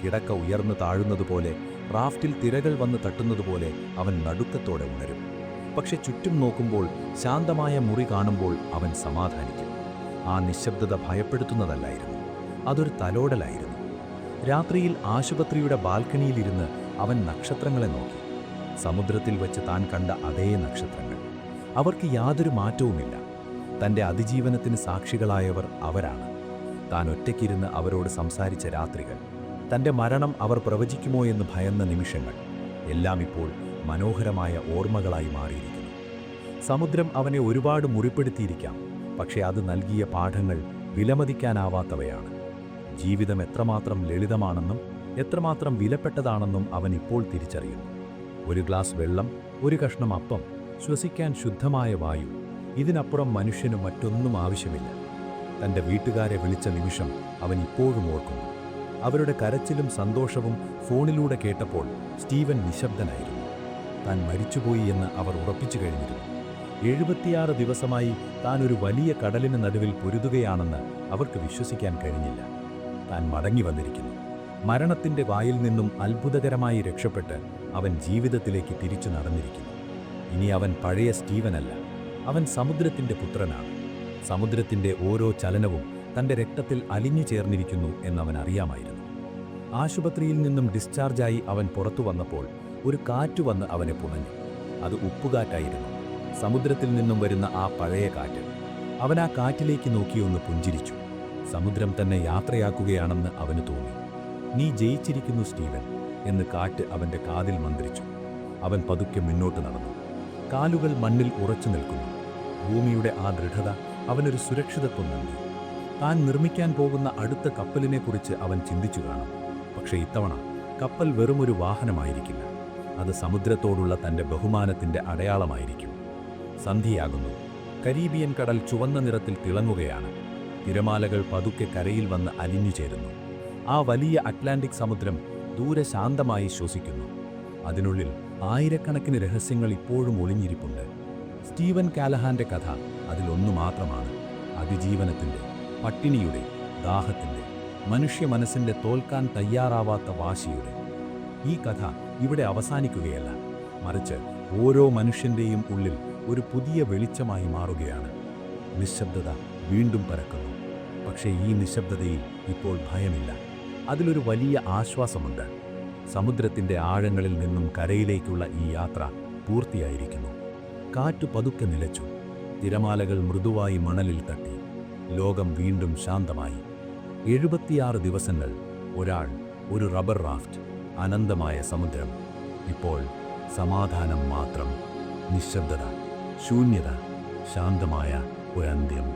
കിടക്ക ഉയർന്നു താഴുന്നതുപോലെ, റാഫ്റ്റിൽ തിരകൾ വന്ന് തട്ടുന്നതുപോലെ അവൻ നടുക്കത്തോടെ ഉണരും. പക്ഷെ ചുറ്റും നോക്കുമ്പോൾ, ശാന്തമായ മുറി കാണുമ്പോൾ അവൻ സമാധാനിക്കും. ആ നിശബ്ദത ഭയപ്പെടുത്തുന്നതല്ലായിരുന്നു, അതൊരു തലോടലായിരുന്നു. രാത്രിയിൽ ആശുപത്രിയുടെ ബാൽക്കണിയിലിരുന്ന് അവൻ നക്ഷത്രങ്ങളെ നോക്കി. സമുദ്രത്തിൽ വെച്ച് താൻ കണ്ട അതേ നക്ഷത്രങ്ങൾ. അവർക്ക് യാതൊരു മാറ്റവുമില്ല. തൻ്റെ അതിജീവനത്തിന് സാക്ഷികളായവർ അവരാണ്. താൻ ഒറ്റയ്ക്കിരുന്ന് അവരോട് സംസാരിച്ച രാത്രികൾ, തൻ്റെ മരണം അവർ പ്രവചിക്കുമോ എന്ന് ഭയന്ന നിമിഷങ്ങൾ, എല്ലാം ഇപ്പോൾ മനോഹരമായ ഓർമ്മകളായി മാറിയിരിക്കുന്നു. സമുദ്രം അവനെ ഒരുപാട് മുറിപ്പെടുത്തിയിരിക്കാം, പക്ഷേ അത് നൽകിയ പാഠങ്ങൾ വിലമതിക്കാനാവാത്തവയാണ്. ജീവിതം എത്രമാത്രം ലളിതമാണെന്നും എത്രമാത്രം വിലപ്പെട്ടതാണെന്നും അവൻ ഇപ്പോൾ തിരിച്ചറിയുന്നു. ഒരു ഗ്ലാസ് വെള്ളം, ഒരു കഷ്ണം അപ്പം, ശ്വസിക്കാൻ ശുദ്ധമായ വായു, ഇതിനപ്പുറം മനുഷ്യന് മറ്റൊന്നും ആവശ്യമില്ല. തൻ്റെ വീട്ടുകാരെ വിളിച്ച നിമിഷം അവൻ ഇപ്പോഴും ഓർക്കുന്നു. അവരുടെ കരച്ചിലും സന്തോഷവും ഫോണിലൂടെ കേട്ടപ്പോൾ സ്റ്റീവൻ നിശബ്ദനായിരുന്നു. താൻ മരിച്ചുപോയി എന്ന് അവർ ഉറപ്പിച്ചു കഴിഞ്ഞിരുന്നു. 76 ദിവസമായി താൻ ഒരു വലിയ കടലിന് നടുവിൽ പൊരുതുകയാണെന്ന് അവർക്ക് വിശ്വസിക്കാൻ കഴിഞ്ഞില്ല. താൻ മടങ്ങി വന്നിരിക്കുന്നു. മരണത്തിൻ്റെ വായിൽ നിന്നും അത്ഭുതകരമായി രക്ഷപ്പെട്ട് അവൻ ജീവിതത്തിലേക്ക് തിരിച്ചു നടന്നിരിക്കുന്നു. ഇനി അവൻ പഴയ സ്റ്റീവനല്ല, അവൻ സമുദ്രത്തിൻ്റെ പുത്രനാണ്. സമുദ്രത്തിൻ്റെ ഓരോ ചലനവും തൻ്റെ രക്തത്തിൽ അലിഞ്ഞു ചേർന്നിരിക്കുന്നു എന്നവൻ അറിയാമായിരുന്നു. ആശുപത്രിയിൽ നിന്നും ഡിസ്ചാർജായി അവൻ പുറത്തു വന്നപ്പോൾ ഒരു കാറ്റ് വന്ന് അവനെ പുണഞ്ഞു. അത് ഉപ്പുകാറ്റായിരുന്നു, സമുദ്രത്തിൽ നിന്നും വരുന്ന ആ പഴയ കാറ്റ്. അവൻ ആ കാറ്റിലേക്ക് നോക്കിയൊന്ന് പുഞ്ചിരിച്ചു. സമുദ്രം തന്നെ യാത്രയാക്കുകയാണെന്ന് അവന് തോന്നി. "നീ ജയിച്ചിരിക്കുന്നു സ്റ്റീവൻ" എന്ന് കാറ്റ് അവൻ്റെ കാതിൽ മന്ത്രിച്ചു. അവൻ പതുക്കെ മുന്നോട്ട് നടന്നു. കാലുകൾ മണ്ണിൽ ഉറച്ചു നിൽക്കുന്നു. ഭൂമിയുടെ ആ ദൃഢത അവനൊരു സുരക്ഷിതത്വം നൽകി. താൻ നിർമ്മിക്കാൻ പോകുന്ന അടുത്ത കപ്പലിനെക്കുറിച്ച് അവൻ ചിന്തിച്ചു കാണും. പക്ഷേ ഇത്തവണ കപ്പൽ വെറുമൊരു വാഹനമായിരിക്കില്ല, അത് സമുദ്രത്തോടുള്ള തൻ്റെ ബഹുമാനത്തിൻ്റെ അടയാളമായിരിക്കും. സന്ധ്യയാകുന്നു. കരീബിയൻ കടൽ ചുവന്ന നിറത്തിൽ തിളങ്ങുകയാണ്. തിരമാലകൾ പതുക്കെ കരയിൽ വന്ന് അലിഞ്ഞു ചേരുന്നു. ആ വലിയ അറ്റ്ലാന്റിക് സമുദ്രം ദൂരെ ശാന്തമായി ശ്വസിക്കുന്നു. അതിനുള്ളിൽ ആയിരക്കണക്കിന് രഹസ്യങ്ങൾ ഇപ്പോഴും ഒളിഞ്ഞിരിപ്പുണ്ട്. സ്റ്റീവൻ കാലഹാൻ്റെ കഥ അതിലൊന്നു മാത്രമാണ്. അതിജീവനത്തിൻ്റെ, പട്ടിണിയുടെ, ദാഹത്തിൻ്റെ, മനുഷ്യ മനസ്സിൻ്റെ തോൽക്കാൻ തയ്യാറാവാത്ത വാശിയുടെ. ഈ കഥ ഇവിടെ അവസാനിക്കുകയല്ല, മറിച്ച് ഓരോ മനുഷ്യൻ്റെയും ഉള്ളിൽ ഒരു പുതിയ വെളിച്ചമായി മാറുകയാണ്. നിശബ്ദത വീണ്ടും പരക്കുന്നു. പക്ഷേ ഈ നിശബ്ദതയിൽ ഇപ്പോൾ ഭയമില്ല, അതിലൊരു വലിയ ആശ്വാസമുണ്ട്. സമുദ്രത്തിൻ്റെ ആഴങ്ങളിൽ നിന്നും കരയിലേക്കുള്ള ഈ യാത്ര പൂർത്തിയായിരിക്കുന്നു. കാറ്റ് പതുക്കെ നിലച്ചു. തിരമാലകൾ മൃദുവായി മണലിൽ തട്ടി. ലോകം വീണ്ടും ശാന്തമായി. 76 ദിവസങ്ങൾ, ഒരാൾ, ഒരു റബ്ബർ റാഫ്റ്റ്, അനന്തമായ സമുദ്രം. ഇപ്പോൾ സമാധാനം മാത്രം, നിശബ്ദത, ശൂന്യത, ശാന്തമായ ഒരന്ത്യം.